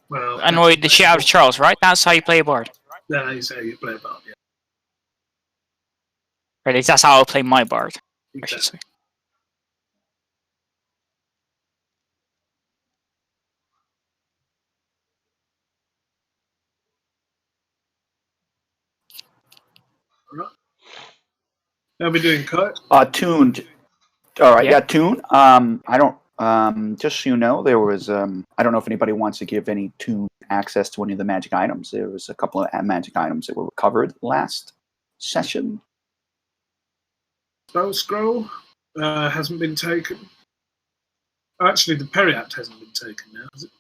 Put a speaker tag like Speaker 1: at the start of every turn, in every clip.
Speaker 1: Well,
Speaker 2: annoyed the shit out of Charles, right? That's how you play a bard.
Speaker 1: That is how you play a bard, yeah.
Speaker 2: Or at least that's how I play my bard, I should say.
Speaker 1: Right. How are we doing, Kurt?
Speaker 3: Tuned. All right,
Speaker 2: Yeah.
Speaker 3: yeah, Tune. I don't. Just so you know, there was. I don't know if anybody wants to give any Tune access to any of the magic items. There was a couple of magic items that were recovered last session.
Speaker 1: Spell scroll hasn't been taken. Actually, the Periapt hasn't been taken now, has it?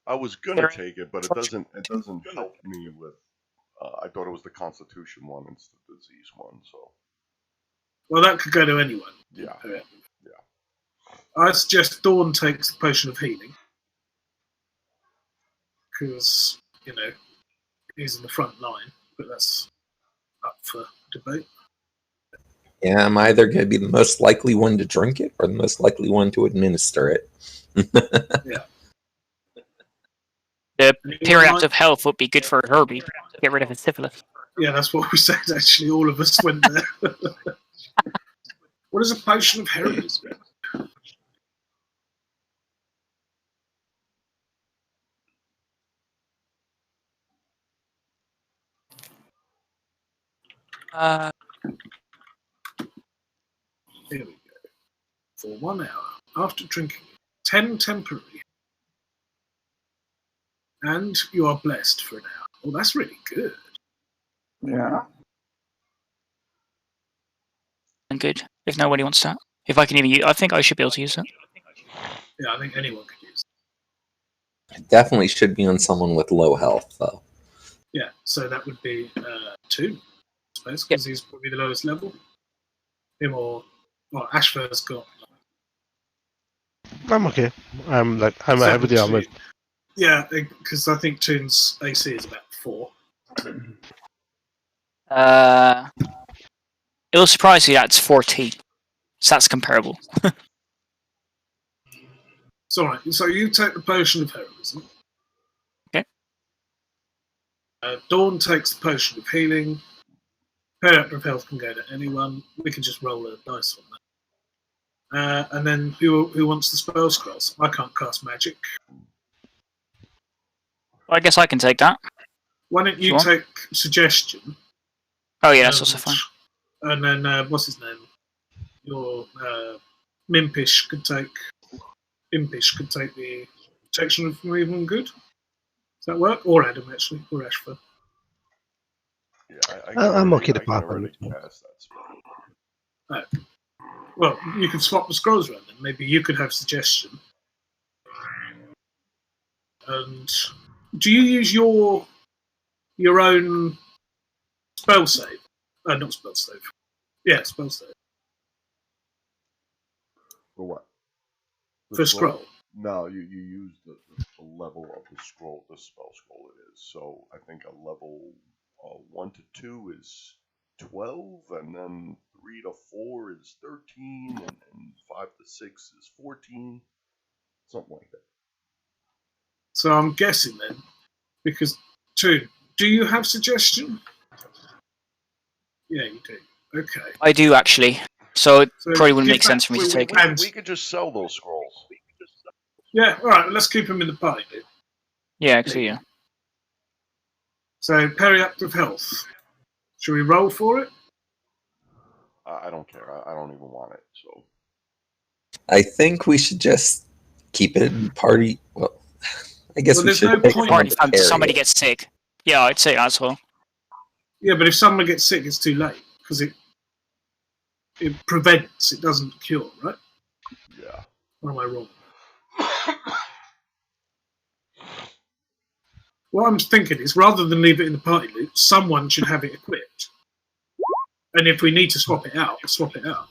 Speaker 4: I was gonna take it, but it doesn't help me with. I thought it was the Constitution one instead of the disease one. So.
Speaker 1: Well, that could go to anyone.
Speaker 4: Yeah.
Speaker 1: Yeah. I suggest Dawn takes the potion of healing because he's in the front line, but that's up for debate.
Speaker 5: Yeah, I'm either going to be the most likely one to drink it or the most likely one to administer it.
Speaker 1: Yeah.
Speaker 2: The Periapt of Health would be good for Herbie. Get rid of his syphilis.
Speaker 1: Yeah, that's what we said, actually. All of us went there. What is a potion of heroism? Here we go. For 1 hour, after drinking 10 temporary, and you are blessed for an hour. Well, that's really good.
Speaker 3: Yeah.
Speaker 2: And good. If nobody wants that. If I can even use I think I should be able to use that.
Speaker 1: Yeah, I think anyone could use it.
Speaker 5: It definitely should be on someone with low health, though.
Speaker 1: Yeah, so that would be 2, I suppose, because he's probably the lowest level. Him or Ashfur's got.
Speaker 6: I'm okay. I'm ahead with the armor.
Speaker 1: Yeah, because I think Toon's AC is about 4.
Speaker 2: It will surprise you that's 14. So that's comparable.
Speaker 1: It's alright. So you take the potion of heroism.
Speaker 2: Okay.
Speaker 1: Dawn takes the potion of healing. Periapt of Health can go to anyone. We can just roll a dice on that. And then who wants the spell scrolls? I can't cast magic.
Speaker 2: Well, I guess I can take that.
Speaker 1: Why don't you take suggestion?
Speaker 2: Oh yeah, that's also fine.
Speaker 1: And then what's his name? Your Impish could take the protection from evil and good. Does that work? Or Adam actually, or Ashford.
Speaker 4: Yeah,
Speaker 6: I'm okay to pop
Speaker 4: already
Speaker 6: on.
Speaker 4: cast that spell.
Speaker 1: Well, you can swap the scrolls around then. Maybe you could have suggestion. And do you use your own spell save? Not spell save. Yeah, spell save.
Speaker 4: For what?
Speaker 1: For scroll.
Speaker 4: No, you use the level of the scroll, the spell scroll it is. So I think a level 1 to 2 is 12, and then 3 to 4 is 13, and 5 to 6 is 14, something like that.
Speaker 1: So I'm guessing then, because do you have suggestion? Yeah, you do. Okay.
Speaker 2: I do actually. So it probably wouldn't make sense for me to take it.
Speaker 4: We could just sell those scrolls.
Speaker 1: Yeah, alright, let's keep them in the party.
Speaker 2: Yeah, actually, yeah.
Speaker 1: So, Periapt of Health. Should we roll for it?
Speaker 4: I don't care. I don't even want it. So
Speaker 5: I think we should just keep it in party. Well, I guess we
Speaker 1: there's
Speaker 5: should
Speaker 1: no
Speaker 5: pick
Speaker 1: point-
Speaker 5: one to carry
Speaker 2: Somebody
Speaker 5: it.
Speaker 2: gets sick. Yeah, I'd say as well.
Speaker 1: Yeah, but if someone gets sick, it's too late, because it prevents, it doesn't cure, right?
Speaker 4: yeah.
Speaker 1: Or am I wrong? What I'm thinking is, rather than leave it in the party loop, someone should have it equipped. And if we need to swap it out, swap it out.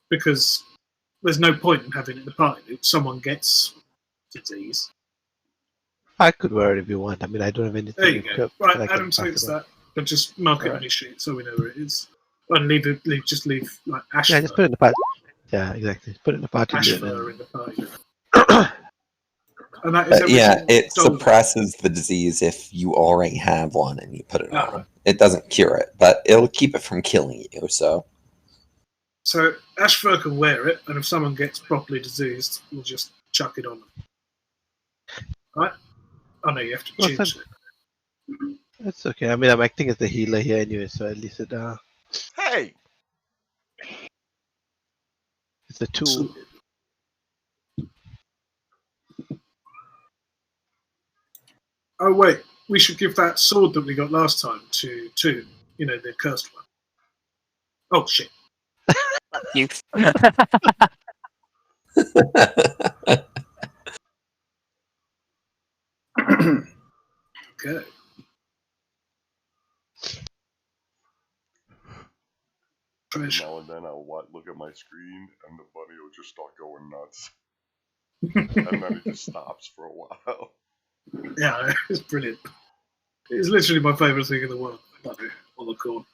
Speaker 1: Because there's no point in having it in the party loop. Someone gets disease.
Speaker 6: I could wear it if you want. I mean, I don't have anything.
Speaker 1: There you go.
Speaker 6: equipped
Speaker 1: Right,
Speaker 6: that I can
Speaker 1: Adam
Speaker 6: pass
Speaker 1: takes
Speaker 6: it on.
Speaker 1: that, but just mark it on his sheet so we know where it is. And leave like Ashfur.
Speaker 6: Yeah, just put it in the party. Yeah, exactly. Put it in the party.
Speaker 1: Ashfur in the party. And that is
Speaker 5: But yeah,
Speaker 1: everything
Speaker 5: it
Speaker 1: Dalden.
Speaker 5: suppresses the disease if you already have one and you put it
Speaker 1: Ah,
Speaker 5: on. It doesn't cure it, but it'll keep it from killing you. So
Speaker 1: So Ashfur can wear it, and if someone gets properly diseased, we'll just chuck it on them. Right? Oh no, you have to
Speaker 6: Well,
Speaker 1: choose it.
Speaker 6: That's okay. I mean, I'm acting as the healer here anyway, so at least
Speaker 4: Hey!
Speaker 6: it's a tool.
Speaker 1: So- oh wait, we should give that sword that we got last time to Toon. You know, the cursed one. Oh shit.
Speaker 2: You.
Speaker 1: Okay. Treasure.
Speaker 4: Now and then I'll look at my screen and the bunny will just start going nuts. And then it just stops for a while.
Speaker 1: Yeah, it's brilliant. It's literally my favourite thing in the world. Bunny on the corn.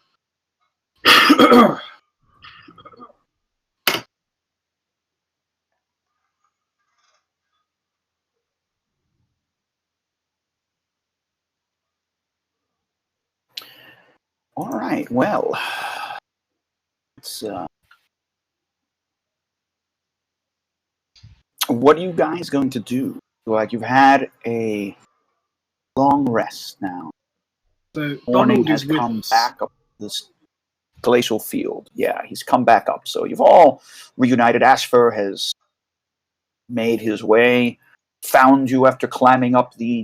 Speaker 3: All right. Well, it's what are you guys going to do? Like you've had a long rest now.
Speaker 1: So
Speaker 3: Morning
Speaker 1: Donald
Speaker 3: has
Speaker 1: is with
Speaker 3: come
Speaker 1: us.
Speaker 3: back up this glacial field. Yeah, he's come back up. So you've all reunited. Ashfur has made his way, found you after climbing up the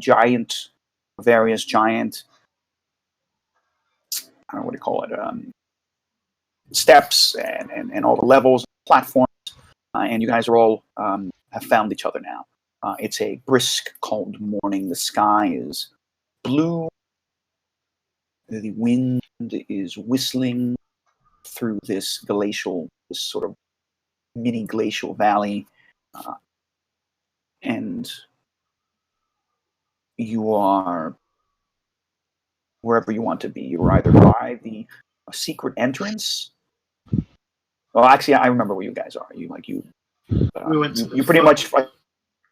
Speaker 3: various giant, I don't know what do you call it, steps and all the levels, platforms, and you guys are all have found each other now. It's a brisk, cold morning. The sky is blue. The wind is whistling through this sort of mini glacial valley, and you are wherever you want to be. You're either by the secret entrance. Well, actually, I remember where you guys are. We
Speaker 1: went to the
Speaker 3: you pretty
Speaker 1: front.
Speaker 3: much.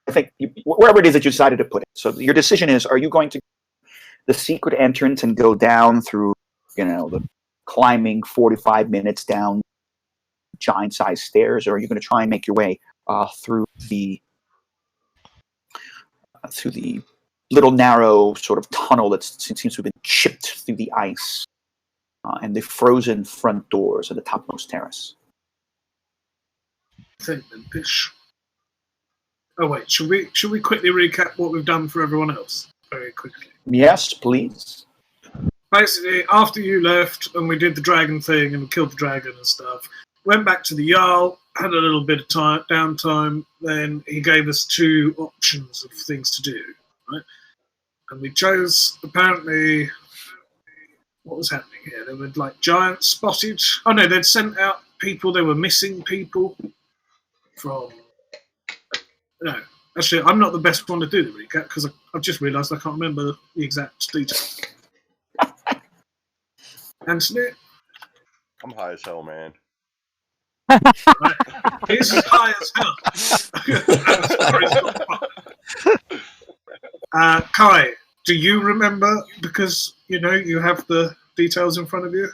Speaker 3: I think wherever it is that you decided to put it. So your decision is: are you going to the secret entrance and go down through, the climbing 45 minutes down giant-sized stairs, or are you going to try and make your way through the little narrow sort of tunnel that seems to have been chipped through the ice and the frozen front doors of the topmost terrace?
Speaker 1: Think then, Pish. Oh wait, should we quickly recap what we've done for everyone else very quickly?
Speaker 3: Yes, please.
Speaker 1: Basically, after you left and we did the dragon thing and killed the dragon and stuff, went back to the Jarl, had a little bit of downtime. Then he gave us 2 options of things to do, right? And we chose apparently. What was happening here? There were like giants spotted. Oh no, they'd sent out people. They were missing people from. No, actually, I'm not the best one to do the recap because I've just realised I can't remember the exact details. Anthony,
Speaker 4: I'm high as hell, man.
Speaker 1: he's as high as hell. Kai, do you remember? Because you have the details in front of you.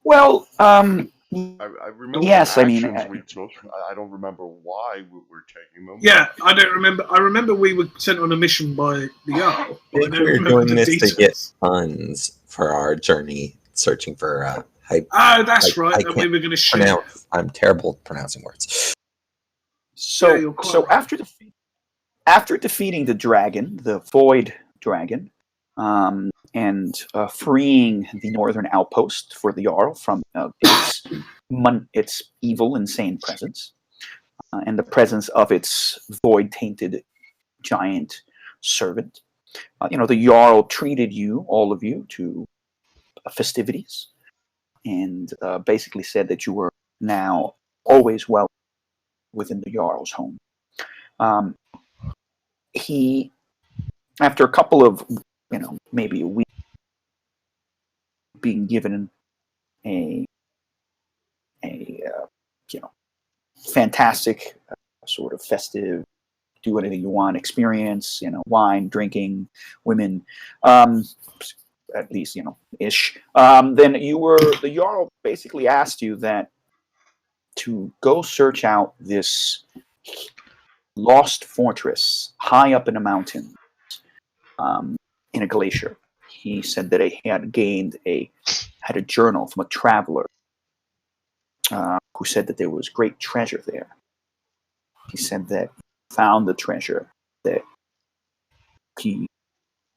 Speaker 3: Well,
Speaker 4: I remember
Speaker 3: yes,
Speaker 4: the
Speaker 3: I mean,
Speaker 4: actions we took. I don't remember why we were taking them.
Speaker 1: Yeah, I don't remember. I remember we were sent on a mission by the Jarl.
Speaker 5: I think we were doing this to get funds for our journey, searching for hype.
Speaker 1: Oh, that's
Speaker 5: I
Speaker 1: right. And we
Speaker 5: can't
Speaker 1: were going to share.
Speaker 5: I'm terrible at pronouncing words.
Speaker 3: So,
Speaker 1: Yeah, you're quite
Speaker 3: so
Speaker 1: right.
Speaker 3: after defeating the dragon, the Void Dragon, and freeing the northern outpost for the Jarl from its evil, insane presence, and the presence of its void-tainted giant servant, the Jarl treated all of you, to festivities, and basically said that you were now always welcome within the Jarl's home. He, after a couple of, maybe a week, being given a fantastic sort of festive do anything you want, experience, wine, drinking, women, at least, ish. Then the Jarl basically asked you that to go search out this lost fortress high up in a mountain, in a glacier. He said that he had a journal from a traveler who said that there was great treasure there. He said that he found the treasure, that he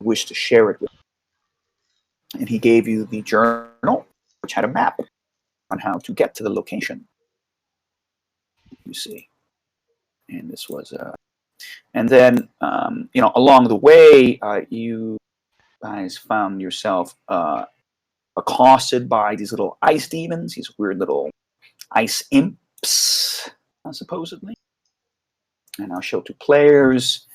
Speaker 3: wished to share it with you. And he gave you the journal, which had a map on how to get to the location. You see. And this was and then along the way, you guys found yourself accosted by these little ice demons, these weird little ice imps, supposedly. And I'll show to players.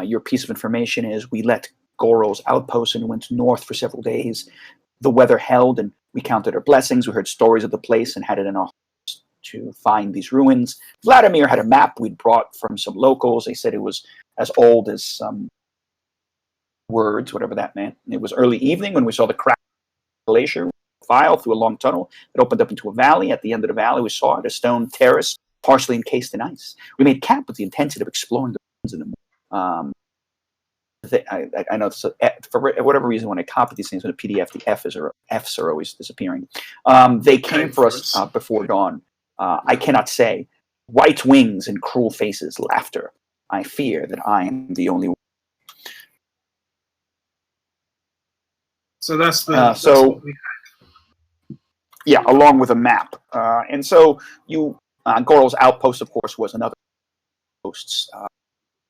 Speaker 3: Your piece of information is we let Goro's outpost and went north for several days. The weather held, and we counted our blessings. We heard stories of the place and had it in our hearts to find these ruins. Vladimir had a map we'd brought from some locals. They said it was as old as some words, whatever that meant. And it was early evening when we saw the crack glacier file through a long tunnel that opened up into a valley. At the end of the valley, we saw it, a stone terrace partially encased in ice. We made camp with the intention of exploring the ruins in the morning. I know for whatever reason, when I copy these things in a PDF, the Fs are always disappearing. They came for us before dawn. I cannot say. White wings and cruel faces, laughter. I fear that I am the only one.
Speaker 1: So that's what we had.
Speaker 3: Yeah, along with a map. And so Goro's outpost, of course, was another post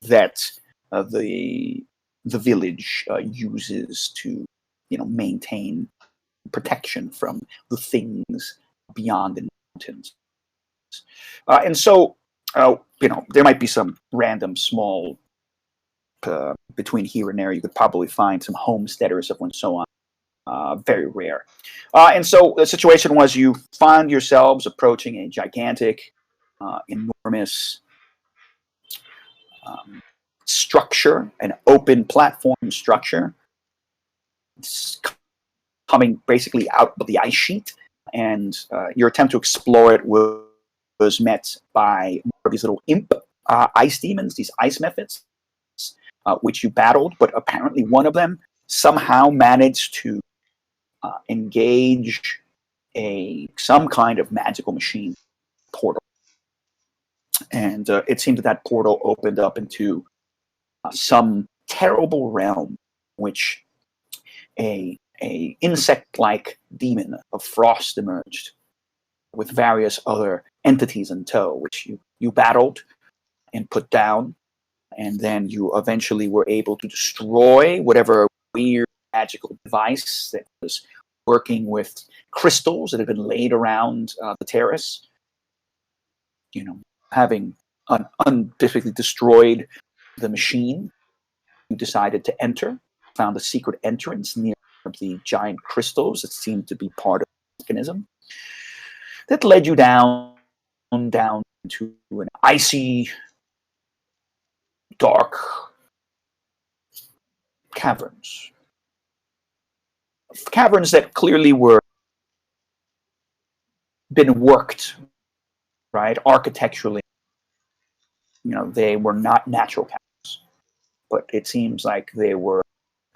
Speaker 3: that the village uses to, maintain protection from the things beyond the mountains. And so, there might be some random small between here and there. You could probably find some homesteaders and so on. Very rare. And so the situation was you find yourselves approaching a gigantic, enormous structure, an open platform structure. It's coming basically out of the ice sheet, and your attempt to explore it was met by more of these little imp ice demons, these ice methods, which you battled, but apparently one of them somehow managed to engage some kind of magical machine portal. And it seemed that portal opened up into some terrible realm, which a insect-like demon of frost emerged with various other entities in tow, which you battled and put down, and then you eventually were able to destroy whatever weird magical device that was working with crystals that had been laid around the terrace. Having basically destroyed the machine, you decided to enter, found a secret entrance near the giant crystals that seemed to be part of the mechanism that led you down into an icy, dark caverns that clearly were been worked, right, architecturally. They were not natural caverns, but it seems like they were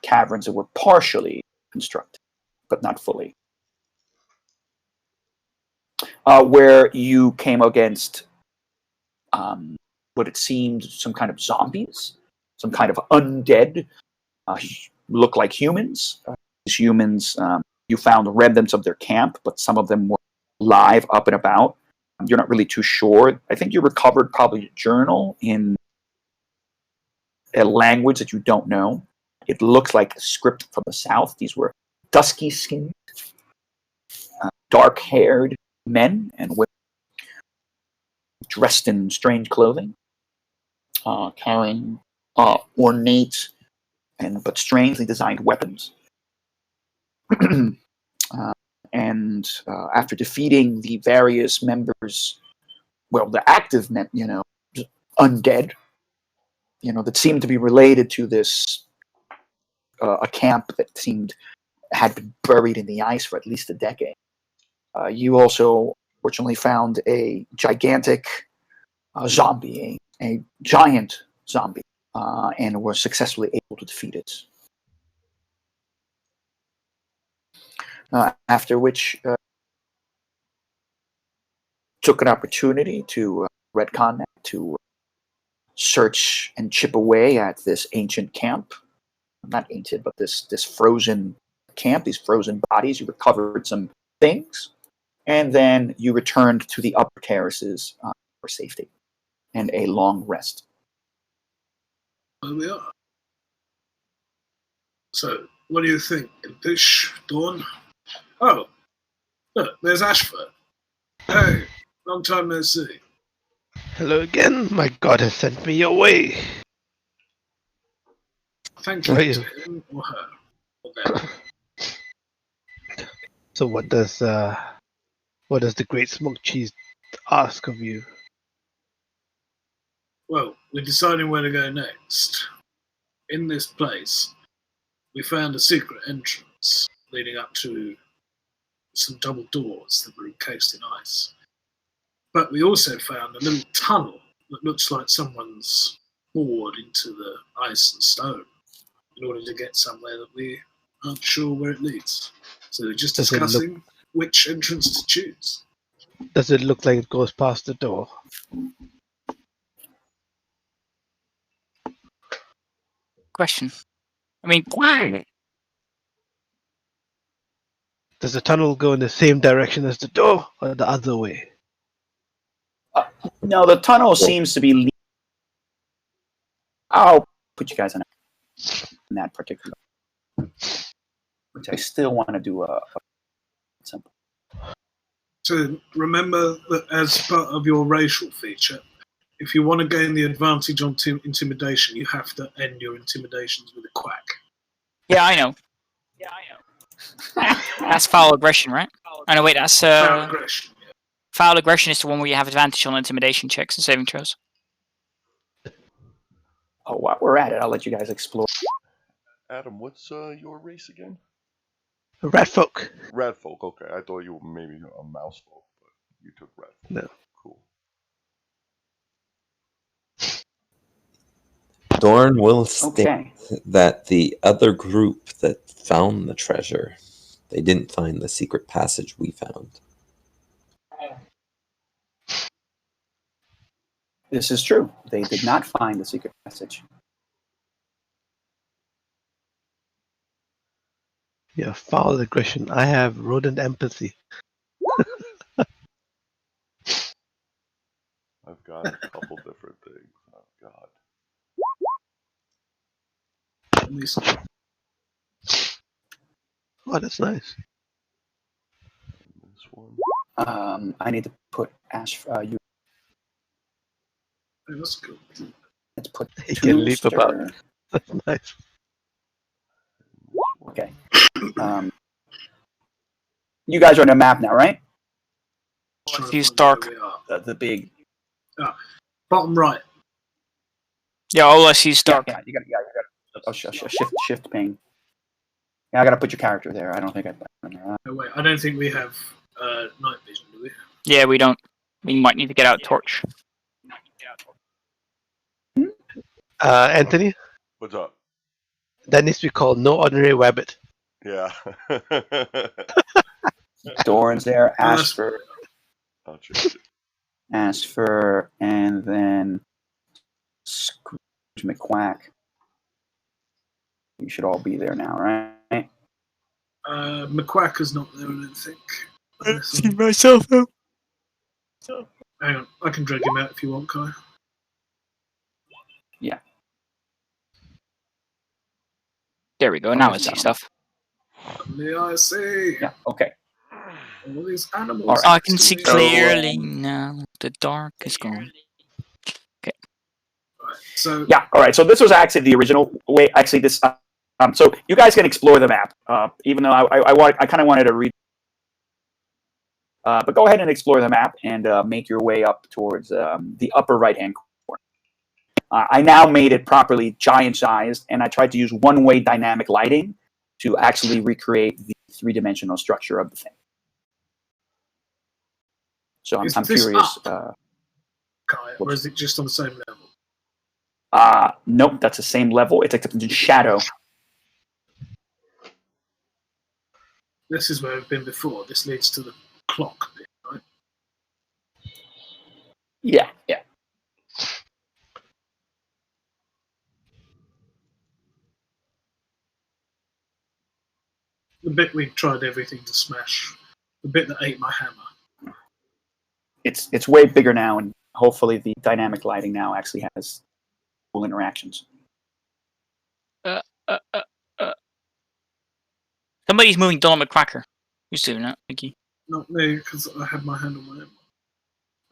Speaker 3: caverns that were partially constructed, but not fully. Where you came against what it seemed some kind of zombies, some kind of undead, look like humans. These humans, you found remnants of their camp, but some of them were live, up and about. You're not really too sure. I think you recovered probably a journal in a language that you don't know. It looks like a script from the south. These were dusky-skinned, dark-haired men and women dressed in strange clothing, carrying ornate but strangely designed weapons. And after defeating the various members, the active men, undead, that seemed to be related to this a camp that had been buried in the ice for at least a decade. You also, fortunately, found a gigantic zombie, a giant zombie, and were successfully able to defeat it. After which, took an opportunity to retcon that, to search and chip away at this ancient camp. Not ancient, but this frozen camp, these frozen bodies. You recovered some things, and then you returned to the upper terraces for safety and a long rest.
Speaker 1: There we are. So, what do you think, Impish, Dawn? Oh, look, there's Ashford. Hey, long time no see.
Speaker 6: Hello again. My god has sent me your way.
Speaker 1: Thank you
Speaker 6: Right.
Speaker 1: to him or her. Or them.
Speaker 6: So what does the Great Smoked Cheese ask of you?
Speaker 1: Well, we're deciding where to go next. In this place, we found a secret entrance leading up to some double doors that were encased in ice. But we also found a little tunnel that looks like someone's bored into the ice and stone in order to get somewhere that we aren't sure where it leads. So we're just
Speaker 6: Does it look-
Speaker 1: discussing which entrance to choose.
Speaker 6: Does it look like it goes past the door?
Speaker 2: Question. I mean, why?
Speaker 6: Does the tunnel go in the same direction as the door, or the other way?
Speaker 3: No, the tunnel seems to be. I'll put you guys in that particular, which I still want to do a simple.
Speaker 1: So remember that as part of your racial feature, if you want to gain the advantage on intimidation, you have to end your intimidations with a quack.
Speaker 2: Yeah, I know. That's foul aggression, right? Oh no, wait, that's
Speaker 1: Foul aggression. Yeah.
Speaker 2: foul aggression is the one where you have advantage on intimidation checks and saving throws.
Speaker 3: Oh, while we're at it, I'll let you guys explore.
Speaker 4: Adam, what's your race again?
Speaker 6: Rat folk.
Speaker 4: Rat folk. Okay, I thought you were maybe a mouse folk, but you took rat folk.
Speaker 6: No.
Speaker 4: Cool.
Speaker 5: Dorn will state
Speaker 3: Okay.
Speaker 5: that the other group that found the treasure, they didn't find the secret passage we found.
Speaker 3: This is true. They did not find the secret passage.
Speaker 6: Yeah, foul aggression. I have rodent empathy.
Speaker 4: I've got a couple different things. Oh God.
Speaker 1: At least
Speaker 6: Oh, that's nice.
Speaker 4: And this one.
Speaker 3: I need to put Ash. You.
Speaker 1: that's good.
Speaker 3: Let's put.
Speaker 6: He can leap
Speaker 3: Tombstone.
Speaker 6: about. That's nice.
Speaker 4: And this one.
Speaker 3: Okay. You guys are on a map now, right?
Speaker 1: Trying to
Speaker 2: Use
Speaker 1: find
Speaker 2: dark.
Speaker 1: where we are.
Speaker 3: The big.
Speaker 1: Bottom right.
Speaker 2: Yeah, all I see is dark.
Speaker 3: Yeah, you got. Oh, shift pane. Yeah, I gotta put your character there. I don't think I.
Speaker 1: Oh, wait, I don't think we have night vision, do we?
Speaker 2: Yeah, we don't. We might need to get out torch.
Speaker 6: Anthony,
Speaker 4: What's up?
Speaker 6: that needs to be called No Ordinary Wabbit.
Speaker 4: Yeah.
Speaker 3: Doran's there.
Speaker 1: Oh,
Speaker 3: Asper,
Speaker 4: I'll change it.
Speaker 3: and then Scrooge McQuack. You should all be there now, right?
Speaker 1: McQuacker's not there, I don't think. Unless
Speaker 2: myself though.
Speaker 1: hang on, I can drag him out if you want, Kai.
Speaker 2: There we go. Now I see stuff.
Speaker 1: May I see
Speaker 3: Yeah. Okay.
Speaker 1: all these animals?
Speaker 3: All right.
Speaker 2: I can see
Speaker 3: So,
Speaker 2: clearly now. The dark is gone.
Speaker 1: Right, so
Speaker 3: Yeah. All right. So this was actually the original way. Actually, this. So you guys can explore the map. Even though I kind of wanted to read. But go ahead and explore the map and make your way up towards the upper right-hand corner. I now made it properly giant-sized, and I tried to use one-way dynamic lighting to actually recreate the three-dimensional structure of the thing. So I'm
Speaker 1: Is this
Speaker 3: curious.
Speaker 1: Kai, or is it just on the same level?
Speaker 3: Nope, that's the same level. It's except in shadow.
Speaker 1: This is where we've been before. This leads to the clock bit, right?
Speaker 3: Yeah.
Speaker 1: The bit we tried everything to smash. The bit that ate my hammer.
Speaker 3: It's way bigger now, and hopefully the dynamic lighting now actually has cool interactions.
Speaker 2: Somebody's moving Donald McCracker. Who's doing that? Thank you.
Speaker 1: Not me, because I had my hand on my hammer.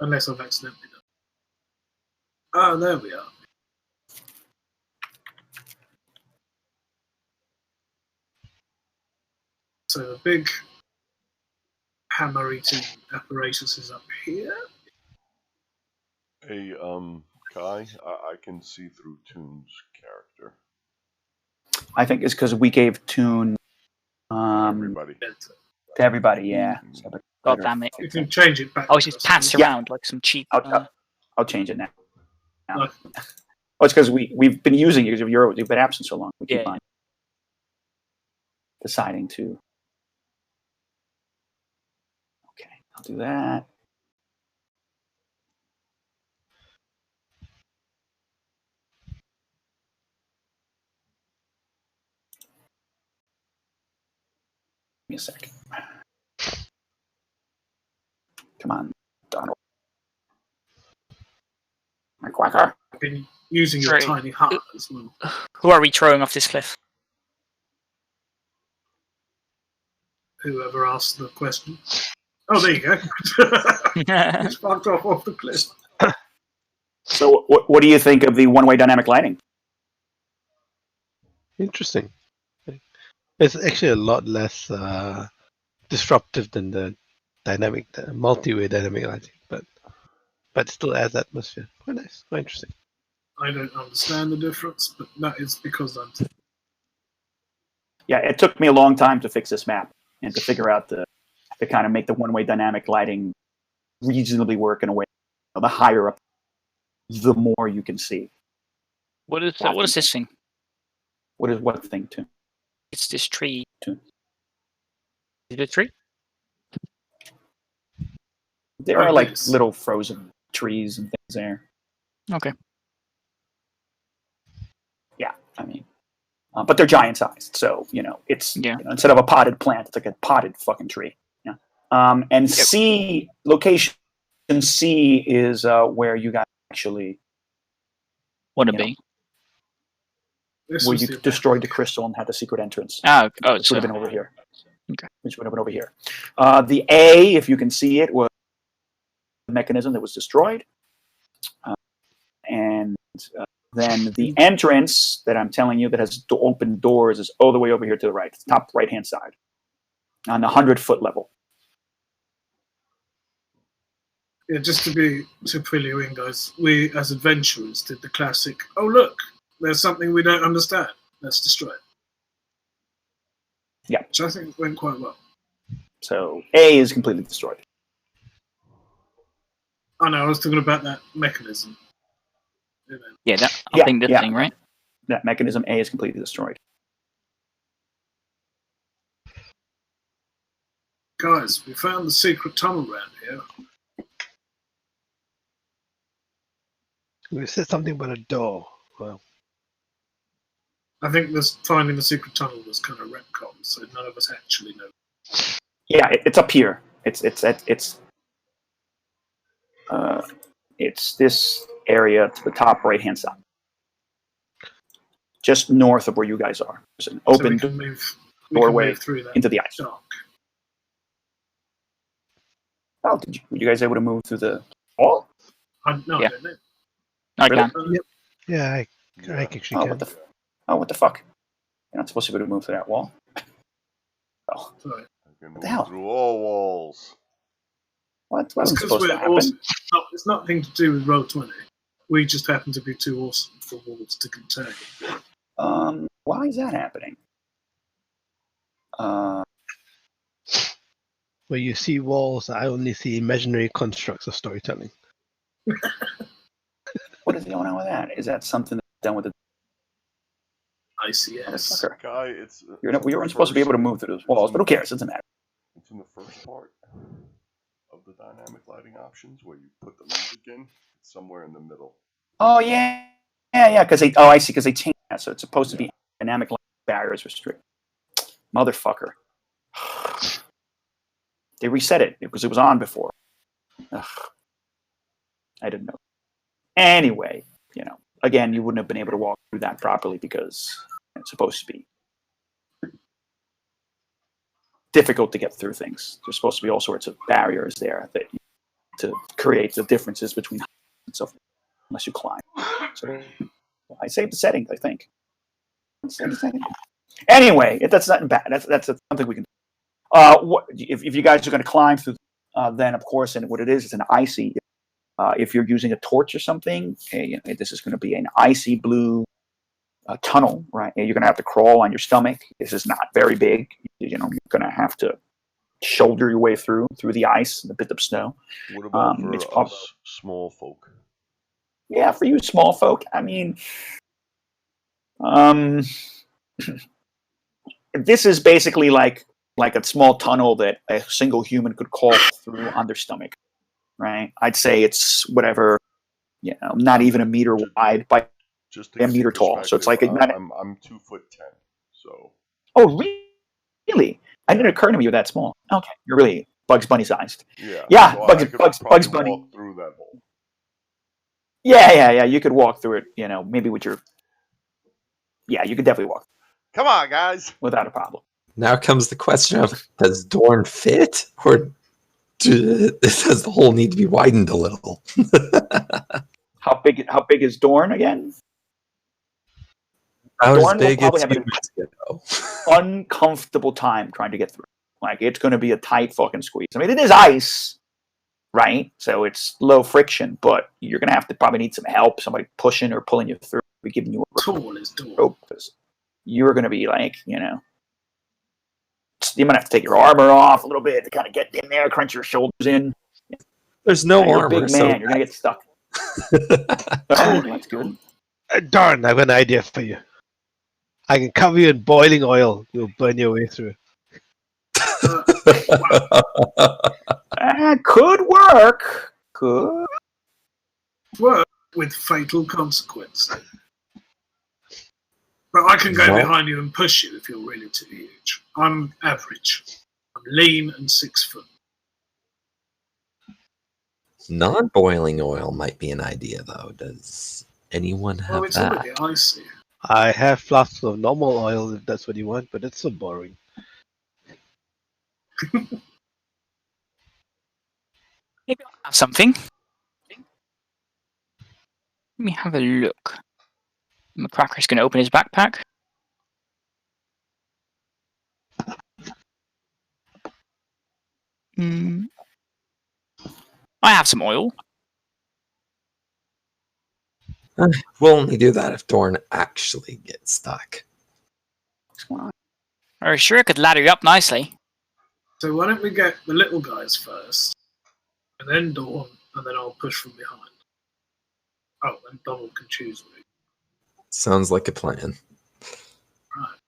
Speaker 1: Unless I've accidentally done it. Ah, there we are. So the big hammer eating apparatus is up here.
Speaker 4: Hey, Kai, I can see through Toon's character.
Speaker 3: I think it's because we gave Toon
Speaker 4: Everybody.
Speaker 3: to everybody. Yeah. So
Speaker 2: God damn it.
Speaker 1: You can change it back.
Speaker 2: Oh, it's just passed
Speaker 3: Yeah.
Speaker 2: around like some cheap.
Speaker 3: I'll change it now.
Speaker 1: Okay.
Speaker 3: Oh, it's because we've been using it because you've been absent so long. We keep
Speaker 2: Yeah.
Speaker 3: on deciding to. Okay, I'll do that. Give me a second. Come on, Donald. My quacker.
Speaker 1: I've been using your
Speaker 2: Sorry.
Speaker 1: tiny heart as well.
Speaker 2: Who are we throwing off this cliff?
Speaker 1: Whoever asked the question. Oh, there you go. It's fucked off the cliff.
Speaker 3: So, what do you think of the one-way dynamic lighting?
Speaker 6: Interesting. It's actually a lot less disruptive than the multi-way dynamic lighting, but still adds atmosphere. Quite nice, quite interesting.
Speaker 1: I don't understand the difference, but that is because I'm.
Speaker 3: Yeah, it took me a long time to fix this map and to figure out to kind of make the one-way dynamic lighting reasonably work in a way. The higher up, the more you can see.
Speaker 2: What is this thing?
Speaker 3: What thing too?
Speaker 2: It's this tree.
Speaker 3: Two.
Speaker 2: Is it a tree?
Speaker 3: There
Speaker 1: Oh,
Speaker 3: are like
Speaker 1: yes.
Speaker 3: little frozen trees and things there.
Speaker 2: Okay.
Speaker 3: Yeah, I mean, but they're giant sized, so it's
Speaker 2: Yeah.
Speaker 3: instead of a potted plant, it's like a potted fucking tree. Yeah. And
Speaker 2: Yep.
Speaker 3: C location C is where you guys actually
Speaker 2: Wanna
Speaker 3: You know.
Speaker 2: be?
Speaker 1: This
Speaker 3: where
Speaker 1: was
Speaker 3: you
Speaker 1: the-
Speaker 3: destroyed the crystal and had the secret entrance.
Speaker 2: Oh,
Speaker 3: Which
Speaker 2: so
Speaker 3: would have been over here.
Speaker 2: Okay.
Speaker 3: Which would have been over here. The A, if you can see it, was the mechanism that was destroyed. And then the entrance that I'm telling you that has open doors is all the way over here to the right, top right-hand side, on the 100-foot level.
Speaker 1: Yeah, just to fill you in, guys. We as adventurers did the classic. Oh look, there's something we don't understand. Let's destroy it.
Speaker 3: Yeah.
Speaker 1: Which I think went quite well.
Speaker 3: So A is completely destroyed.
Speaker 1: I know. I was talking about that mechanism. You know.
Speaker 2: yeah,
Speaker 3: Yeah,
Speaker 2: I think this
Speaker 3: yeah.
Speaker 2: thing, right?
Speaker 3: That mechanism A is completely destroyed.
Speaker 1: Guys, we found the secret tunnel around here.
Speaker 6: We said something about a door. Well,
Speaker 1: I think this finding the secret tunnel was kind of retcon, so none of us actually know.
Speaker 3: Yeah, it's up here. It's this area to the top right-hand side, just north of where you guys are. There's an
Speaker 1: So
Speaker 3: open
Speaker 1: we can move
Speaker 3: doorway
Speaker 1: through that
Speaker 3: into the ice.
Speaker 1: dark.
Speaker 3: Oh, were you guys able to move through the wall?
Speaker 1: No,
Speaker 2: Yeah.
Speaker 1: I don't know.
Speaker 2: I
Speaker 3: Really?
Speaker 2: can.
Speaker 6: yeah, I
Speaker 4: Yeah.
Speaker 6: actually
Speaker 3: Oh,
Speaker 6: can.
Speaker 3: what the fuck? You're not supposed to be able to move through that wall. Oh,
Speaker 1: Sorry.
Speaker 4: I can
Speaker 3: the hell?
Speaker 4: move through all walls.
Speaker 3: what?
Speaker 1: That's
Speaker 3: Wasn't
Speaker 1: because
Speaker 3: supposed to
Speaker 1: we're
Speaker 3: happen.
Speaker 1: awesome. It's nothing to do with Roll20. We just happen to be too awesome for walls to contain.
Speaker 3: Why is that happening?
Speaker 6: Where you see walls, I only see imaginary constructs of storytelling.
Speaker 3: What is going on with that? Is that something that's done with the
Speaker 1: ICS.
Speaker 3: motherfucker?
Speaker 4: Guy, it's
Speaker 3: We weren't supposed to be able to move through those walls, but who cares? It doesn't matter.
Speaker 4: It's in the first part of the dynamic lighting options where you put the music in. It's somewhere in the middle.
Speaker 3: Oh yeah. Because they. Oh, I see. Because they changed that, so it's supposed to be dynamic barriers restrict. Motherfucker. They reset it because it was on before. Ugh. I didn't know. Anyway, again, you wouldn't have been able to walk through that properly because it's supposed to be difficult to get through things. There's supposed to be all sorts of barriers there to create the differences between and so forth, unless you climb. So I saved the settings, I think. Anyway, that's not bad. That's something we can do. If you guys are going to climb through, then of course, and what it is, it's an icy. If you're using a torch or something, this is going to be an icy blue tunnel, right? You're going to have to crawl on your stomach. This is not very big. You're going to have to shoulder your way through the ice and the bit of snow.
Speaker 4: What about for us small folk?
Speaker 3: Yeah, for you small folk, I mean, this is basically like a small tunnel that a single human could crawl through on their stomach, right? I'd say it's whatever, not even a meter wide by
Speaker 4: just to
Speaker 3: a meter tall. So it's like
Speaker 4: I'm 2'10", so.
Speaker 3: Oh, really? I didn't occur to me you're that small. Okay, you're really Bugs Bunny sized.
Speaker 4: Yeah.
Speaker 3: So Bugs Bunny.
Speaker 4: Walk through that hole.
Speaker 3: Yeah. You could walk through it. Maybe with your. Yeah, you could definitely walk.
Speaker 4: Come on, guys.
Speaker 3: Without a problem.
Speaker 5: Now comes the question of, does Dorn fit, or does the hole need to be widened a little?
Speaker 3: How big is Dorn again?
Speaker 5: About
Speaker 3: Dorn
Speaker 5: as big
Speaker 3: will
Speaker 5: as
Speaker 3: probably
Speaker 5: humans
Speaker 3: have an uncomfortable time trying to get through. Like, it's going to be a tight fucking squeeze. I mean, it is ice, right? So it's low friction, but you're going to have to probably need some help, somebody pushing or pulling you through, giving you a
Speaker 1: Tall is Dorn.
Speaker 3: rope. You're going to be like, you might have to take your armor off a little bit to kind of get in there, crunch your shoulders in.
Speaker 5: There's no
Speaker 3: You're
Speaker 5: armor,
Speaker 3: a big man. You're going to get stuck. That's good.
Speaker 6: Darn, I've got an idea for you. I can cover you in boiling oil. You'll burn your way through.
Speaker 3: Could work. Could
Speaker 1: work with fatal consequence. But I can go behind you and push you if you're really too huge. I'm average. I'm lean and 6 foot.
Speaker 5: Non-boiling oil might be an idea, though. Does anyone have
Speaker 1: It's
Speaker 5: that?
Speaker 1: already icy.
Speaker 6: I have flasks of normal oil if that's what you want, but it's so boring.
Speaker 2: Maybe I'll have something. Let me have a look. McCracker's going to open his backpack. I have some oil.
Speaker 5: We'll only do that if Dorn actually gets stuck.
Speaker 3: What's going on?
Speaker 2: Or sure, it could ladder you up nicely.
Speaker 1: So why don't we get the little guys first, and then Dawn, and then I'll push from behind. Oh, and Donald can choose me.
Speaker 5: Sounds like a plan.
Speaker 1: Right.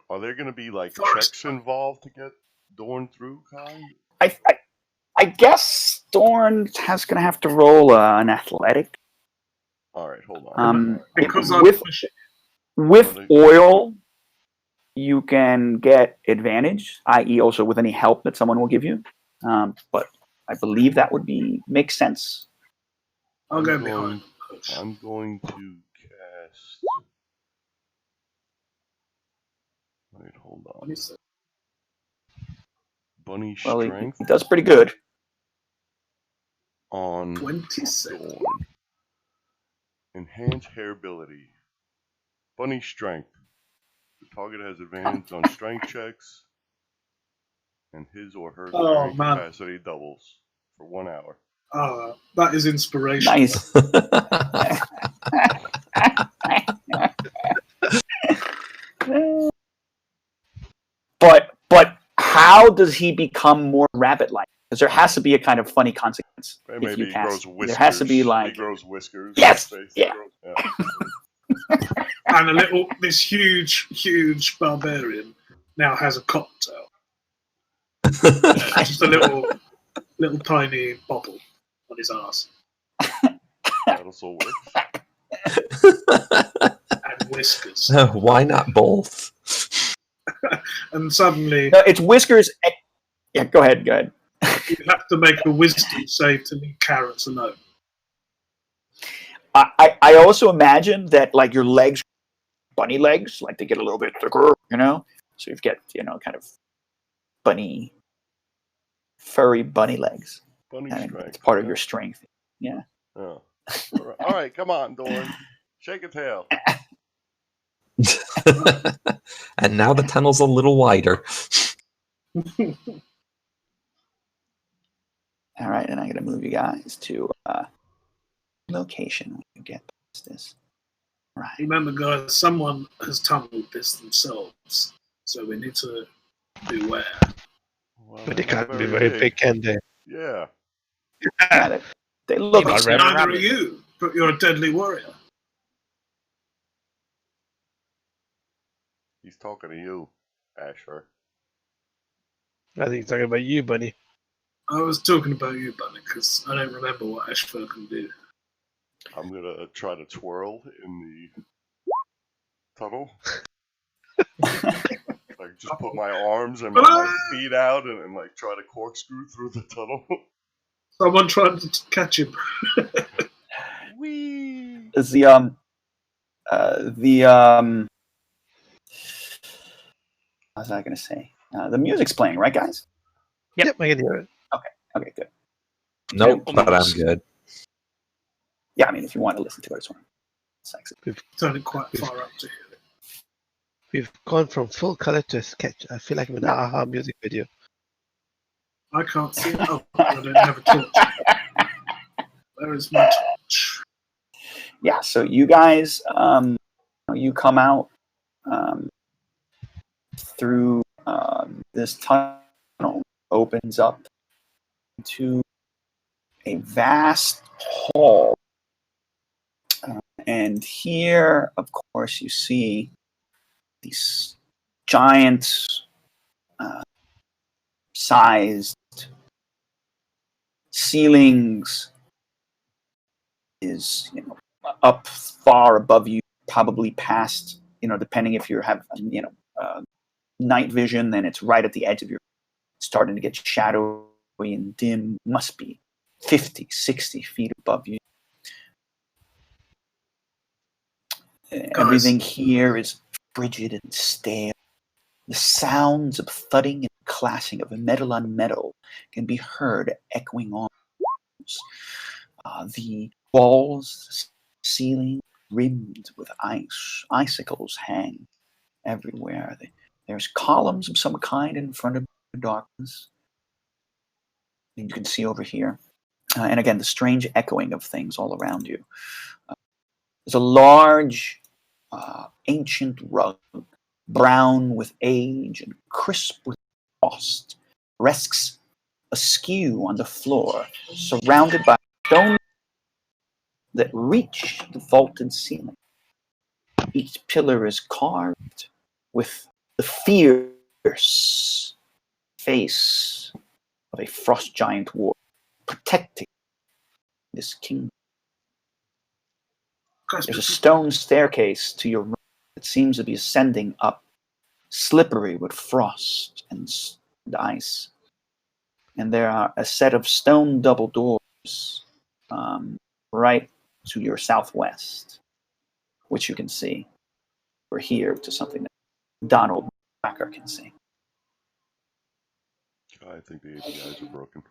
Speaker 4: Are there going to be like
Speaker 1: Forest.
Speaker 4: checks involved to get Dorn through, Kai?
Speaker 3: I guess Dorn has going to have to roll an athletic.
Speaker 4: All right, hold on.
Speaker 1: Because I'm
Speaker 3: with oil, you can get advantage, i.e., also with any help that someone will give you. But I believe that would make sense.
Speaker 1: I'll go behind.
Speaker 4: I'm going to cast. Wait, hold on.
Speaker 1: What is it?
Speaker 4: Bunny
Speaker 3: Well,
Speaker 4: strength
Speaker 3: he does pretty good.
Speaker 4: on
Speaker 1: 27.
Speaker 4: Dorn. Enhance hair ability. Bunny strength. The target has advantage on strength checks, and his or her carrying capacity doubles. for 1 hour.
Speaker 1: That is inspirational.
Speaker 3: Nice. But how does he become more rabbit-like? Because there has to be a kind of funny consequence.
Speaker 4: Maybe
Speaker 3: if you
Speaker 4: he
Speaker 3: cast.
Speaker 4: grows whiskers.
Speaker 3: There has to be like
Speaker 4: he grows whiskers.
Speaker 3: Yes!
Speaker 4: on his face.
Speaker 3: Yeah.
Speaker 1: And this huge barbarian now has a cocktail. Just a little tiny bottle on his arse.
Speaker 4: That'll still work.
Speaker 1: And whiskers.
Speaker 5: Why not both?
Speaker 1: And suddenly
Speaker 3: no, it's whiskers. Yeah, go ahead.
Speaker 1: you have to make a wisdom save to leave carrots alone.
Speaker 3: I also imagine that like your legs, bunny legs, like they get a little bit thicker, So you get kind of bunny, furry bunny legs.
Speaker 4: Bunny
Speaker 3: And
Speaker 4: strength.
Speaker 3: it's part of your strength. Yeah.
Speaker 4: Yeah. All right, come on, Dorn. Shake a tail.
Speaker 5: And now the tunnel's a little wider.
Speaker 3: All right, and I'm gonna move you guys to location when you get past this. Right.
Speaker 1: Remember, guys, someone has tunneled this themselves, so we need to beware.
Speaker 4: Well,
Speaker 6: But they
Speaker 4: they're
Speaker 6: can't be very big, can they?
Speaker 4: Yeah.
Speaker 3: Yeah, they look
Speaker 6: Not
Speaker 3: like
Speaker 6: rabbit.
Speaker 1: Neither are you, but you're a deadly warrior.
Speaker 4: He's talking to you, Asher.
Speaker 6: I think he's talking about you, buddy.
Speaker 1: I was talking about you, Bunny, because I don't remember what Ashfur can do.
Speaker 4: I'm gonna try to twirl in the tunnel. Like just put my arms and my feet out and like try to corkscrew through the tunnel.
Speaker 1: Someone tried to catch him.
Speaker 4: Whee!
Speaker 3: is what was I gonna say? The music's playing, right, guys?
Speaker 6: Yep, I can hear it.
Speaker 3: Okay, good.
Speaker 5: Nope, but I'm good.
Speaker 3: Yeah, I mean, if you want to listen to it, it's fine. Sexy.
Speaker 1: Turn it quite far up to hear it.
Speaker 6: We've gone from full color to a sketch. I feel like I'm in an AHA music video.
Speaker 1: I can't see it. Oh, I don't have a torch. Where is my torch?
Speaker 3: Yeah, so you guys, you come out through this tunnel, opens up to a vast hall. And here, of course, you see these giant sized ceilings is up far above you, probably past, depending if you have night vision, then it's right at the edge of your, starting to get shadowy and dim, must be 50, 60 feet above you. Everything here is frigid and stale. The sounds of thudding and clashing of metal on metal can be heard echoing on walls. The walls, ceiling, rimmed with icicles hang everywhere. There's columns of some kind in front of the darkness. And you can see over here. And again, the strange echoing of things all around you. There's a large, ancient rug, brown with age and crisp with frost, rests askew on the floor, surrounded by stones that reach the vaulted ceiling. Each pillar is carved with the fierce face of a frost giant warrior protecting this kingdom. There's a stone staircase to your room that seems to be ascending up, slippery with frost and ice. And there are a set of stone double doors right to your southwest, which you can see. We're here to something that Donald Backer can see.
Speaker 4: I think the APIs are broken.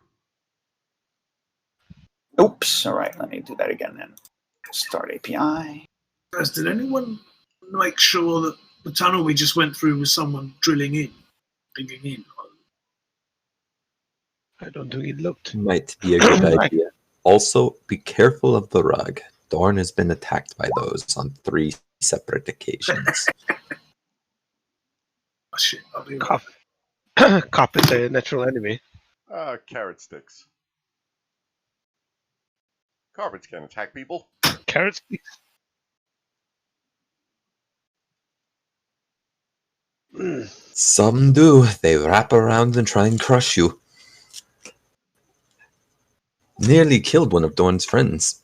Speaker 3: Oops, all right, let me do that again then. Start API.
Speaker 1: Guys, did anyone make sure that the tunnel we just went through was someone digging in?
Speaker 6: I don't think he looked.
Speaker 5: Might be a good idea. Also, be careful of the rug. Dorn has been attacked by those on 3 separate occasions.
Speaker 1: Oh, shit, I'll be right.
Speaker 6: Cop. Cop is a natural enemy.
Speaker 4: Carrot sticks. Carpets can attack people.
Speaker 6: Carrots.
Speaker 5: Some do. They wrap around and try and crush you. Nearly killed one of Dorn's friends.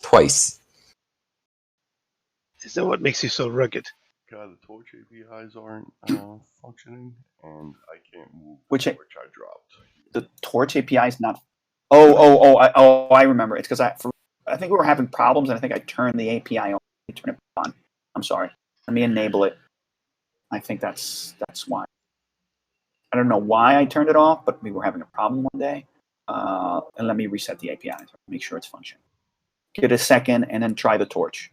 Speaker 5: Twice.
Speaker 6: Is that what makes you so rugged?
Speaker 4: God, the torch APIs aren't functioning, and I can't move
Speaker 3: Which
Speaker 4: the torch I dropped.
Speaker 3: The torch API is not. I remember. It's because I think we were having problems, and I think I turned the API on. Turn it on. I'm sorry. Let me enable it. I think that's why. I don't know why I turned it off, but we were having a problem one day. And let me reset the API to make sure it's functioning. Give it a second, and then try the torch.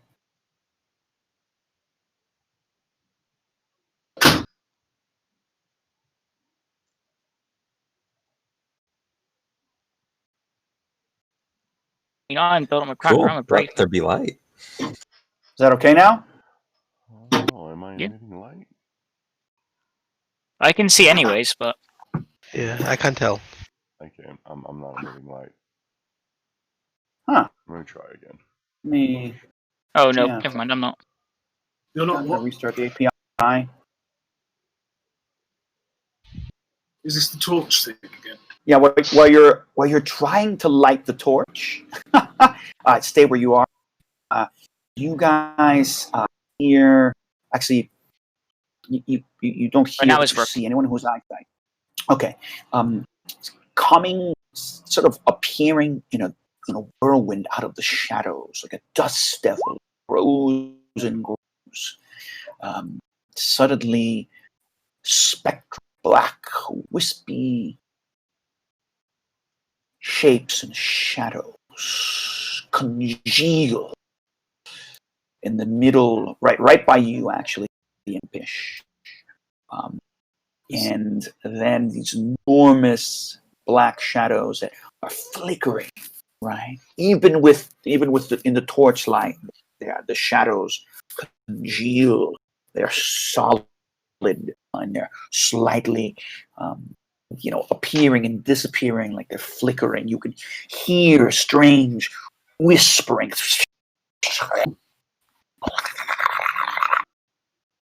Speaker 2: I'm building my crap
Speaker 5: Cool.
Speaker 2: around a break.
Speaker 5: Let there be light.
Speaker 3: Is that okay now?
Speaker 4: Oh, am I
Speaker 2: Yeah.
Speaker 4: emitting light?
Speaker 2: I can see anyways, but
Speaker 6: Yeah, I can't tell.
Speaker 4: I can't. I'm not emitting light.
Speaker 3: Huh.
Speaker 4: I'm gonna try again.
Speaker 3: Me.
Speaker 2: oh no,
Speaker 3: Yeah.
Speaker 2: never mind. I'm not.
Speaker 1: You're
Speaker 3: I'm
Speaker 1: not
Speaker 3: gonna
Speaker 1: what?
Speaker 3: restart the API.
Speaker 1: Is this the torch thing again?
Speaker 3: Yeah, while you're trying to light the torch, stay where you are. You guys hear. Actually, you don't hear.
Speaker 2: now
Speaker 3: But
Speaker 2: it's
Speaker 3: you
Speaker 2: working.
Speaker 3: see anyone who's outside. Okay. Coming, sort of appearing in a whirlwind out of the shadows, like a dust devil, grows and grows. Suddenly, spectral, black, wispy shapes and shadows congeal in the middle, right by you, actually, the impish. And then these enormous black shadows that are flickering, right? Even with in the torchlight, the shadows congeal. They're solid and they're slightly, appearing and disappearing, like they're flickering. You can hear strange whispering.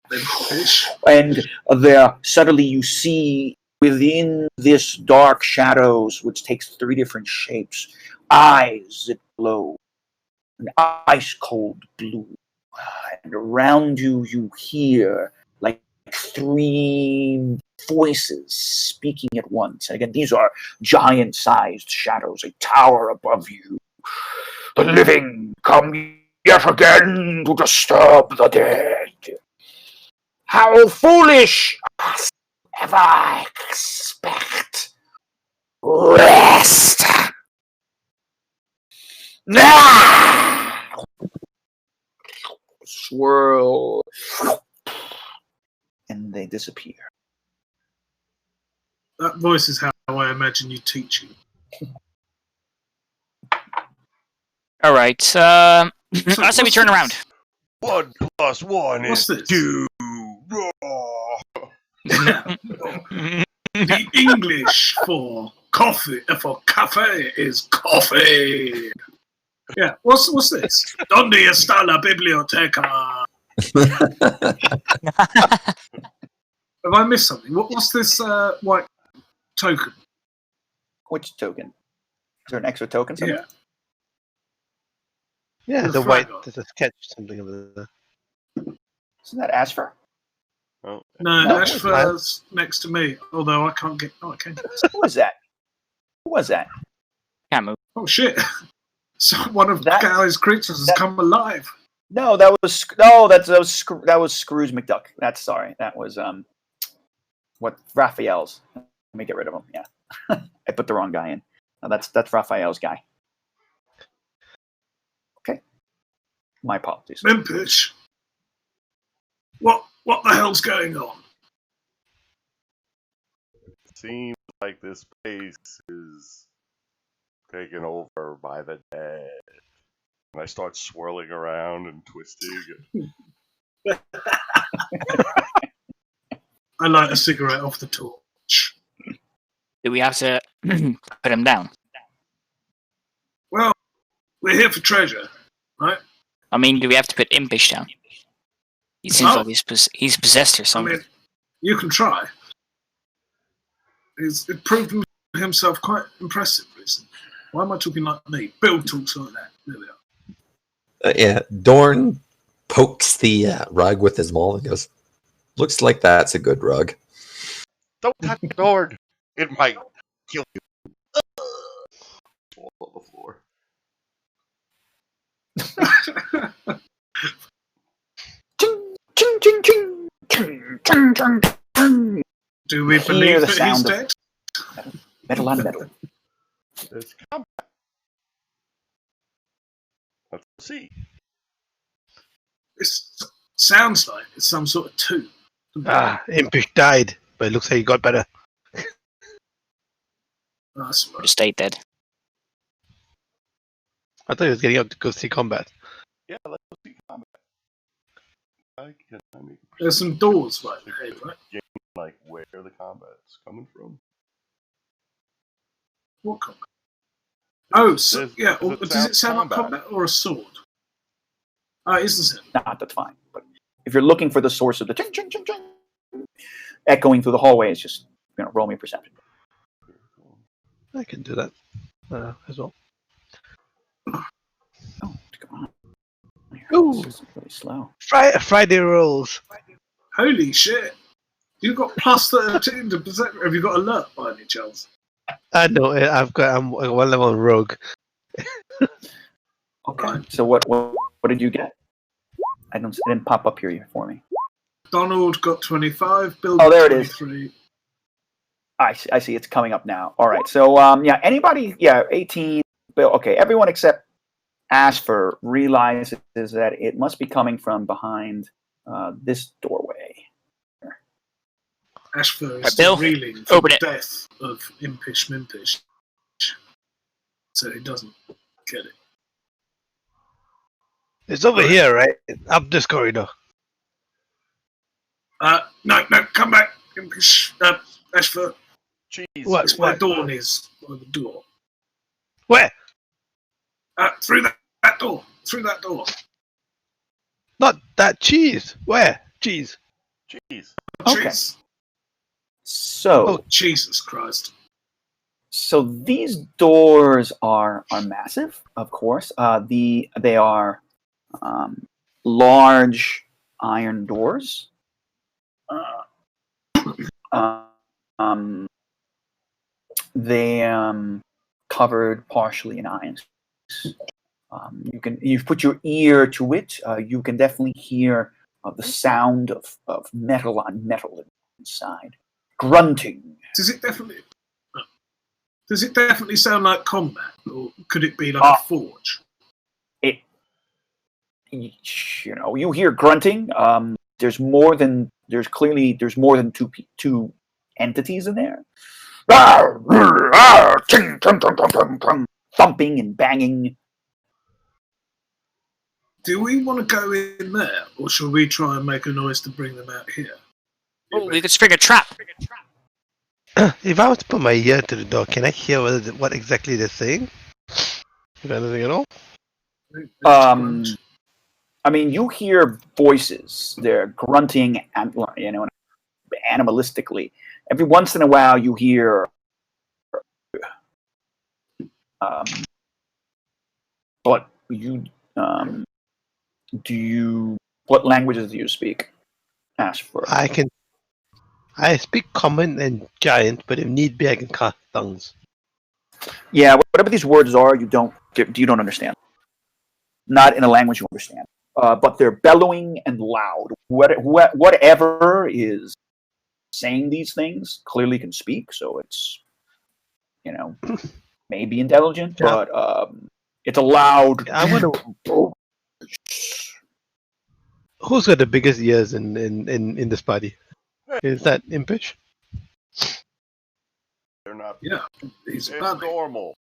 Speaker 1: Fish.
Speaker 3: And there suddenly you see within this dark shadows, which takes 3 different shapes, eyes that glow, an ice cold blue. And around you, you hear like 3 voices speaking at once. And again, these are giant-sized shadows. They tower above you. The living come yet again to disturb the dead. How foolish! Ever expect rest? Now! Swirl. And they disappear.
Speaker 1: That voice is how I imagine you teaching.
Speaker 2: All right. I say we turn around.
Speaker 4: 1 + 1
Speaker 1: What's
Speaker 4: is
Speaker 1: this?
Speaker 4: 2. Raw.
Speaker 1: The English for coffee for cafe is coffee. Yeah, what's this? Donde está la biblioteca? Have I missed something? What's this white token?
Speaker 3: Which token? Is there an extra token somewhere?
Speaker 1: Yeah.
Speaker 6: Yeah,
Speaker 1: The
Speaker 6: the
Speaker 1: flag
Speaker 6: white.
Speaker 1: on.
Speaker 6: There's a sketch something over there.
Speaker 3: Isn't that Ashfur?
Speaker 4: Oh,
Speaker 1: No,
Speaker 3: No,
Speaker 1: Ashfur's next to me. Although I can't get. Oh, I can.
Speaker 3: Who was that? Who was that?
Speaker 2: Can't move.
Speaker 1: Oh shit! So one of
Speaker 3: That-
Speaker 1: Galley's creatures has
Speaker 3: that-
Speaker 1: come alive.
Speaker 3: No, that was Scrooge McDuck. That was what Raphael's. Let me get rid of him. Yeah, I put the wrong guy in. No, that's Raphael's guy. Okay, my apologies.
Speaker 1: Mimpish. What the hell's going on?
Speaker 4: seems like this place is taken over by the dead. And I start swirling around and twisting.
Speaker 1: I light a cigarette off the torch.
Speaker 2: Do we have to put him down?
Speaker 1: Well, we're here for treasure, right?
Speaker 2: I mean, do we have to put Impish down? He seems
Speaker 1: Oh.
Speaker 2: like he's possessed or
Speaker 1: I
Speaker 2: something.
Speaker 1: mean, you can try. It proved himself quite impressive recently. Why am I talking like me? Bill talks like that. There we are.
Speaker 5: Yeah, Dorn pokes the rug with his maul and goes, "Looks like that's a good rug."
Speaker 4: Don't touch the door. It might kill you. Fall on the floor.
Speaker 3: Ching, ching, ching, ching, ching, ching, ching, ching.
Speaker 1: Do we
Speaker 3: Hear
Speaker 1: believe
Speaker 3: the
Speaker 1: that he's
Speaker 3: sound of-
Speaker 1: dead?
Speaker 3: Metal on metal.
Speaker 4: There's combat. Let's see.
Speaker 1: This sounds like it's some sort of tomb.
Speaker 6: Impish died, but it looks like he got better.
Speaker 1: That's right.
Speaker 2: Just stay dead.
Speaker 6: I thought he was getting up to go see combat.
Speaker 4: Yeah, let's see combat. I make
Speaker 1: There's some doors right there, right?
Speaker 4: like where the combat's coming from.
Speaker 1: What combat? Oh, so,
Speaker 4: There's-
Speaker 1: yeah. Or,
Speaker 4: there's
Speaker 1: does it sound like
Speaker 4: combat.
Speaker 1: combat or a sword? Oh, it is the same.
Speaker 3: Not that's fine. But if you're looking for the source of the ching, ching, ching, ching, echoing through the hallway, it's just roll me a perception.
Speaker 6: I can do that as well.
Speaker 3: Oh, come on.
Speaker 6: Ooh.
Speaker 3: This is really slow.
Speaker 6: Friday rolls.
Speaker 1: Holy shit! You got plus 13 to percent. Have you got alert by any chance?
Speaker 6: I know. I'm one level on rogue.
Speaker 3: Okay. So what did you get? It didn't pop up here for me.
Speaker 1: Donald got 25. Bill
Speaker 3: Oh,
Speaker 1: got
Speaker 3: there it is.
Speaker 1: 23.
Speaker 3: I see. It's coming up now. All right. So yeah, anybody, 18. Bill. Okay, everyone except Ashford realizes that it must be coming from behind this doorway.
Speaker 1: Ashford
Speaker 2: Right,
Speaker 1: is still
Speaker 2: Bill,
Speaker 1: reeling from
Speaker 2: open
Speaker 1: the
Speaker 2: it.
Speaker 1: death of Impish Mimpish. So he doesn't get it.
Speaker 6: It's over here, right? Up this corridor.
Speaker 1: No, come back, Impish. Ashford,
Speaker 4: Jeez.
Speaker 6: What?
Speaker 1: it's where Dawn is. By the door.
Speaker 6: Where?
Speaker 1: Through that door. Through that door.
Speaker 6: Not that cheese. Where? Cheese.
Speaker 4: Jeez.
Speaker 3: Okay.
Speaker 1: Jeez.
Speaker 3: So
Speaker 6: Oh.
Speaker 1: Jesus Christ.
Speaker 3: So these doors are massive, of course. They are large iron doors. They covered partially in iron. You've put your ear to it. You can definitely hear the sound of metal on metal inside, grunting.
Speaker 1: Does it definitely sound like combat, or could it be like
Speaker 3: Ah.
Speaker 1: a forge?
Speaker 3: You hear grunting. There's more than two entities in there. Thumping and banging.
Speaker 1: Do we want to go in there, or shall we try and make a noise to bring them out here?
Speaker 2: Oh, we could spring a trap.
Speaker 6: If I was to put my ear to the door, can I hear what exactly they're saying? If anything at all?
Speaker 3: I mean, you hear voices. They're grunting and animalistically. Every once in a while, you hear. But you What languages do you speak? Ask for.
Speaker 6: I speak common and giant, but if need be, I can cast tongues.
Speaker 3: Yeah, whatever these words are, you don't understand. Not in a language you understand. But they're bellowing and loud. Whatever is saying these things clearly can speak, so it's maybe intelligent,
Speaker 6: Yeah.
Speaker 3: but it's a loud.
Speaker 6: I wonder who's got the biggest ears in this party. Is that Impish?
Speaker 4: They're not.
Speaker 1: Yeah, he's
Speaker 4: It's
Speaker 1: above me.
Speaker 4: normal.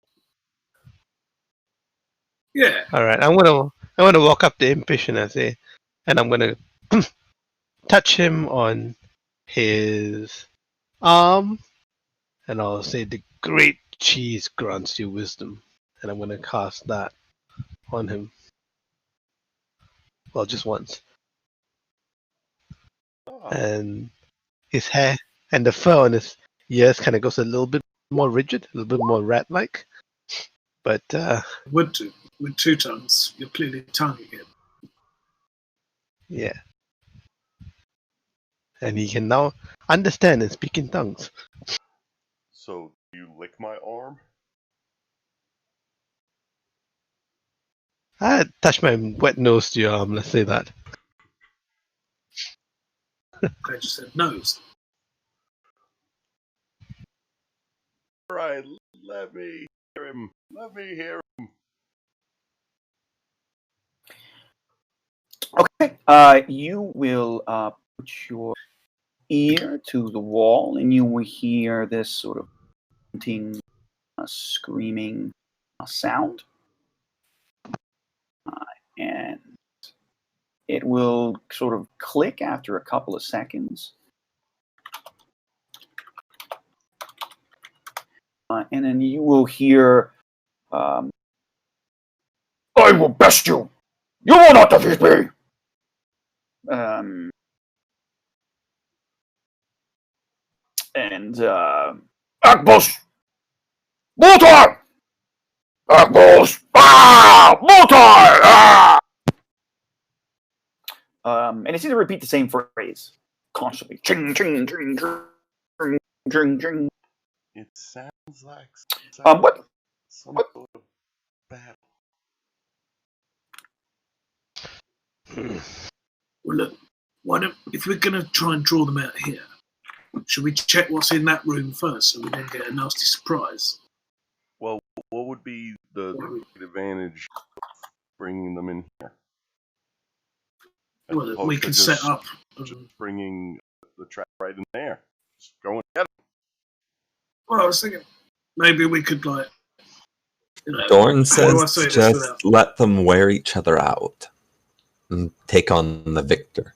Speaker 1: Yeah,
Speaker 6: All right, I'm gonna walk up to Impish and I say, and I'm gonna touch him on his arm, and I'll say, "The great cheese grants you wisdom," and I'm gonna cast that on him. Well, just once,
Speaker 4: Ah,
Speaker 6: and his hair and the fur on his ears kind of goes a little bit more rigid, a little bit more rat-like. But
Speaker 1: with two tongues, you're clearly tonguing him.
Speaker 6: yeah, and he can now understand and speak in tongues.
Speaker 4: so you lick my arm?
Speaker 6: I touch my wet nose to your arm. Let's say that.
Speaker 1: I just said nose.
Speaker 4: All right, let me hear him. Let me hear him.
Speaker 3: Okay. You will put your ear to the wall, and you will hear this sort of grunting, screaming sound, and it will sort of click after a couple of seconds. And then you will hear, I will best you! You will not defeat me! Akbos! Motor! Akbos! Ah! Motor! Ah! And it seems to repeat the same phrase constantly. Ching, ching, ching, ching, ching, ching.
Speaker 4: It sounds like
Speaker 3: What?
Speaker 4: some
Speaker 3: what-
Speaker 4: sort of battle.
Speaker 1: Well, look, why don't if we're gonna try and draw them out here, should we check what's in that room first, so we don't get a nasty surprise?
Speaker 4: Well, what would be the advantage of bringing them in here? As
Speaker 1: Well,
Speaker 4: opposed
Speaker 1: we
Speaker 4: to
Speaker 1: can
Speaker 4: just-
Speaker 1: set up.
Speaker 4: Just bringing the trap right in there. Just go and get them.
Speaker 1: Well, I was thinking maybe we could like.
Speaker 5: Dorn
Speaker 1: how do I
Speaker 5: says
Speaker 1: say
Speaker 5: to
Speaker 1: this
Speaker 5: just
Speaker 1: without-
Speaker 5: let them wear each other out and take on the victor.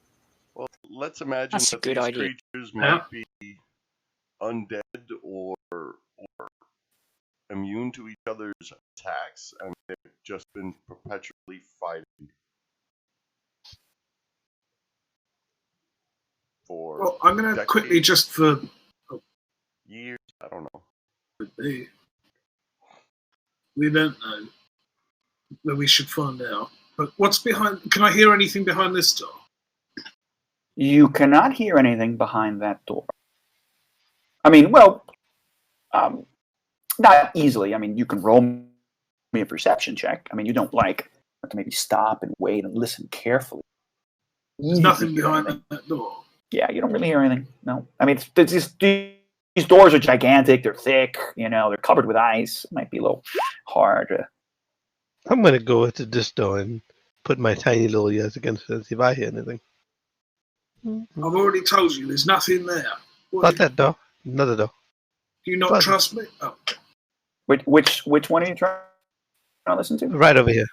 Speaker 4: Well, let's imagine
Speaker 2: That's a
Speaker 4: that
Speaker 2: good
Speaker 4: these
Speaker 2: idea.
Speaker 4: creatures might be undead or immune to each other's attacks, and they've just been perpetually fighting for
Speaker 1: Well, I'm gonna quickly
Speaker 4: decades,
Speaker 1: just for
Speaker 4: years. I don't know.
Speaker 1: we don't know, but we should find out. But what's behind? Can I hear anything behind this door?
Speaker 3: You cannot hear anything behind that door. I mean, well, not easily. I mean, you can roll me a perception check. I mean, you don't have to maybe stop and wait and listen carefully.
Speaker 1: There's
Speaker 3: You
Speaker 1: nothing
Speaker 3: can hear
Speaker 1: behind
Speaker 3: anything.
Speaker 1: that door.
Speaker 3: Yeah, you don't really hear anything. No, I mean, these doors are gigantic. They're thick. They're covered with ice. It might be a little hard.
Speaker 6: I'm gonna go to this door and put my tiny little ears against it and see if I hear anything.
Speaker 1: I've already told you, there's nothing there. What,
Speaker 6: Not that door. Another door.
Speaker 1: do you not
Speaker 6: But-
Speaker 1: trust me? Oh,
Speaker 3: Which one are you trying to listen to?
Speaker 6: Right over here.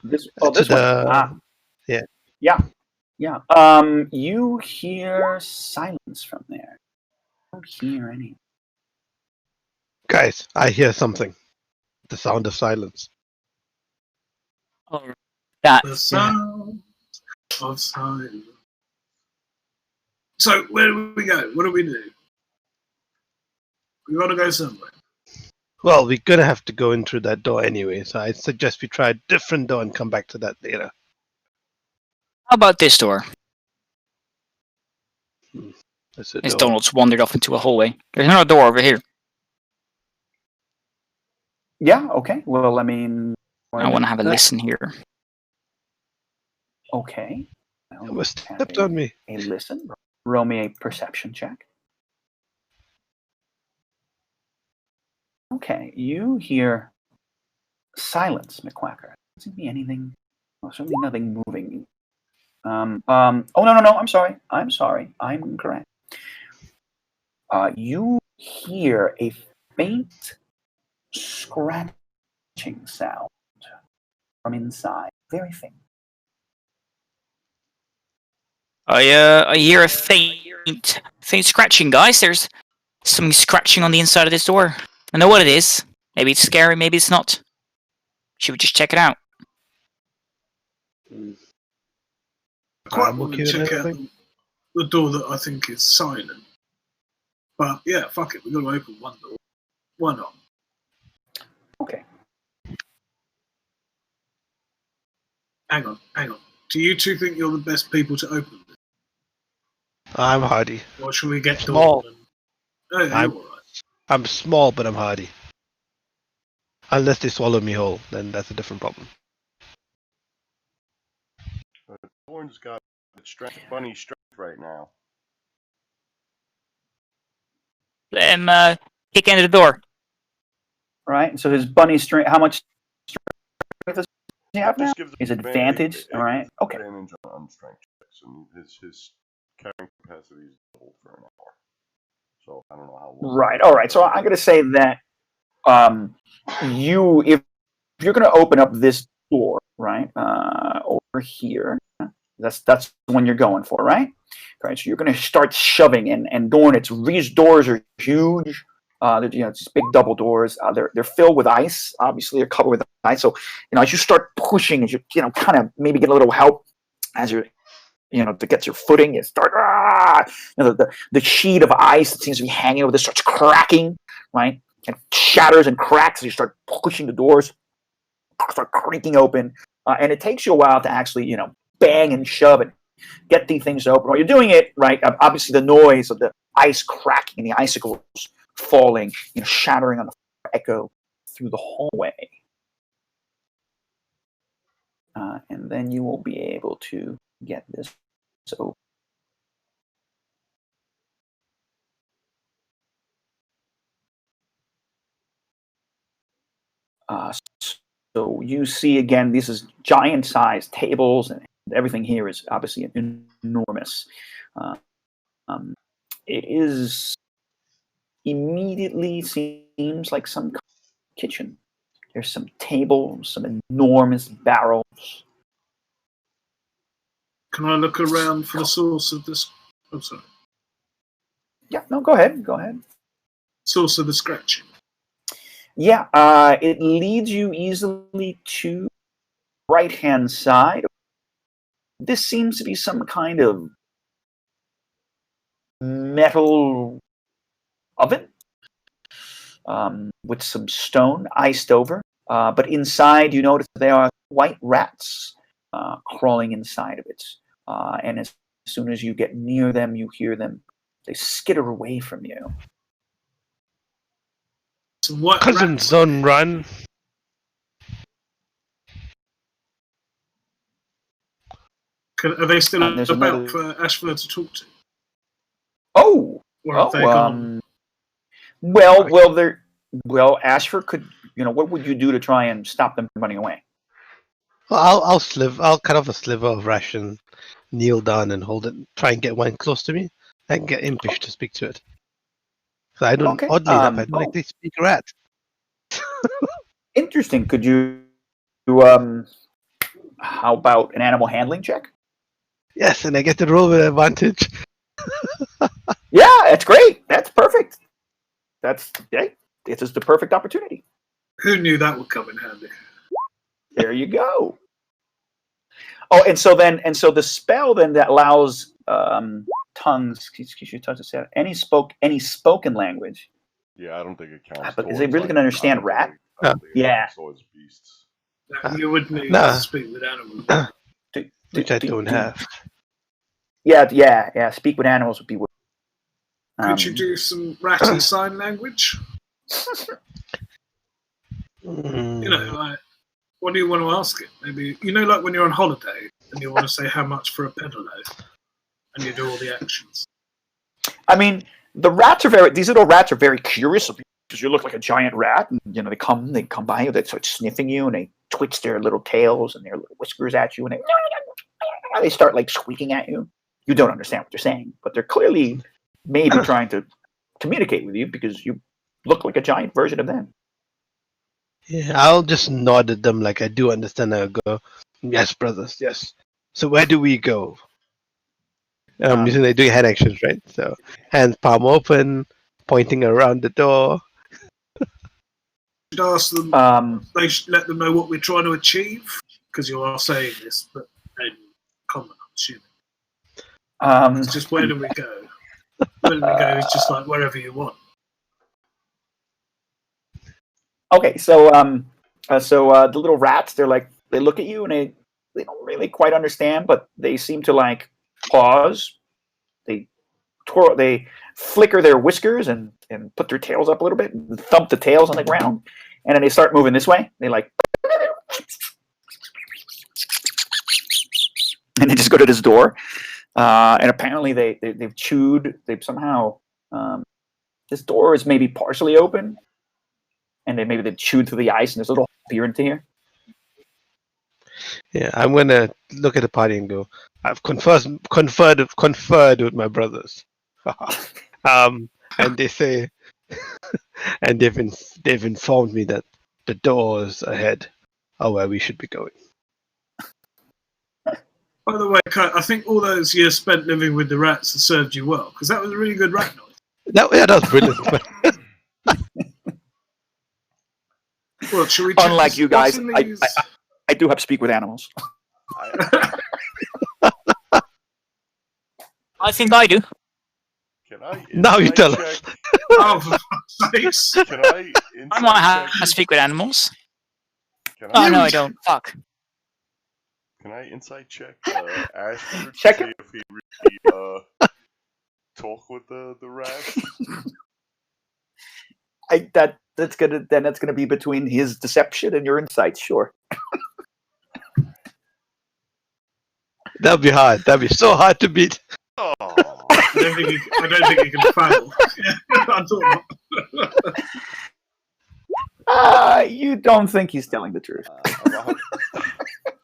Speaker 3: This
Speaker 6: to
Speaker 3: this
Speaker 6: the-
Speaker 3: one.
Speaker 6: yeah.
Speaker 3: Yeah. You hear silence from there. I don't hear any.
Speaker 6: Guys, I hear something. The sound of silence.
Speaker 2: Oh, that.
Speaker 1: the sound of silence. So where do we go? What do we do? We got to go somewhere.
Speaker 6: Well, we're gonna have to go in through that door anyway, so I suggest we try a different door and come back to that later.
Speaker 2: How about this door?
Speaker 6: That's a
Speaker 2: As
Speaker 6: door.
Speaker 2: Donald's wandered off into a hallway. There's another door over here.
Speaker 3: Yeah. Okay. Well, I mean,
Speaker 2: I want to have a listen here.
Speaker 3: Okay. Well,
Speaker 6: It was
Speaker 3: have
Speaker 6: stepped on me.
Speaker 3: a listen. Roll me a perception check. Okay, you hear silence, McQuacker. Doesn't be anything. Well, certainly nothing moving. Oh no! I'm sorry. I'm incorrect. You hear a faint scratching sound from inside. Very faint.
Speaker 2: I hear a faint scratching, guys. There's something scratching on the inside of this door. I know what it is. Maybe it's scary, maybe it's not. Should we just check it out?
Speaker 1: Quite
Speaker 6: I'm
Speaker 1: want
Speaker 6: okay
Speaker 1: to
Speaker 6: with
Speaker 1: check out
Speaker 6: anything.
Speaker 1: the door that I think is silent. But yeah, fuck it, we've got to open one door. Why not?
Speaker 3: Okay.
Speaker 1: Hang on. Do you two think you're the best people to open this?
Speaker 6: I'm hardy.
Speaker 1: Or should we get
Speaker 6: Small.
Speaker 1: Dawn? Oh, you're
Speaker 6: I'm-
Speaker 1: all right.
Speaker 6: I'm small, but I'm hardy. Unless they swallow me whole, then that's a different problem.
Speaker 4: Thorn's got bunny strength right now.
Speaker 2: Let him kick into the door.
Speaker 3: All right. So his bunny strength. How much strength does he have now?
Speaker 4: Just gives
Speaker 3: His advantage. All right. Okay.
Speaker 4: Advantage on strength checks, and his carrying capacity is doubled for an hour. So I don't know how long.
Speaker 3: Right. All right. So I'm going to say that if you're going to open up this door, right, over here, that's the one you're going for, right? Right. So you're going to start shoving, and Dorn, these doors are huge. It's big double doors. They're filled with ice. Obviously, they're covered with ice. So as you start pushing, as you kind of maybe get a little help as you're to get your footing, you start the sheet of ice that seems to be hanging over this starts cracking, right? And shatters and cracks as you start pushing the doors, start creaking open, and it takes you a while to actually bang and shove and get these things open. While you're doing it, right, obviously the noise of the ice cracking and the icicles falling, shattering on the floor, echo through the hallway. And then you will be able to get this. So you see again, this is giant-sized tables, and everything here is obviously enormous. It is immediately seems like some kitchen. There's some tables, some enormous barrels.
Speaker 1: Can I look around for the source of this? Oh, sorry.
Speaker 3: Yeah, no, go ahead.
Speaker 1: Source of the scratching.
Speaker 3: Yeah, it leads you easily to right-hand side. This seems to be some kind of metal oven with some stone iced over. But inside, you notice there are white rats crawling inside of it. And as soon as you get near them, you hear them. They skitter away from you.
Speaker 1: So what
Speaker 6: Cousins on run.
Speaker 1: are they still
Speaker 3: And there's
Speaker 1: about
Speaker 3: another-
Speaker 1: for Ashford to talk to?
Speaker 3: Oh,
Speaker 1: Or have they gone?
Speaker 3: well, Ashford could. What would you do to try and stop them from running away?
Speaker 6: Well, I'll cut off a sliver of ration, kneel down and hold it. Try and get one close to me, and get Impish to speak to it. So I don't.
Speaker 3: Okay,
Speaker 6: Oddly enough, I don't actually speak rat.
Speaker 3: Interesting. Could you how about an animal handling check?
Speaker 6: Yes, and I get to roll with advantage.
Speaker 3: Yeah, that's great. That's perfect. This is the perfect opportunity.
Speaker 1: Who knew that would come in handy?
Speaker 3: There you go. Oh, and so the spell then that allows tongues, any spoken language.
Speaker 4: Yeah, I don't think it counts.
Speaker 3: But is it really gonna understand rat? Yeah.
Speaker 4: So it's beasts.
Speaker 1: You would need
Speaker 6: Nah.
Speaker 1: to speak with animals.
Speaker 6: Which I don't have.
Speaker 3: Yeah. Speak with animals would be.
Speaker 1: Could you do some ratty sign language? Like, what do you want to ask it? Maybe like when you're on holiday and you want to say how much for a pedalo, and you do all the actions.
Speaker 3: I mean, these little rats are very curious of you because you look like a giant rat, and they come by you, they start sniffing you, and they twitch their little tails and their little whiskers at you, and they start like squeaking at you. You don't understand what they're saying, but they're clearly maybe trying to communicate with you because you look like a giant version of them.
Speaker 6: Yeah, I'll just nod at them like I do understand. I'll go, yes, brothers, yes. So where do we go? Using they doing hand actions, right? So hands palm open, pointing around the door.
Speaker 1: Should ask them. They should let them know what we're trying to achieve because you are saying this, but in common, I'm assuming. It's just where do we go? Where do we go? It's just like wherever you want.
Speaker 3: Okay, so the little rats, they look at you and they don't really quite understand, but they seem to like pause. They flicker their whiskers and put their tails up a little bit and thump the tails on the ground, and then they start moving this way. They like, and they just go to this door, and apparently they've chewed. They've somehow this door is maybe partially open. And then maybe they've chewed through the ice and there's a little beer into here.
Speaker 6: Yeah, I'm gonna look at the party and go, I've conferred with my brothers. And they say, and they've informed me that the doors ahead are where we should be going.
Speaker 1: By the way, Kurt, I think all those years spent living with the rats has served you well because that was a really good rat noise.
Speaker 6: That was brilliant.
Speaker 1: Well, should we
Speaker 3: Unlike you guys, I do have to speak with animals.
Speaker 2: I think I do.
Speaker 4: Can I?
Speaker 6: Now you tell us.
Speaker 1: Oh, for fuck's sake.
Speaker 4: Can I?
Speaker 2: I might have to speak with animals.
Speaker 4: Can
Speaker 2: Oh, no, I don't. Fuck.
Speaker 4: Can I insight check Ashford
Speaker 3: Check
Speaker 4: to see
Speaker 3: it.
Speaker 4: if he really talk with the rats?
Speaker 3: That's gonna be between his deception and your insights, sure.
Speaker 6: That'd be hard. That'd be so hard to beat.
Speaker 4: Oh,
Speaker 1: I don't think you can fail. I thought not.
Speaker 3: You don't think he's telling the truth.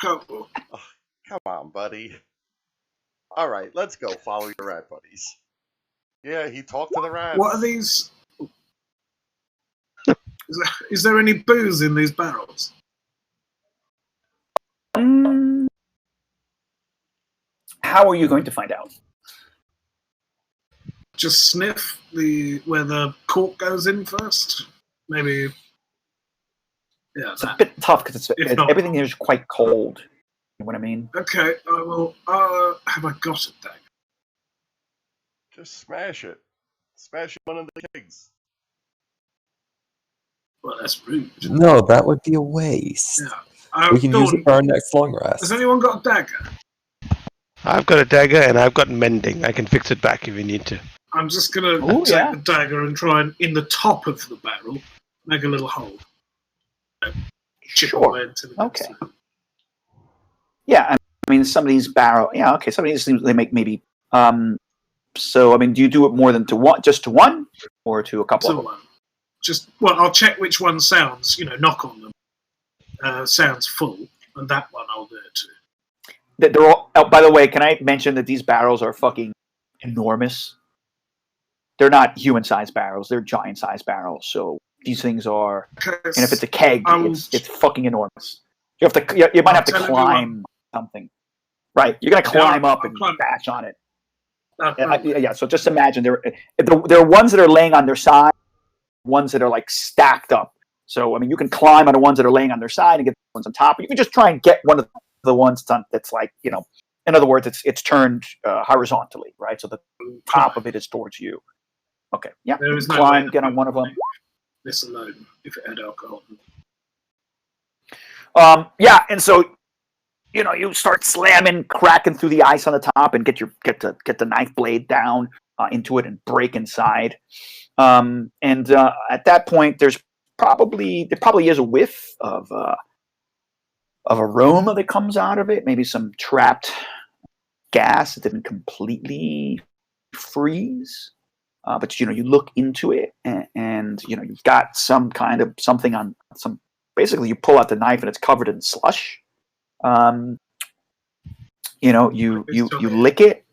Speaker 1: Come
Speaker 4: come on, buddy. All right, let's go follow your rat buddies. Yeah, he talked to the rats.
Speaker 1: What are these? Is there any booze in these barrels?
Speaker 3: How are you going to find out?
Speaker 1: Just sniff where the cork goes in first. Maybe. Yeah.
Speaker 3: It's a bit tough because
Speaker 1: If not-
Speaker 3: everything here is quite cold. You know what I mean?
Speaker 1: Okay. I will. Have I got it, Dag?
Speaker 4: Just smash it. Smash one of the kegs.
Speaker 1: Well, that's rude.
Speaker 5: No, that would be a waste.
Speaker 1: Yeah.
Speaker 5: We can use it for our next long rest.
Speaker 1: Has anyone got a dagger?
Speaker 6: I've got a dagger and I've got mending. I can fix it back if you need to.
Speaker 1: I'm just gonna
Speaker 3: Ooh,
Speaker 1: take
Speaker 3: yeah.
Speaker 1: the dagger and try and in the top of the barrel make a little hole. Chip
Speaker 3: Sure.
Speaker 1: away into the
Speaker 3: Okay. Yeah, I mean, some of these barrel. Yeah, okay. Some of these things they make maybe. So I mean, do you do it more than to one, just to one, or to a couple of them?
Speaker 1: Someone. I'll check which one sounds. Knock on them. Sounds full, and that one I'll do it too.
Speaker 3: That they're all. Oh, by the way, can I mention that these barrels are fucking enormous? They're not human-sized barrels; they're giant-sized barrels. So these things are.
Speaker 1: Okay,
Speaker 3: And if it's a keg,
Speaker 1: I'll-
Speaker 3: it's fucking enormous. You have to. You might have to
Speaker 1: I'll tell
Speaker 3: climb something. Right, you're gonna climb up and
Speaker 1: I'll climb.
Speaker 3: bash on it.
Speaker 1: uh,
Speaker 3: Yeah. So just imagine there are ones that are laying on their side, ones that are like stacked up. So I mean, you can climb on the ones that are laying on their side and get the ones on top. You can just try and get one of the ones that's like in other words, it's turned horizontally, right? So the top of it is towards you. Okay, yeah.
Speaker 1: There is no
Speaker 3: Climb,
Speaker 1: way
Speaker 3: get on one of them.
Speaker 1: This alone, if it had alcohol.
Speaker 3: Yeah, and so you start slamming, cracking through the ice on the top, and get the knife blade down into it and break inside. And at that point, there probably is a whiff of aroma that comes out of it. Maybe some trapped gas that didn't completely freeze. But you look into it, and you've got some kind of something on some. Basically, you pull out the knife and it's covered in slush. You lick it.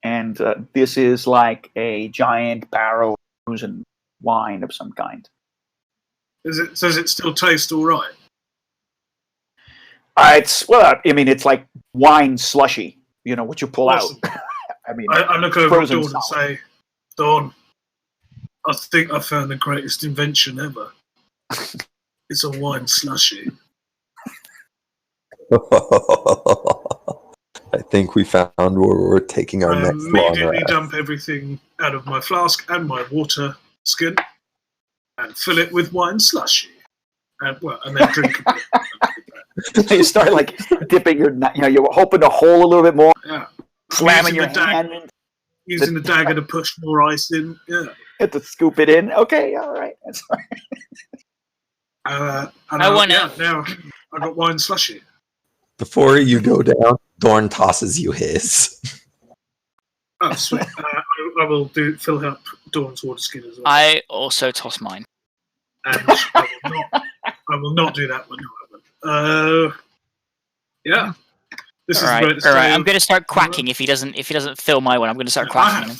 Speaker 3: and this is like a giant barrel of frozen wine of some kind.
Speaker 1: Does it still taste all right?
Speaker 3: It's like wine slushy. You know what you pull
Speaker 1: Awesome.
Speaker 3: out. I mean,
Speaker 1: I look over at
Speaker 3: frozen
Speaker 1: Dawn and
Speaker 3: solid.
Speaker 1: say, Dawn, I think I found the greatest invention ever. It's a wine slushy.
Speaker 5: I think we found where we're taking our
Speaker 1: I
Speaker 5: next long
Speaker 1: immediately
Speaker 5: rest.
Speaker 1: dump everything out of my flask and my water skin and fill it with wine slushy. And then drink a bit.
Speaker 3: You start like dipping you're hoping to hole a little bit more,
Speaker 1: Yeah.
Speaker 3: slamming your
Speaker 1: Using the
Speaker 3: hand in
Speaker 1: Using the dagger to push more ice in. Yeah.
Speaker 3: to scoop it in. Okay, all right. That's fine.
Speaker 1: Now I got wine slushy.
Speaker 5: Before you go down, Dorn tosses you his.
Speaker 1: Oh, sweet. I will fill up Dawn's water skin as well.
Speaker 2: I also toss mine.
Speaker 1: And I will not do that one. Yeah. This is
Speaker 2: All right,
Speaker 1: great.
Speaker 2: all right. I'm going to start quacking if he doesn't fill my one. I'm going to start quacking him.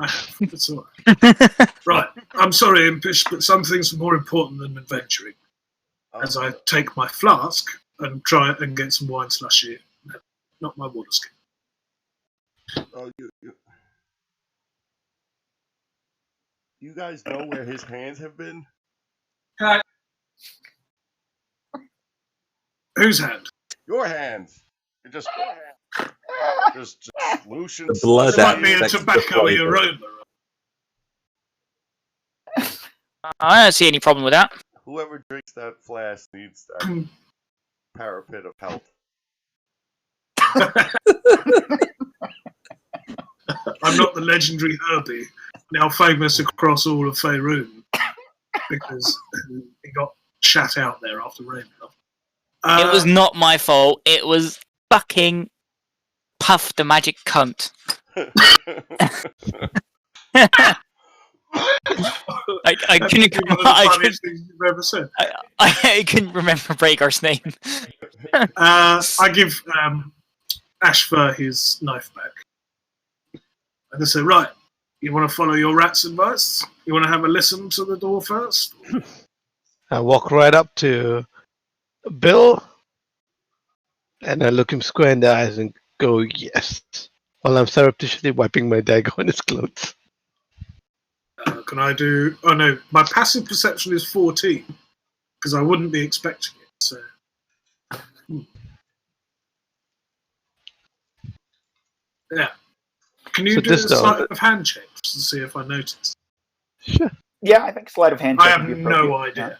Speaker 1: I have. That's all right. Right. I'm sorry, Impish, but some things are more important than adventuring. As I take my flask and try and get some wine slushy, not my water skin.
Speaker 4: You guys know where his hands have been?
Speaker 1: Whose hand?
Speaker 4: Your hands. You're just lotion.
Speaker 5: The blood
Speaker 1: There might be a
Speaker 5: That's
Speaker 1: tobacco
Speaker 5: the
Speaker 1: aroma.
Speaker 2: I don't see any problem with that.
Speaker 4: Whoever drinks that flask needs that parapet of health.
Speaker 1: I'm not the legendary Herbie, now famous across all of Faerun, because he got shat out there after Ravenloft.
Speaker 2: It was not my fault. It was fucking Puff the magic cunt. I couldn't.
Speaker 1: One of the funniest things you've ever said.
Speaker 2: I couldn't remember Rhaegar's name.
Speaker 1: I give Ashfur his knife back. And I say, right, you want to follow your rat's advice? You want to have a listen to the door first?
Speaker 6: I walk right up to Bill, and I look him square in the eyes and go, yes, while I'm surreptitiously wiping my dagger on his clothes.
Speaker 1: Can I do... Oh, no, my passive perception is 14, because I wouldn't be expecting it, so... Yeah. Can you
Speaker 6: So
Speaker 1: do a
Speaker 6: this though-
Speaker 1: sleight of hand check to see if I notice?
Speaker 6: Sure.
Speaker 3: Yeah, I think sleight of hand.
Speaker 1: I
Speaker 3: check
Speaker 1: have
Speaker 3: would be
Speaker 1: no
Speaker 3: appropriate.
Speaker 1: idea.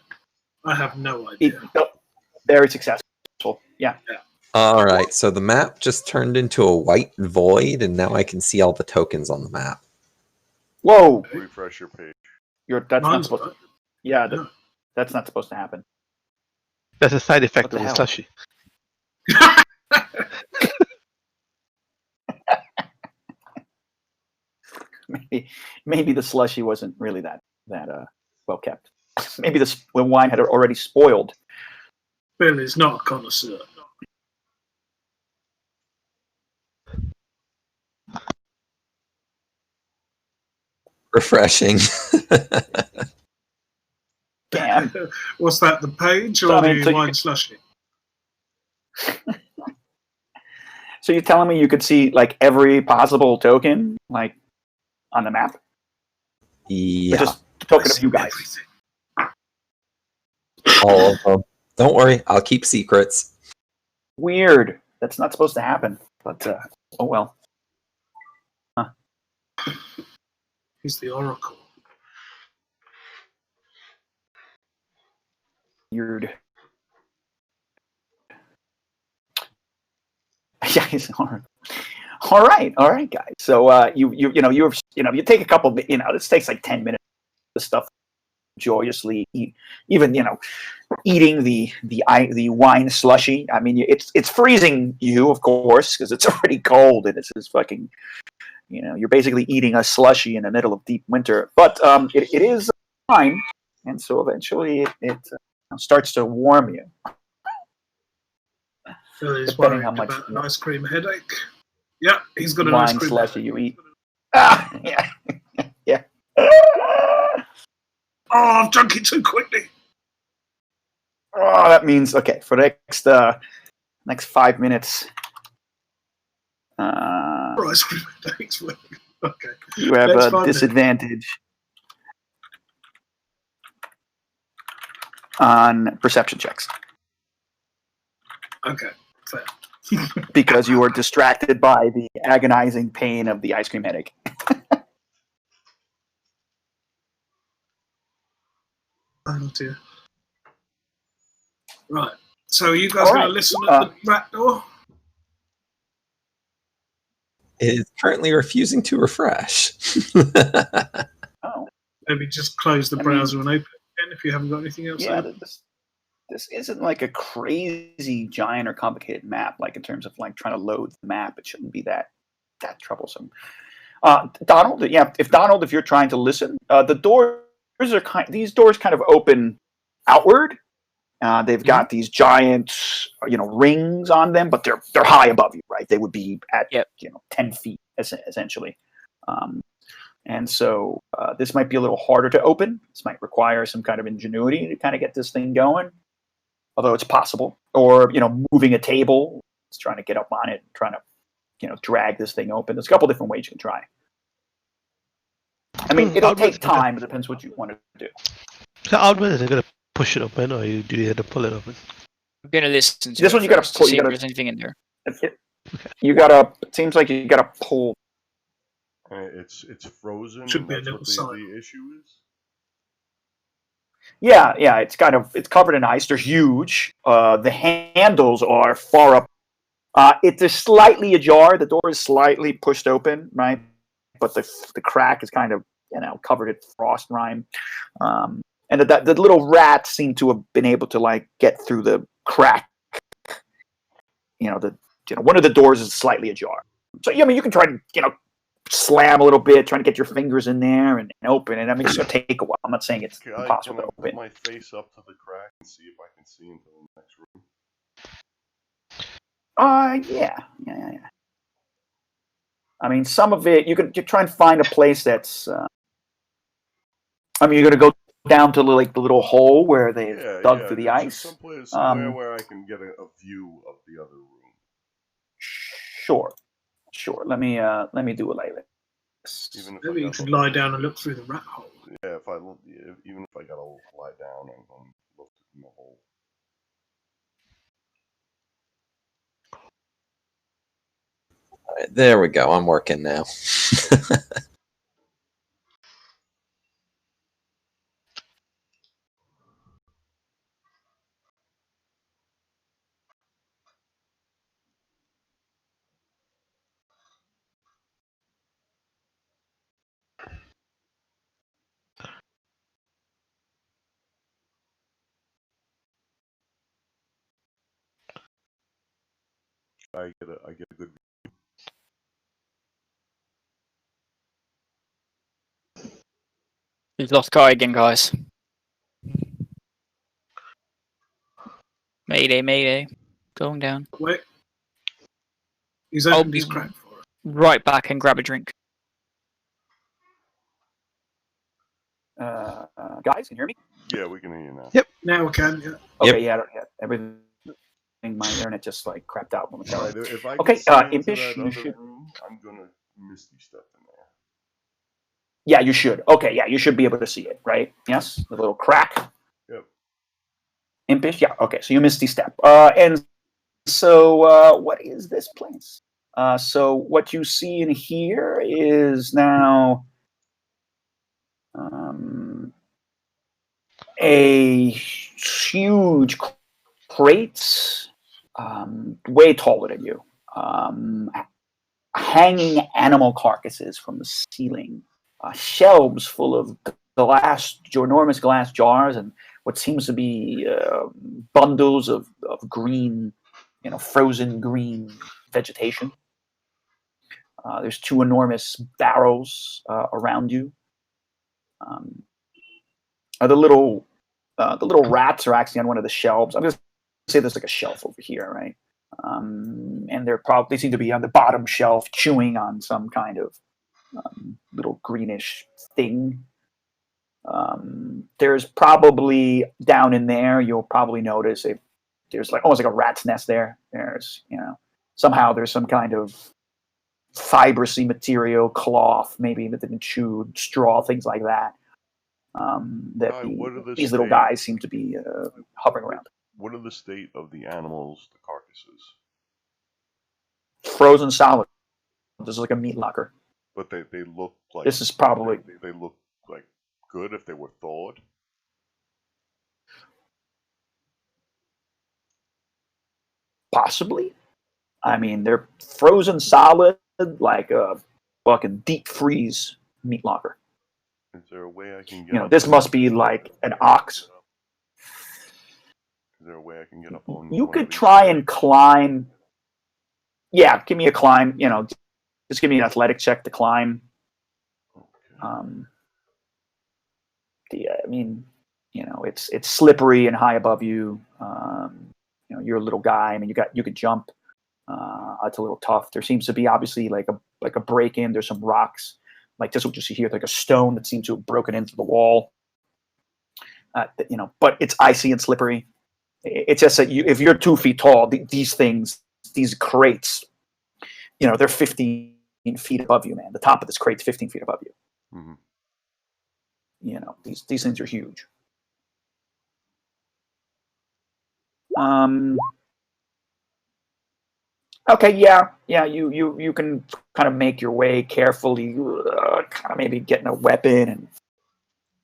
Speaker 1: I have no
Speaker 3: Yeah.
Speaker 1: idea.
Speaker 3: Very successful. Yeah.
Speaker 5: All right, so the map just turned into a white void, and now I can see all the tokens on the map.
Speaker 3: Whoa,
Speaker 4: Refresh your page.
Speaker 3: that's not
Speaker 1: Mine's
Speaker 3: supposed.
Speaker 1: right.
Speaker 3: Yeah,
Speaker 1: No.
Speaker 3: that's not supposed to happen.
Speaker 6: That's a side effect
Speaker 3: What
Speaker 6: of
Speaker 3: the
Speaker 6: the
Speaker 3: hell?
Speaker 6: slushy.
Speaker 3: Maybe the slushy wasn't really that well kept. Maybe the wine had already spoiled.
Speaker 1: Bill is not a connoisseur.
Speaker 5: Refreshing.
Speaker 3: Damn.
Speaker 1: What's that, the page or
Speaker 3: So, I mean,
Speaker 1: the
Speaker 3: so you
Speaker 1: wine
Speaker 3: could-
Speaker 1: slushy?
Speaker 3: So you're telling me you could see like every possible token like on the map? Or
Speaker 5: Yeah,
Speaker 3: just the token of you guys.
Speaker 1: Everything.
Speaker 5: all of them. Don't worry, I'll keep secrets.
Speaker 3: Weird. That's not supposed to happen. But oh well.
Speaker 1: He's the oracle.
Speaker 3: Weird. Yeah, he's hard. All right, guys. So you take a couple. This takes like 10 minutes. The stuff joyously eat, even eating the wine slushy. I mean, it's freezing you, of course, because it's already cold and it's fucking. You're basically eating a slushy in the middle of deep winter. But it is fine, and so eventually it starts to warm you.
Speaker 1: Bill is
Speaker 3: Depending
Speaker 1: worried
Speaker 3: how much
Speaker 1: about an
Speaker 3: you-
Speaker 1: ice cream headache. Yeah, he's got an ice
Speaker 3: wine
Speaker 1: cream.
Speaker 3: slushy you eat. Ah, yeah, yeah.
Speaker 1: Oh, I've drunk it too quickly.
Speaker 3: Oh, that means okay for the next 5 minutes.
Speaker 1: Oh, ice cream. Thanks. Okay.
Speaker 3: You have
Speaker 1: That's
Speaker 3: a
Speaker 1: fine then.
Speaker 3: disadvantage on perception checks
Speaker 1: Okay. Fair.
Speaker 3: because you are distracted by the agonizing pain of the ice cream headache.
Speaker 1: Oh dear. Right. So are you guys
Speaker 3: All
Speaker 1: going
Speaker 3: right.
Speaker 1: to listen at the back door?
Speaker 5: It is currently refusing to refresh.
Speaker 3: Oh,
Speaker 1: Maybe just close the
Speaker 3: I
Speaker 1: browser and open it again if you haven't got anything else
Speaker 3: yeah.
Speaker 1: open.
Speaker 3: This isn't like a crazy giant or complicated map. Like in terms of like trying to load the map, it shouldn't be that troublesome. Donald, yeah. If you're trying to listen, the doors are these doors kind of open outward. They've got these giant, rings on them, but they're high above you, right? They would be at 10 feet essentially, and so this might be a little harder to open. This might require some kind of ingenuity to kind of get this thing going, although it's possible. Or moving a table, it's trying to get up on it, trying to drag this thing open. There's a couple different ways you can try. I mean, it'll take time. It depends what you want to do.
Speaker 6: So Outward, is it going to push it open, or do you have to pull it open?
Speaker 2: I'm gonna listen to
Speaker 3: This
Speaker 2: it
Speaker 3: one you gotta
Speaker 2: first
Speaker 3: pull-
Speaker 2: to
Speaker 3: you
Speaker 2: see if
Speaker 3: gotta-
Speaker 2: there's anything in there.
Speaker 3: It seems like you gotta pull.
Speaker 4: It's frozen.
Speaker 1: Should
Speaker 4: And
Speaker 1: be a
Speaker 4: that's
Speaker 1: little
Speaker 4: what
Speaker 1: sign.
Speaker 4: the issue is.
Speaker 3: Yeah, it's covered in ice. They're huge. The handles are far up. It's slightly ajar. The door is slightly pushed open, right? But the crack is kind of covered in frost rime. And the little rats seem to have been able to like get through the crack. One of the doors is slightly ajar. So you can try to slam a little bit, trying to get your fingers in there and open it. I mean, it's gonna take a while. I'm not saying it's impossible
Speaker 4: Can I
Speaker 3: to
Speaker 4: put
Speaker 3: open.
Speaker 4: my face up to the crack and see if I can see into the next room?
Speaker 3: Yeah. I mean, some of it you try and find a place that's. You're gonna go down to the little hole where they've dug through the ice.
Speaker 4: Someplace somewhere where I can get a view of the other room.
Speaker 3: Sure. Let me do it like this.
Speaker 4: Even if
Speaker 1: Maybe
Speaker 4: I
Speaker 1: you
Speaker 4: gotta
Speaker 1: could
Speaker 4: look-
Speaker 1: lie down and look through the rat hole.
Speaker 4: Yeah, even if I gotta lie down and look in the hole.
Speaker 5: All right, there we go. I'm working now.
Speaker 4: I get a good.
Speaker 2: We've lost Kai again, guys. Mayday. Going down.
Speaker 1: Wait. He's
Speaker 2: I'll
Speaker 1: opened
Speaker 2: be
Speaker 1: his crack for us.
Speaker 2: right back and grab a drink.
Speaker 3: Guys, can you hear me?
Speaker 4: Yeah, we can hear you now.
Speaker 6: Yep.
Speaker 1: Now we can, yeah.
Speaker 3: Okay, yeah, everything. My internet just like crapped out momentarily.
Speaker 4: Alright, if I
Speaker 3: Okay,
Speaker 4: can see into
Speaker 3: Impish,
Speaker 4: that
Speaker 3: you
Speaker 4: other
Speaker 3: should-
Speaker 4: room, I'm gonna misty step in there.
Speaker 3: Yeah, you should. Okay, yeah, you should be able to see it, right? Yes, the little crack.
Speaker 4: Yep.
Speaker 3: Impish, yeah. Okay, so you misty step. And so what is this place? So what you see in here is now a huge crate, way taller than you, hanging animal carcasses from the ceiling, shelves full of enormous glass jars, and what seems to be bundles of green, frozen green vegetation. There's two enormous barrels around you. The little rats are actually on one of the shelves. I'm going to say there's like a shelf over here, right? And they seem to be on the bottom shelf chewing on some kind of little greenish thing. There's probably down in there, you'll probably notice there's like almost like a rat's nest there. There's, somehow there's some kind of fibrous material, cloth, maybe that been chewed, straw, things like that. These little guys seem to be hovering around.
Speaker 4: What are the state of the animals, the carcasses?
Speaker 3: Frozen solid. This is like a meat locker.
Speaker 4: But they look like...
Speaker 3: This is probably...
Speaker 4: They look like good if they were thawed?
Speaker 3: Possibly. I mean, they're frozen solid, like a fucking deep freeze meat locker.
Speaker 4: Is there a way I can get...
Speaker 3: this must be like an ox.
Speaker 4: Is there a way I can get up on...
Speaker 3: You could try and climb... Yeah, give me a climb. Just give me an athletic check to climb. Okay. It's slippery and high above you. You're a little guy. I mean, you could jump. It's a little tough. There seems to be obviously like a break in. There's some rocks, like this what you see here, like a stone that seems to have broken into the wall. But it's icy and slippery. It's just that if you're 2 feet tall, these crates, they're 15 feet above you, man. The top of this crate's 15 feet above you. Mm-hmm. These things are huge. Okay, yeah, you can kind of make your way carefully, kind of maybe getting a weapon and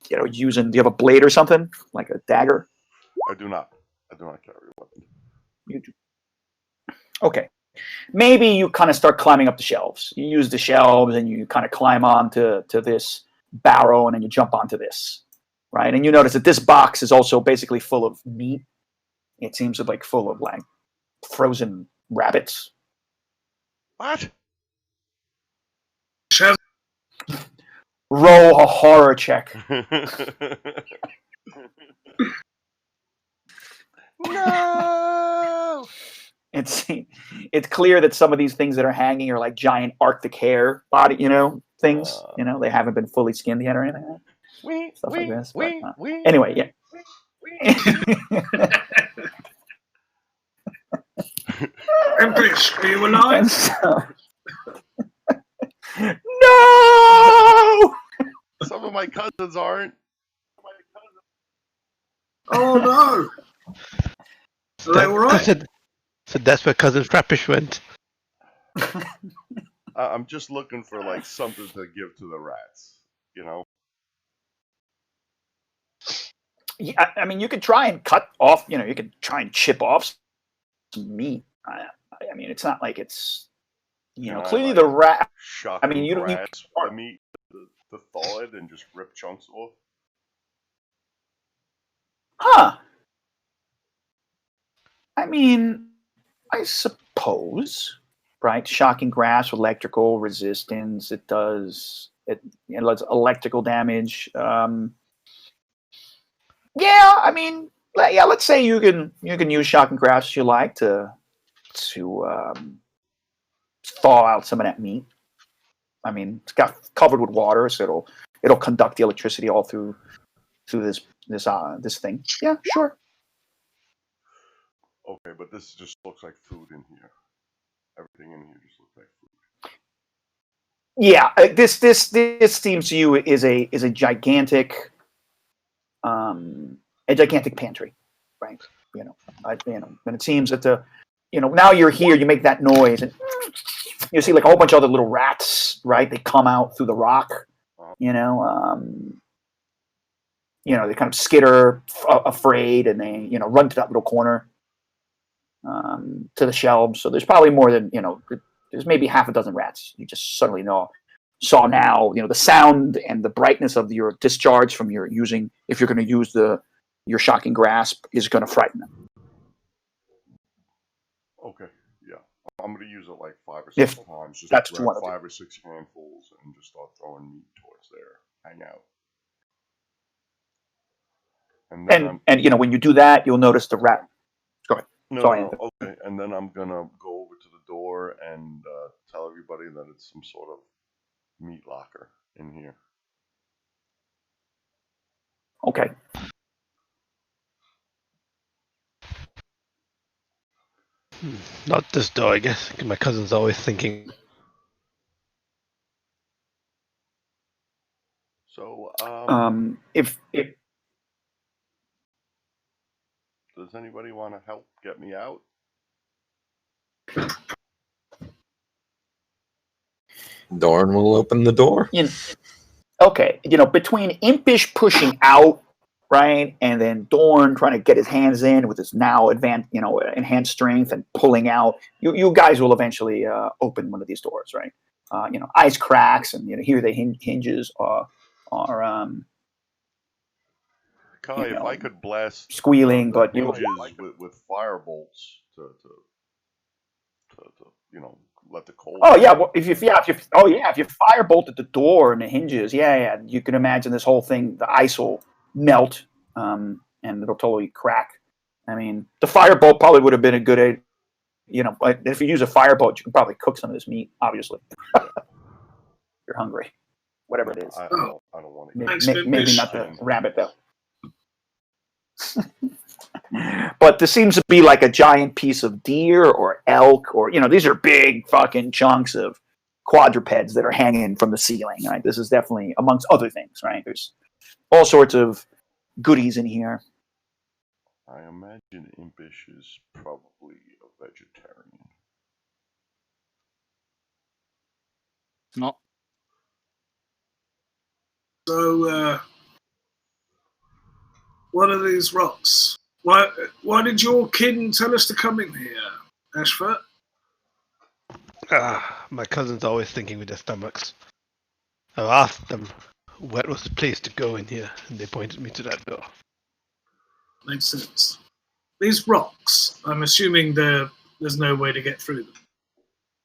Speaker 3: do you have a blade or something, like a dagger?
Speaker 4: I do not carry a weapon.
Speaker 3: You do. Okay. Maybe you kind of start climbing up the shelves. You use the shelves and you kind of climb onto this barrel and then you jump onto this, right? And you notice that this box is also basically full of meat. It seems to be like full of like frozen rabbits.
Speaker 4: What?
Speaker 3: Roll a horror check.
Speaker 4: No!
Speaker 3: It's clear that some of these things that are hanging are like giant Arctic hare body, things. They haven't been fully skinned yet or anything. Stuff like this. But, anyway, yeah.
Speaker 1: Empress, are you alive?
Speaker 3: No!
Speaker 4: Some of my cousins aren't.
Speaker 1: Oh no! Are they all right?
Speaker 6: So that's where Cousin Frappish went.
Speaker 4: I'm just looking for like something to give to the rats,
Speaker 3: Yeah, I mean, you could try and cut off. You could try and chip off some meat. I mean, it's not like it's. Clearly the rat.
Speaker 4: Shuck
Speaker 3: I mean, you
Speaker 4: rats the meat, the thawed, and just rip chunks off.
Speaker 3: Huh. I mean, I suppose, right? Shocking grasp, electrical resistance. It does electrical damage. Yeah, I mean, let's say you can use shocking grasp if you like to thaw out some of that meat. I mean, it's got covered with water, so it'll conduct the electricity all through this thing. Yeah, sure.
Speaker 4: Okay, but this just looks like food in here. Everything in here just looks like food.
Speaker 3: Yeah, this seems to you is a gigantic pantry, right? And it seems that now you're here, you make that noise, and you see like a whole bunch of other little rats, right? They come out through the rock, they kind of skitter, afraid, and they run to that little corner, to the shelves. So there's probably more than there's maybe half a dozen rats. You just suddenly saw now, the sound and the brightness of your discharge from your using, if you're going to use your shocking grasp, is going to frighten them.
Speaker 4: Okay, yeah. I'm going to use it like 5 or 6 times. Just
Speaker 3: that's
Speaker 4: grab 5 or 6 handfuls and just start throwing meat towards there. Hang out. And then
Speaker 3: and when you do that, you'll notice the rat. Go ahead.
Speaker 4: No,
Speaker 3: Sorry.
Speaker 4: okay. and then I'm gonna go over to the door and tell everybody that it's some sort of meat locker in here.
Speaker 3: Okay.
Speaker 6: Not this door, I guess. My cousin's always thinking.
Speaker 4: So,
Speaker 3: If
Speaker 4: does anybody want to help get me out?
Speaker 5: Dorn will open the door.
Speaker 3: okay, between Impish pushing out, right, and then Dorn trying to get his hands in with his now enhanced strength and pulling out, you guys will eventually open one of these doors, right? Ice cracks, and here the hinges are
Speaker 4: Kai, if I could blast
Speaker 3: squealing,
Speaker 4: the
Speaker 3: but
Speaker 4: hinges with fire bolts to let the cold.
Speaker 3: Oh yeah, well, if you fire bolted the door and the hinges, you can imagine this whole thing. The ice will melt, and it'll totally crack. I mean, the firebolt probably would have been a good, if you use a firebolt, you can probably cook some of this meat. Obviously, you're hungry, whatever it is.
Speaker 4: I don't want to.
Speaker 3: Maybe not the rabbit though. But this seems to be like a giant piece of deer or elk, or these are big fucking chunks of quadrupeds that are hanging from the ceiling. Right, this is definitely amongst other things. Right, there's all sorts of goodies in here.
Speaker 4: I imagine Impish is probably a vegetarian.
Speaker 2: Not.
Speaker 1: So, what are these rocks? Why did your kin tell us to come in here, Ashford?
Speaker 6: My cousin's always thinking with their stomachs. I asked them what was the place to go in here, and they pointed me to that door.
Speaker 1: Makes sense. These rocks, I'm assuming there's no way to get through them.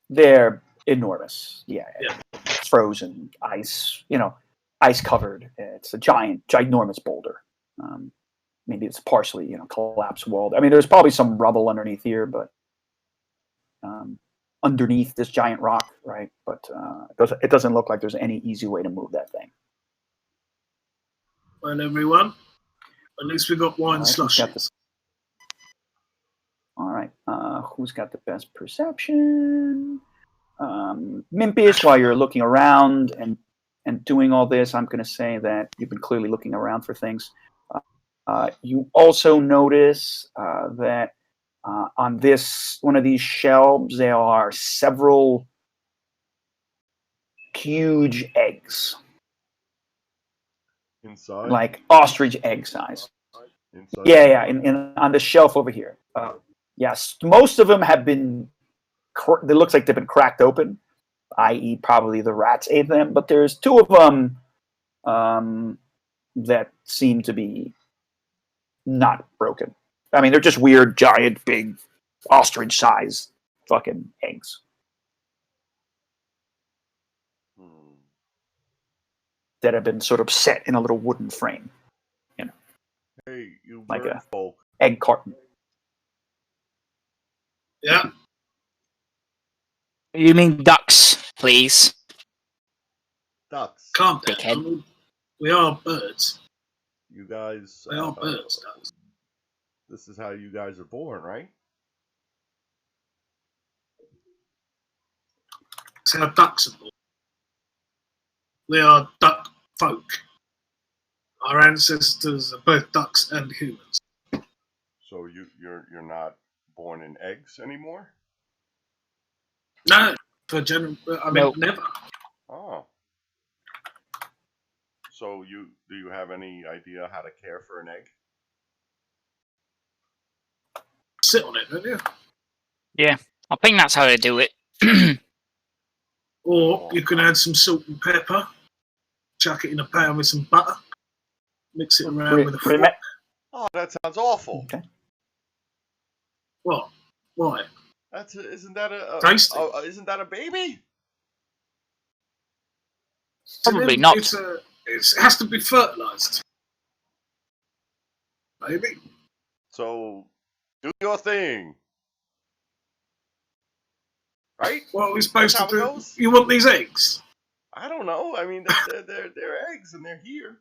Speaker 3: They're enormous. Yeah.
Speaker 1: Yeah.
Speaker 3: Frozen ice. Ice covered. It's a ginormous boulder. Maybe it's partially, collapsed wall. I mean, there's probably some rubble underneath here, but underneath this giant rock, right? But it doesn't look like there's any easy way to move that thing.
Speaker 1: Well, everyone, at least we got wine slushies.
Speaker 3: All right. Who's got the best perception? Mimpish, while you're looking around and doing all this, I'm going to say that you've been clearly looking around for things. You also notice that on one of these shelves, there are several huge eggs.
Speaker 4: Inside?
Speaker 3: Like ostrich egg size.
Speaker 4: Inside?
Speaker 3: Yeah, on the shelf over here. Yes, most of them have been, it looks like they've been cracked open, i.e. probably the rats ate them, but there's two of them that seem to be not broken. I mean, they're just weird, giant, big, ostrich-sized fucking eggs. That have been sort of set in a little wooden frame.
Speaker 4: Hey, you
Speaker 3: like
Speaker 4: bird
Speaker 3: a
Speaker 4: folk.
Speaker 3: egg carton.
Speaker 1: Yeah.
Speaker 2: You mean ducks, please?
Speaker 4: Ducks.
Speaker 1: Calm down.
Speaker 2: Dickhead.
Speaker 1: We are birds.
Speaker 4: You guys.
Speaker 1: They are birds, ducks.
Speaker 4: This is how you guys are born, right?
Speaker 1: That's how ducks are born. We are duck folk. Our ancestors are both ducks and humans.
Speaker 4: So you're not born in eggs anymore?
Speaker 1: No,
Speaker 2: Nope.
Speaker 1: never.
Speaker 4: Oh. So do you have any idea how to care for an egg?
Speaker 1: Sit on it, don't you?
Speaker 2: Yeah, I think that's how they do it.
Speaker 1: Or you can add some salt and pepper, chuck it in a pan with some butter, mix it around with a fork.
Speaker 4: Oh, that sounds awful.
Speaker 3: Okay.
Speaker 1: What? Why?
Speaker 4: Isn't that a
Speaker 1: Tasty.
Speaker 4: isn't that a baby?
Speaker 2: Probably not.
Speaker 1: It has to be fertilized. Maybe.
Speaker 4: So do your thing. right?
Speaker 1: What are we supposed to
Speaker 4: That's how it
Speaker 1: do?
Speaker 4: goes?
Speaker 1: You want these eggs?
Speaker 4: I don't know. I mean, they're eggs and they're here.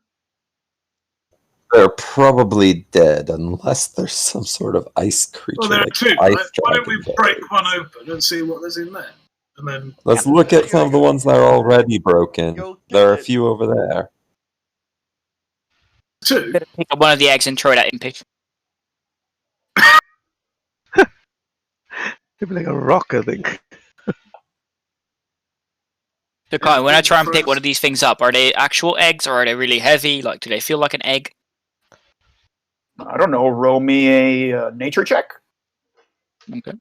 Speaker 5: They're probably dead unless there's some sort of ice creature.
Speaker 1: Well, there are
Speaker 5: like
Speaker 1: two.
Speaker 5: ice
Speaker 1: Right? Why don't we
Speaker 5: dragon
Speaker 1: break
Speaker 5: eggs.
Speaker 1: one open and see what there's in there? And then
Speaker 5: Let's look at some of the ones that are already broken.
Speaker 4: Go
Speaker 5: There are a
Speaker 4: get it.
Speaker 5: few over there.
Speaker 1: two.
Speaker 2: Better pick up one of the eggs and throw it at Impish.
Speaker 6: It'd be like a rock, I think.
Speaker 2: So, Kai, when I try and pick one of these things up, are they actual eggs or are they really heavy? Like, do they feel like an egg?
Speaker 3: I don't know. Roll me a nature check.
Speaker 2: Okay.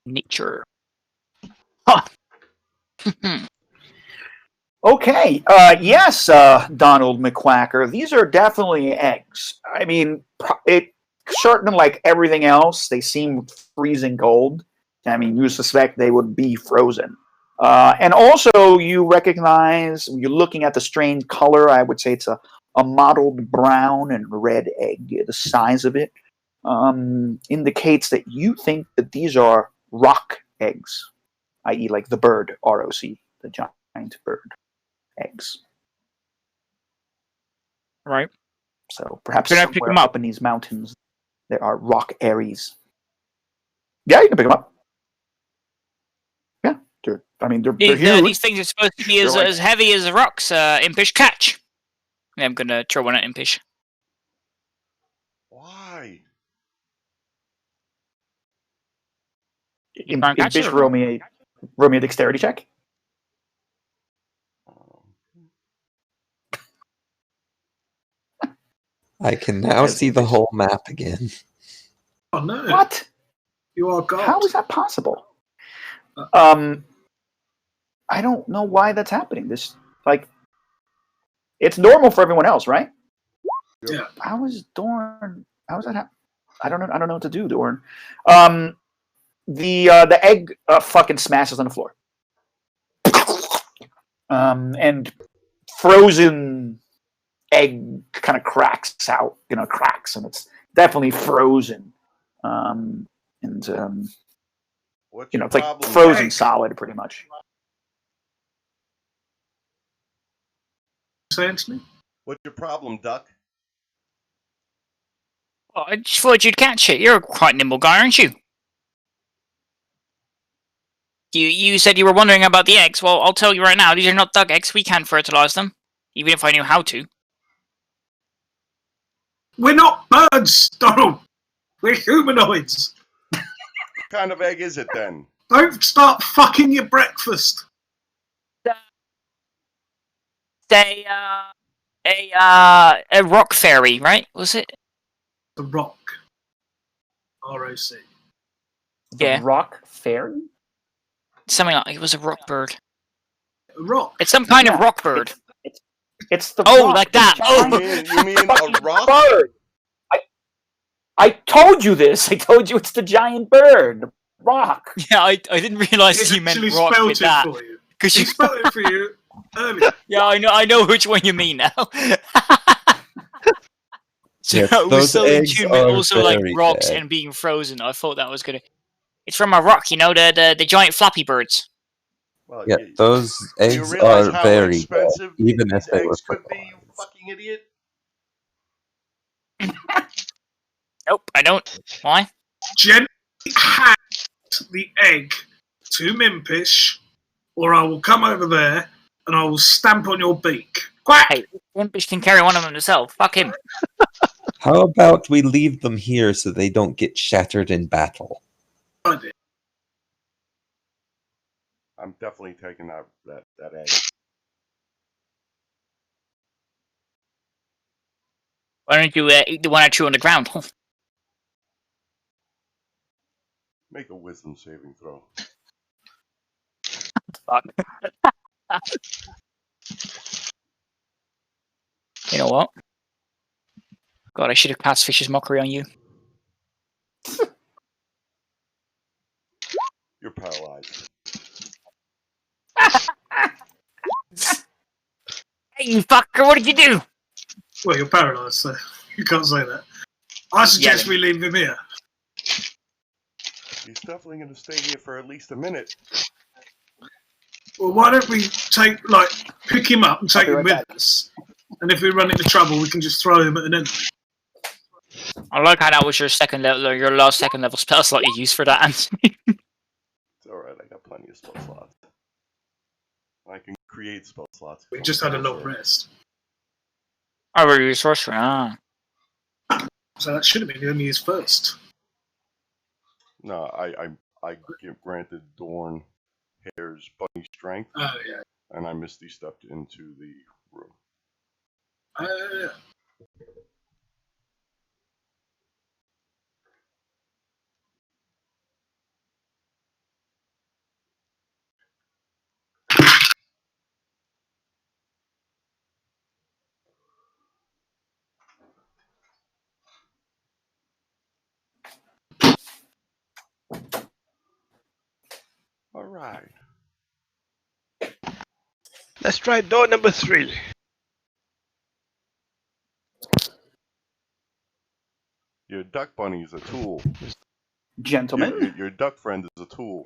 Speaker 2: Nature. Huh.
Speaker 3: Okay. Yes, Donald McQuacker. These are definitely eggs. I mean, it certain like everything else. They seem freezing cold. I mean, you suspect they would be frozen. And also, you recognize, you're looking at the strange color, I would say it's a mottled brown and red egg. The size of it indicates that you think that these are rock eggs, i.e. like the bird, R-O-C, the giant bird eggs.
Speaker 2: Right.
Speaker 3: So perhaps
Speaker 2: Can I pick
Speaker 3: somewhere
Speaker 2: them up?
Speaker 3: up in these mountains, there are rock aries. Yeah, you can pick them up. Yeah, they're huge.
Speaker 2: These things are supposed to be as,
Speaker 3: They're like-
Speaker 2: as heavy as rocks. Impish, catch. Yeah, I'm gonna throw one at Impish.
Speaker 4: Why?
Speaker 2: You can't catch
Speaker 3: Impish,
Speaker 2: it, or
Speaker 3: roll me a dexterity check.
Speaker 5: I can now see the whole map again.
Speaker 1: Oh no!
Speaker 3: What?
Speaker 1: You are God.
Speaker 3: How is that possible? I don't know why that's happening. This it's normal for everyone else, right?
Speaker 1: Yeah.
Speaker 3: How is Dorn? How is that happen? I don't know what to do, Dorn. The egg fucking smashes on the floor. And frozen egg kind of cracks out, cracks, and it's definitely frozen.
Speaker 4: What's your
Speaker 3: It's like
Speaker 4: problem?
Speaker 3: frozen
Speaker 1: Egg.
Speaker 3: solid, pretty much.
Speaker 1: Say, Anthony?
Speaker 4: What's your problem, Duck?
Speaker 2: Oh, I just thought you'd catch it. You're a quite nimble guy, aren't you? You said you were wondering about the eggs. Well, I'll tell you right now, these are not duck eggs. We can't fertilize them, even if I knew how to.
Speaker 1: We're not birds, Donald. We're humanoids.
Speaker 4: What kind of egg is it then?
Speaker 1: Don't start fucking your breakfast.
Speaker 2: A rock fairy, right? Was it?
Speaker 1: The rock. R-O-C.
Speaker 3: The
Speaker 2: Yeah.
Speaker 3: rock fairy?
Speaker 2: Something like it was a rock bird.
Speaker 1: A rock.
Speaker 2: It's some kind of
Speaker 3: Yeah,
Speaker 2: rock bird.
Speaker 3: It's the
Speaker 2: Oh,
Speaker 3: rock,
Speaker 2: like
Speaker 3: the
Speaker 2: that.
Speaker 3: giant
Speaker 4: You mean a
Speaker 3: fucking
Speaker 4: rock?
Speaker 3: bird. I told you this. I told you it's the giant bird. The rock.
Speaker 2: Yeah, I didn't realize
Speaker 1: He
Speaker 2: you meant
Speaker 1: actually
Speaker 2: rock
Speaker 1: spelled
Speaker 2: with
Speaker 1: it
Speaker 2: that.
Speaker 1: for you.
Speaker 2: Because
Speaker 1: He
Speaker 2: you,
Speaker 1: spelled it for you earlier.
Speaker 2: yeah, I know which one you mean now. So
Speaker 5: Yes,
Speaker 2: I was
Speaker 5: those
Speaker 2: so in
Speaker 5: eggs
Speaker 2: tune with
Speaker 5: are
Speaker 2: also like
Speaker 5: very
Speaker 2: rocks
Speaker 5: dead.
Speaker 2: and being frozen. I thought that was gonna. It's from a rock, the giant flappy birds.
Speaker 4: Well,
Speaker 5: Yeah,
Speaker 4: you,
Speaker 5: those
Speaker 4: you
Speaker 5: eggs
Speaker 4: realize
Speaker 5: are
Speaker 4: how
Speaker 5: very dead,
Speaker 4: expensive
Speaker 5: even
Speaker 4: these
Speaker 5: if they were
Speaker 4: eggs could be, you
Speaker 5: fertilized.
Speaker 4: fucking idiot?
Speaker 2: Nope, I don't. Why?
Speaker 1: Gently hand the egg to Mimpish, or I will come over there and I will stamp on your beak. Quack!
Speaker 2: Hey, Impish can carry one of them himself. Fuck him.
Speaker 5: How about we leave them here so they don't get shattered in battle?
Speaker 1: Idea.
Speaker 4: I'm definitely taking that egg.
Speaker 2: Why don't you eat the one I chew on the ground?
Speaker 4: Make a wisdom saving throw.
Speaker 2: Fuck. You know what? God, I should have cast Fish's Mockery on you.
Speaker 4: You're paralyzed.
Speaker 2: Hey, you fucker! What did you do?
Speaker 1: Well, you're paralysed, so you can't say that. I suggest
Speaker 2: Yeah.
Speaker 1: we leave him here.
Speaker 4: He's definitely going to stay here for at least a minute.
Speaker 1: Well, why don't we pick him up and take
Speaker 3: I'll
Speaker 1: him
Speaker 3: be
Speaker 1: with
Speaker 3: right back.
Speaker 1: us? And if we run into trouble, we can just throw him at an enemy.
Speaker 2: I like how that was your second level, or your last second level spell slot you used for that, Anthony.
Speaker 4: It's alright, I got plenty of spell slots. I can create spell slots.
Speaker 1: We just had a long rest.
Speaker 2: Oh, we're your sorcerer. Ah.
Speaker 1: So that should have been only his first.
Speaker 4: No, I granted Dorn Hare's bunny strength,
Speaker 1: Oh, yeah.
Speaker 4: and I Misty stepped into the room. Alright.
Speaker 6: Let's try door number 3.
Speaker 4: Your duck bunny is a tool.
Speaker 3: Gentlemen,
Speaker 4: Your duck friend is a tool.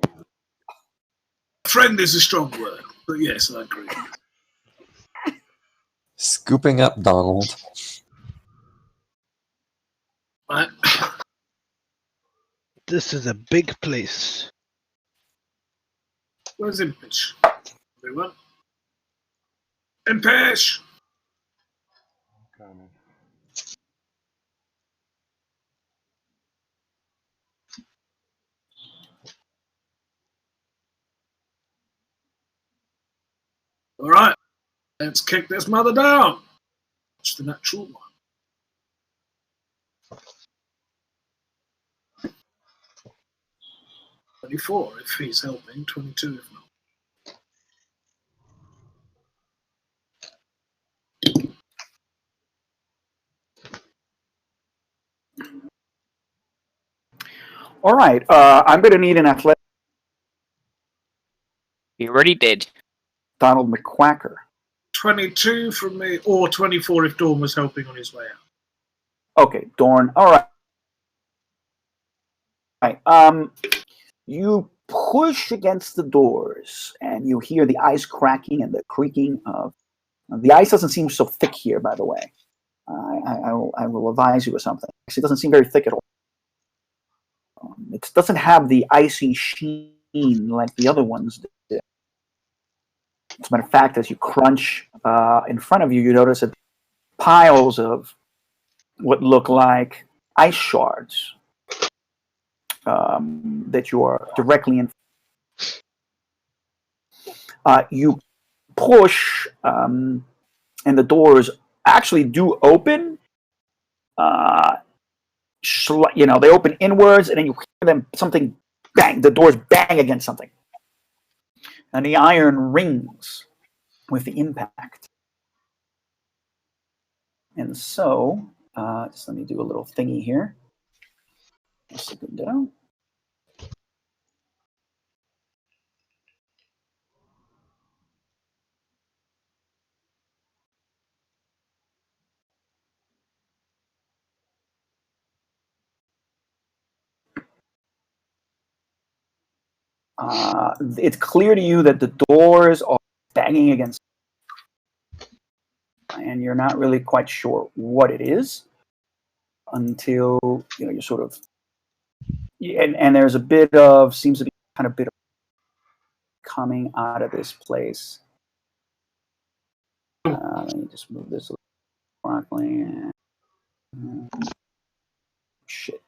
Speaker 1: Friend is a strong word, but yes, I agree.
Speaker 5: Scooping up Donald.
Speaker 1: Right.
Speaker 6: This is a big place.
Speaker 1: Where's Impish? Everyone? Impish!
Speaker 4: Coming.
Speaker 1: Alright. Let's kick this mother down. It's the natural one. $24 if he's helping, 22 if not.
Speaker 3: all right. I'm going to need an athletic
Speaker 2: You already did.
Speaker 3: Donald McQuacker.
Speaker 1: 22 from me, or 24 if Dawn was helping on his way out.
Speaker 3: Okay, Dorn. All right. You push against the doors, and you hear the ice cracking and the creaking of. The ice doesn't seem so thick here, by the way. I will advise you of something. Actually, it doesn't seem very thick at all. It doesn't have the icy sheen like the other ones did. As a matter of fact, as you crunch in front of you, you notice that piles of what look like ice shards that you are directly in. You push, and the doors actually do open. They open inwards, and then you hear them something bang. The doors bang against something, and the iron rings with the impact. And so, just let me do a little thingy here. Just sit it down. It's clear to you that the doors are banging against, and you're not really quite sure what it is until you're sort of, and there's a bit of, seems to be kind of bit of coming out of this place. Let me just move this a little broccoli. Shit.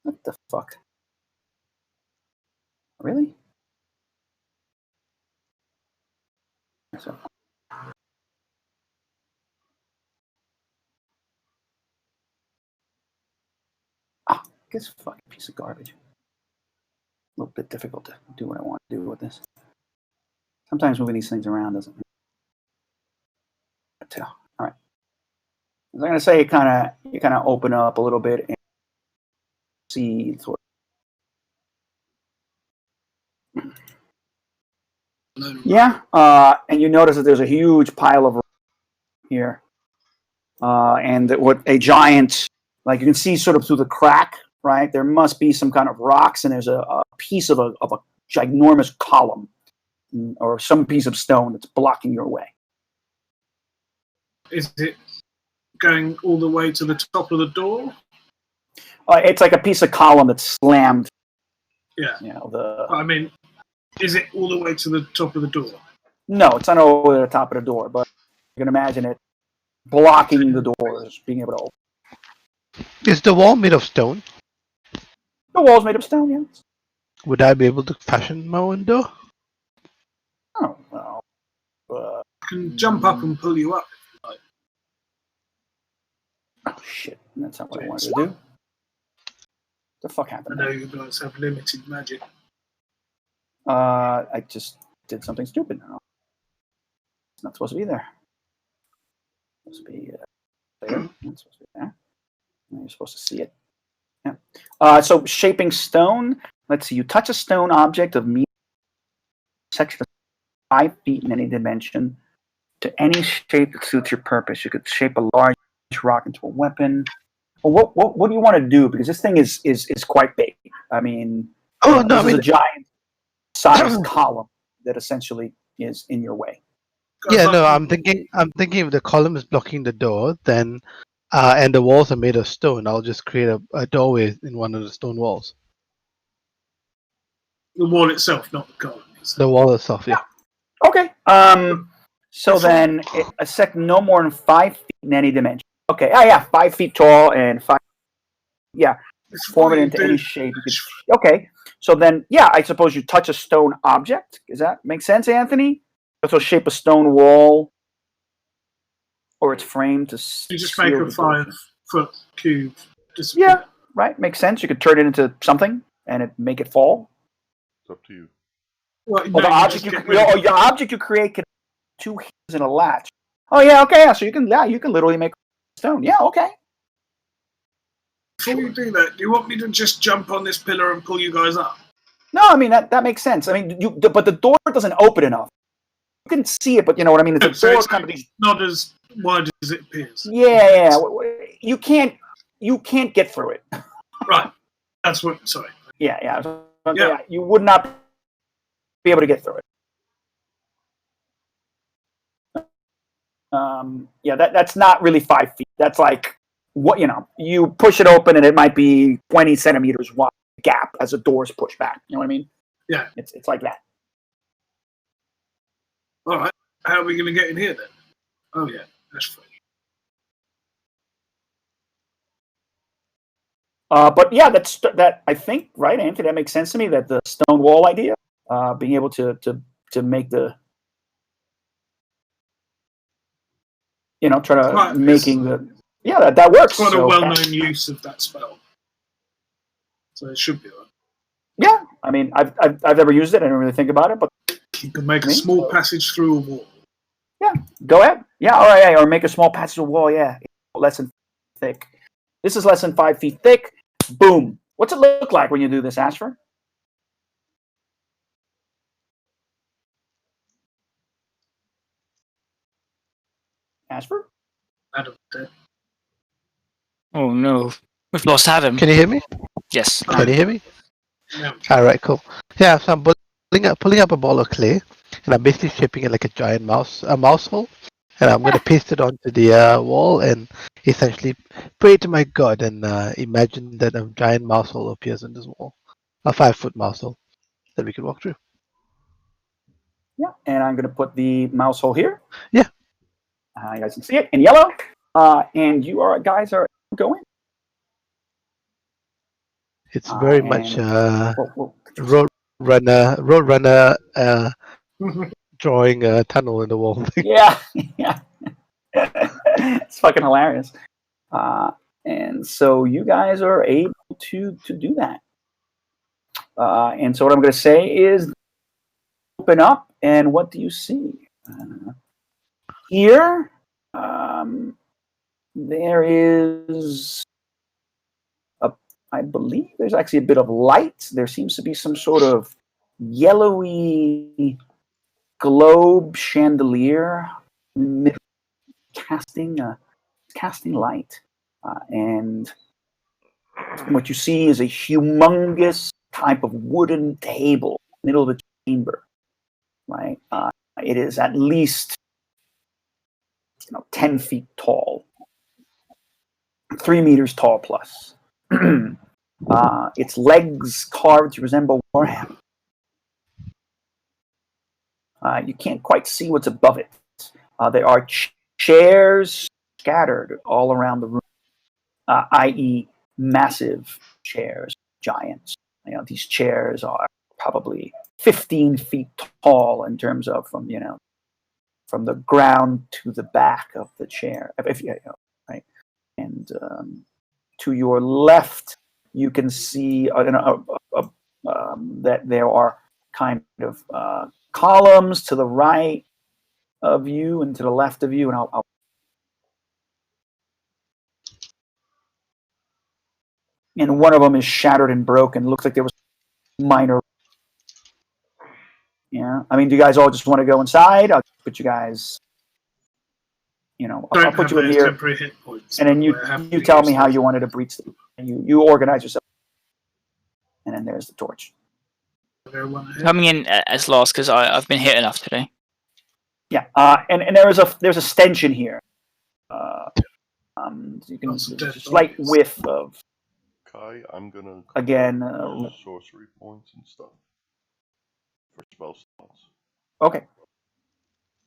Speaker 3: What the fuck? Really? So. This fucking piece of garbage. A little bit difficult to do what I want to do with this. Sometimes moving these things around doesn't tell. All right. I'm going to say you kind of open up a little bit and see sort of. Yeah, and you notice that there's a huge pile of here, and that what a giant, like you can see sort of through the crack right? There must be some kind of rocks, and there's a piece of a ginormous column or some piece of stone that's blocking your way.
Speaker 1: Is it going all the way to the top of the door?
Speaker 3: It's like a piece of column that's slammed.
Speaker 1: Yeah.
Speaker 3: You know,
Speaker 1: I mean, is it all the way to the top of the door?
Speaker 3: No, it's not over the top of the door, but you can imagine it blocking the doors, being able to open.
Speaker 6: Is the wall made of stone?
Speaker 3: The wall's made of stone, yeah.
Speaker 6: Would I be able to fashion my own door?
Speaker 3: Oh, well.
Speaker 1: I can jump up and pull you up.
Speaker 3: Oh, shit. That's not what I wanted to do. What the fuck
Speaker 1: I
Speaker 3: happened
Speaker 1: know
Speaker 3: there?
Speaker 1: you guys have limited magic.
Speaker 3: I just did something stupid now. It's not supposed to be there. It's supposed to be there. It's supposed to be there. And you're supposed to see it. Yeah. So shaping stone. Let's see. You touch a stone object of medium section of 5 feet in any dimension to any shape that suits your purpose. You could shape a large rock into a weapon. Well, what do you want to do? Because this thing is quite big. I mean, this is a giant sized column that essentially is in your way.
Speaker 6: Yeah, no, I'm thinking if the column is blocking the door, then and the walls are made of stone, I'll just create a doorway in one of the stone walls.
Speaker 1: The wall itself, not the column.
Speaker 6: The wall itself, yeah.
Speaker 3: Okay. So then a sec no more than 5 feet in any dimension. Okay. Oh yeah, 5 feet tall and 5. Yeah. Form it into any shape. Okay. So then, yeah, I suppose you touch a stone object. Does that make sense, Anthony? So shape a stone wall or its frame to.
Speaker 1: You just make a 5-foot cube disappear.
Speaker 3: Yeah, right. Makes sense. You could turn it into something and make it fall.
Speaker 4: It's up to you.
Speaker 1: Well,
Speaker 3: Well, the object your object you create can have 2 hinges and a latch. Oh yeah, okay. So you can literally make stone. Yeah, okay.
Speaker 1: Before you do that, do you want me to just jump on this pillar and pull you guys up?
Speaker 3: No, I mean that makes sense. I mean, but the door doesn't open enough. You can see it, but you know what I mean. The
Speaker 1: So
Speaker 3: door
Speaker 1: it's
Speaker 3: kind of these.
Speaker 1: not as wide as it appears.
Speaker 3: Yeah. You can't get through it.
Speaker 1: Right. That's what. Sorry.
Speaker 3: Yeah. You would not be able to get through it. That's not really 5 feet. That's like what you push it open and it might be 20 centimeters wide gap as the doors push back. You know what I mean?
Speaker 1: Yeah.
Speaker 3: It's like that.
Speaker 1: All right. How are we going to get in here then? Oh yeah, that's fine.
Speaker 3: But yeah, that I think, right, Anthony, that makes sense to me. That the stone wall idea, being able to make the, try to
Speaker 1: Right,
Speaker 3: making the, that works.
Speaker 1: It's quite
Speaker 3: So
Speaker 1: a well-known use of that spell, so it should be all right.
Speaker 3: Yeah, I mean, I've never used it. I didn't really think about it, but
Speaker 1: You can make a small passage through a wall.
Speaker 3: yeah, go ahead. Yeah, all right, or make a small passage of wall. Yeah, less than thick. This is less than 5 feet thick. Boom. What's it look like when you do this, Ashford? Ashford?
Speaker 1: Adam dead.
Speaker 2: Oh no, we've lost Adam.
Speaker 6: Can you hear me?
Speaker 2: Yes.
Speaker 6: Can you hear me?
Speaker 1: Yeah.
Speaker 6: All right, cool. Yeah, so I'm pulling up a ball of clay, and I'm basically shaping it like a giant mouse hole, and I'm going to paste it onto the wall and essentially pray to my god and imagine that a giant mouse hole appears in this wall, a 5-foot mouse hole that we can walk through.
Speaker 3: Yeah, and I'm going to put the mouse hole here.
Speaker 6: Yeah.
Speaker 3: You guys can see it in yellow. And you guys are going.
Speaker 6: It's very much
Speaker 3: Whoa.
Speaker 6: Roadrunner drawing a tunnel in the wall.
Speaker 3: Yeah. It's fucking hilarious. And so you guys are able to do that. And so what I'm going to say is open up, and what do you see? Here, there is, I believe there's actually a bit of light. There seems to be some sort of yellowy globe chandelier casting light. And And what you see is a humongous type of wooden table in the middle of the chamber. Right? It is at least 10 feet tall, 3 meters tall plus. Its legs carved to resemble Warhammer. You can't quite see what's above it. There are chairs scattered all around the room, i.e., massive chairs, giants. These chairs are probably 15 feet tall in terms of from the ground to the back of the chair. Right? And to your left, you can see that there are kind of columns to the right of you and to the left of you, and and one of them is shattered and broken. It looks like there was minor. Yeah, I mean, do you guys all just want to go inside? I'll put you guys. I'll put you in here,
Speaker 1: temporary hit points,
Speaker 3: and then you tell me how you wanted to breach them. And you organize yourself, and then there's the torch.
Speaker 2: Coming in as last because I've been hit enough today.
Speaker 3: Yeah, and there's a stench in here. You can slight whiff of.
Speaker 4: Kai, I'm gonna
Speaker 3: again
Speaker 4: sorcery points and stuff for spell slots.
Speaker 3: Okay.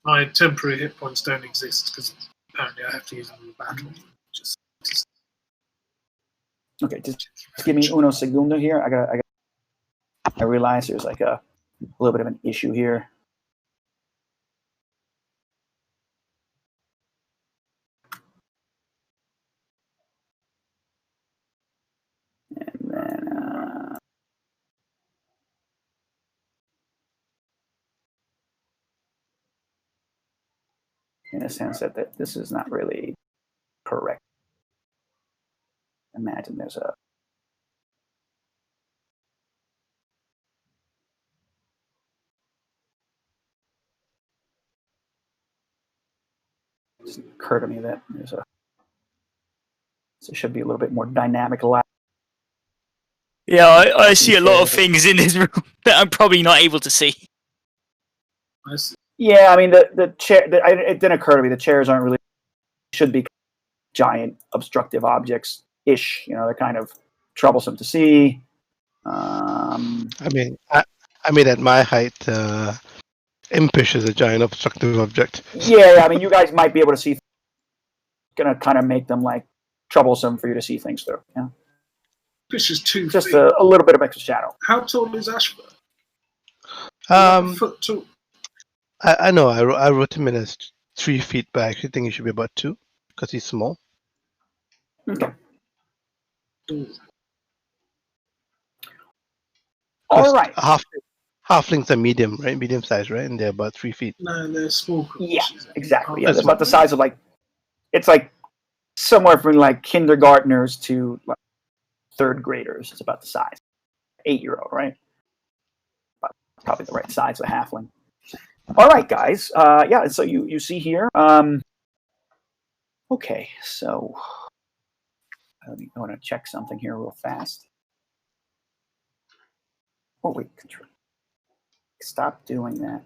Speaker 1: My temporary hit points don't exist because apparently I have to use them in the battle.
Speaker 3: Okay, just give me uno segundo here. I realize there's like a little bit of an issue here. And then in a sense that this is not really correct. Imagine there's a it occurred to me that there should be a little bit more dynamic.
Speaker 2: Yeah, I see a lot of things in this room that I'm probably not able to see.
Speaker 3: Yeah, I mean the chair. It didn't occur to me. The chairs aren't really should be giant obstructive objects ish. They're kind of troublesome to see.
Speaker 6: I mean, at my height, impish is a giant obstructive object.
Speaker 3: Yeah, I mean, you guys might be able to see. Gonna kind of make them like troublesome for you to see things through. Yeah.
Speaker 1: This is 2
Speaker 3: Just
Speaker 1: feet.
Speaker 3: a little bit of extra shadow.
Speaker 1: How tall is Ashford?
Speaker 6: A
Speaker 1: foot tall.
Speaker 6: I know. I wrote him in as 3 feet, but I actually think he should be about 2 because he's small.
Speaker 3: Okay.
Speaker 1: Ooh.
Speaker 3: All right.
Speaker 6: Halflings are medium, right? Medium size, right? And they're about 3 feet.
Speaker 1: No, they're small.
Speaker 3: Yeah, exactly. Yeah, they're about the size of it's like somewhere from like kindergartners to like third graders. It's about the size. 8-year-old, right? Probably the right size of a halfling. All right, guys. Yeah. So you see here. Okay. So I want to check something here real fast. Oh wait, control. Stop doing that.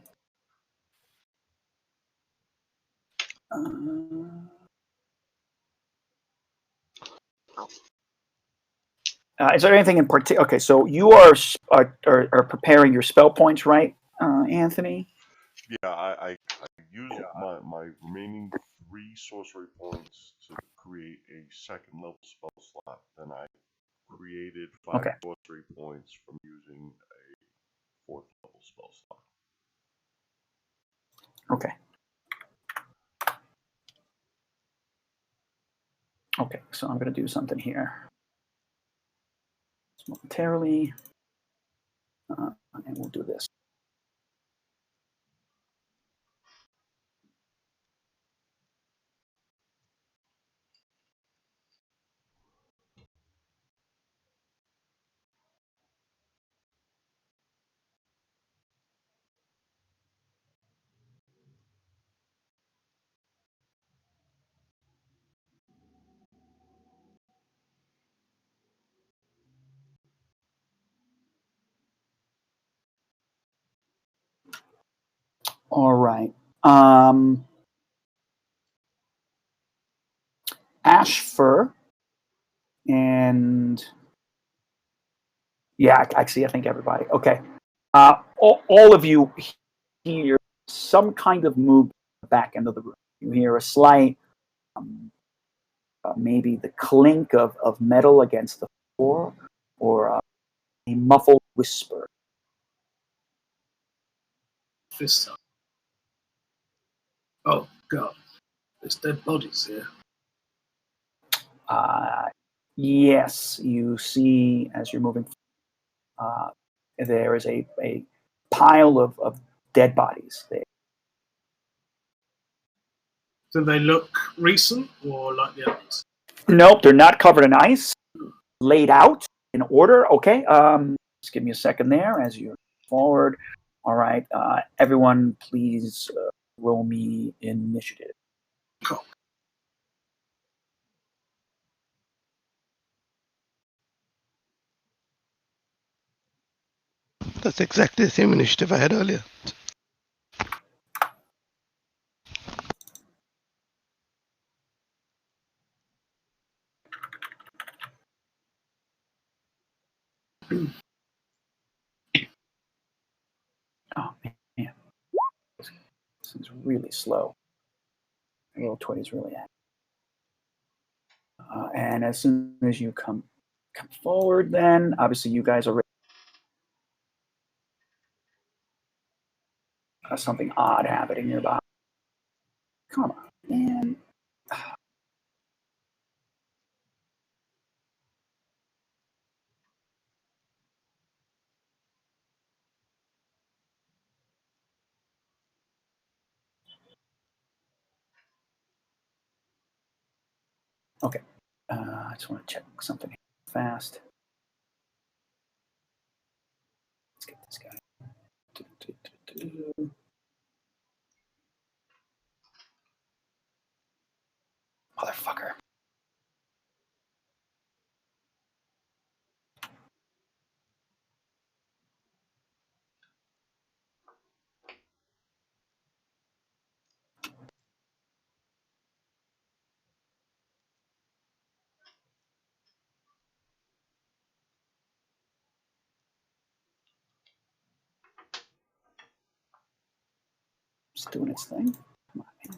Speaker 3: Is there anything in particular? Okay, so you are preparing your spell points, right, Anthony?
Speaker 4: Yeah, I used my remaining 3 sorcery points to create a second level spell slot. Then I created 5 sorcery points from using a 4th level spell slot.
Speaker 3: Okay. Okay, so I'm going to do something here. Just momentarily. And we'll do this. All right. Ashfur and actually, I think everybody. Okay. All of you hear some kind of movement back into the room. You hear a slight, maybe the clink of metal against the floor, or a muffled whisper.
Speaker 1: This time. Oh, God. There's dead bodies here.
Speaker 3: Yes, you see as you're moving. There is a pile of dead bodies there.
Speaker 1: Do they look recent or like the others?
Speaker 3: Nope, they're not covered in ice. Laid out in order. Okay. Just give me a second there as you forward. All right. Everyone, please roll me initiative.
Speaker 1: Cool.
Speaker 6: That's exactly the same initiative I had earlier.
Speaker 3: Oh man, this is really slow. Roll 20 is really active. And as soon as you come forward, then obviously you guys are ready. Something odd happening nearby. Come on, man. Okay. I just want to check something fast. Let's get this guy. Motherfucker. It's doing its thing. Come on, man.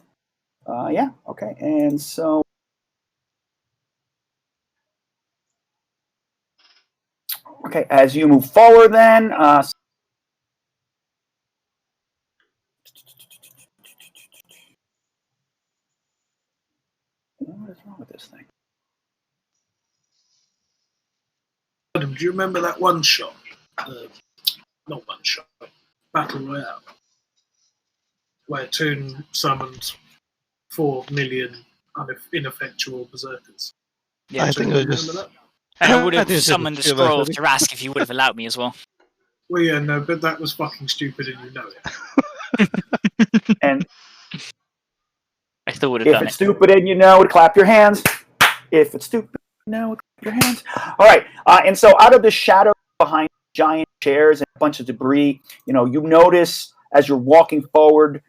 Speaker 3: Yeah, okay. And so okay, as you move forward then what is wrong with this thing?
Speaker 1: Adam, do you remember that one shot? Not one shot. Battle Royale. Where Toon summoned 4 million ineffectual berserkers.
Speaker 2: Yeah,
Speaker 6: I
Speaker 1: Do you
Speaker 6: think it was
Speaker 1: remember
Speaker 6: just.
Speaker 1: that?
Speaker 2: and I would
Speaker 6: I
Speaker 2: have
Speaker 6: think it's just
Speaker 2: summoned the
Speaker 6: a few of us, I
Speaker 2: scroll
Speaker 6: think.
Speaker 2: to ask if you would have allowed me as well.
Speaker 1: Well, yeah, no, but that was fucking stupid and you know it.
Speaker 3: And
Speaker 2: I still would have
Speaker 3: if
Speaker 2: done
Speaker 3: it's
Speaker 2: it.
Speaker 3: stupid and you know it, clap your hands. If it's stupid, no, clap your hands. All right. And so out of the shadow behind giant chairs and a bunch of debris, you notice as you're walking forward,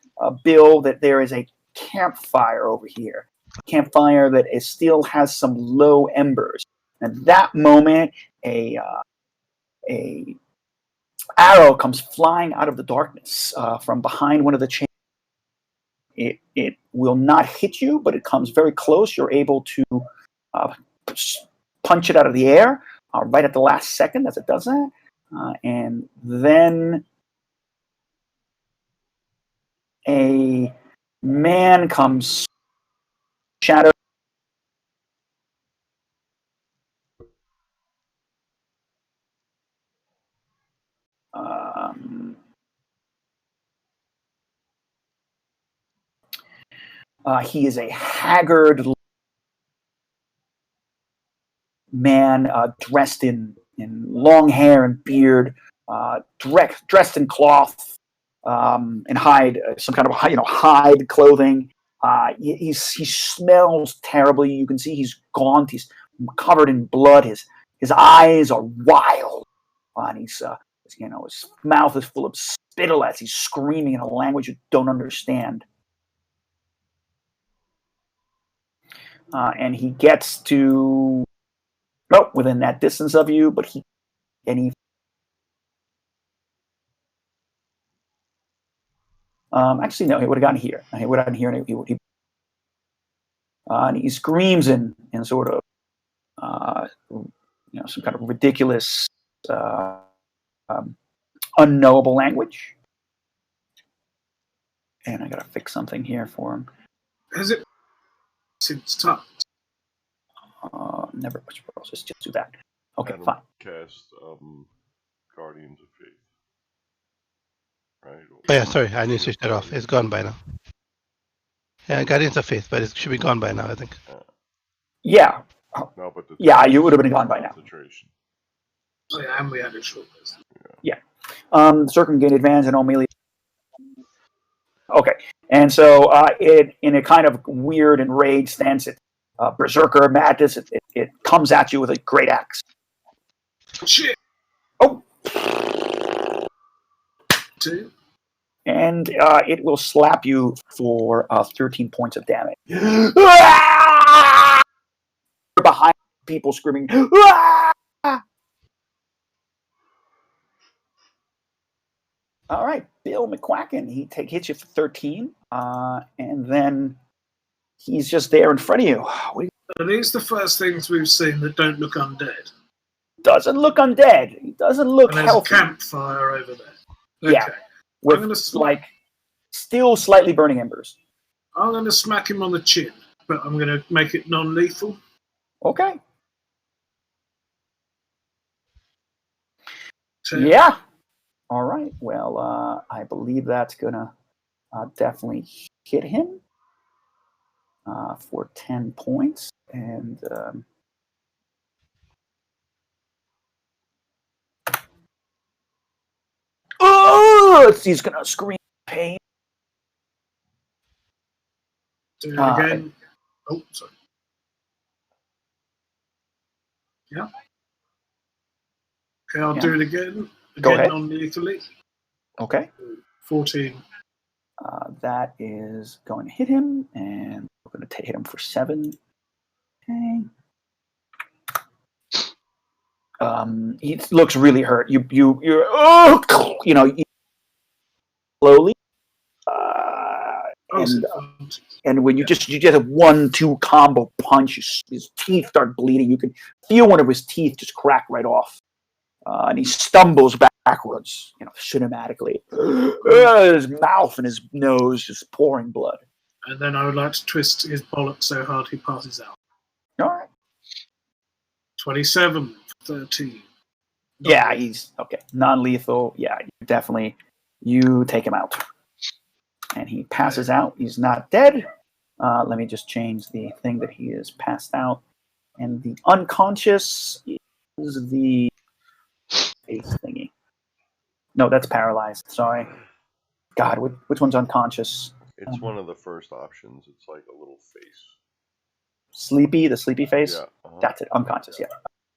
Speaker 3: Bill, that there is a campfire over here. Campfire that still has some low embers. And at that moment, a arrow comes flying out of the darkness from behind one of the chains. It will not hit you, but it comes very close. You're able to punch it out of the air right at the last second as it does that. And then a man comes shadow. He is a haggard man dressed in long hair and beard, dressed in cloth and hide, some kind of hide clothing. He smells terribly. You can see he's gaunt. He's covered in blood. His eyes are wild, and his mouth is full of spittle as he's screaming in a language you don't understand. And he gets to within that distance of you, but he actually no, he would have gotten here. He would have gotten here, and and he screams in sort of some kind of ridiculous unknowable language. And I gotta fix something here for him.
Speaker 1: Has it since time?
Speaker 3: Never much process. Just do that. Okay,
Speaker 4: Adam
Speaker 3: fine.
Speaker 4: Cast Guardians of Faith. Right?
Speaker 6: Oh yeah, sorry, I need to switch that off. It's gone by now. Yeah, Guardians of Faith, but it should be gone by now, I think.
Speaker 3: Yeah.
Speaker 4: No, but
Speaker 3: You would have been gone by now.
Speaker 4: Concentration.
Speaker 1: Oh, yeah, and we had a short list.
Speaker 3: Circum gain advantage and all melee. Okay, and so it in a kind of weird enraged stance, berserker madness. It comes at you with a great axe.
Speaker 1: Shit.
Speaker 3: Oh.
Speaker 1: 2.
Speaker 3: And it will slap you for 13 points of damage. Behind people screaming. All right, Bill McQuacken. He hits you for 13, and then he's just there in front of you.
Speaker 1: Are these the first things we've seen that don't look undead?
Speaker 3: Doesn't look undead. He doesn't look
Speaker 1: And there's
Speaker 3: healthy.
Speaker 1: a campfire over there.
Speaker 3: Yeah.
Speaker 1: Okay.
Speaker 3: With
Speaker 1: I'm gonna
Speaker 3: still slightly burning embers.
Speaker 1: I'm going to smack him on the chin, but I'm going to make it non-lethal.
Speaker 3: Okay.
Speaker 1: So,
Speaker 3: Yeah. All right. Well, I believe that's gonna definitely hit him for 10 points, and he's gonna scream pain.
Speaker 1: do it again. Oh, sorry. Yeah. Okay, I'll do it again.
Speaker 3: Go ahead.
Speaker 1: Non-lethally.
Speaker 3: Okay.
Speaker 1: 14.
Speaker 3: That is going to hit him, and we're going to hit him for 7. Okay. He looks really hurt. You're slowly. And when you just a 1-2 combo punch, his teeth start bleeding. You can feel one of his teeth just crack right off, and he stumbles backwards, cinematically. His mouth and his nose just pouring blood.
Speaker 1: And then I would like to twist his bollock so hard he passes out.
Speaker 3: All right.
Speaker 1: 27, 13.
Speaker 3: Yeah, he's okay. Non-lethal. Yeah, you take him out. And he passes out. He's not dead. Let me just change the thing that he is passed out. And the unconscious is the face thingy. No, that's paralyzed. Sorry. God, which one's unconscious?
Speaker 4: It's one of the first options. It's like a little face.
Speaker 3: Sleepy, the sleepy face?
Speaker 4: Yeah.
Speaker 3: That's it. Unconscious, yeah.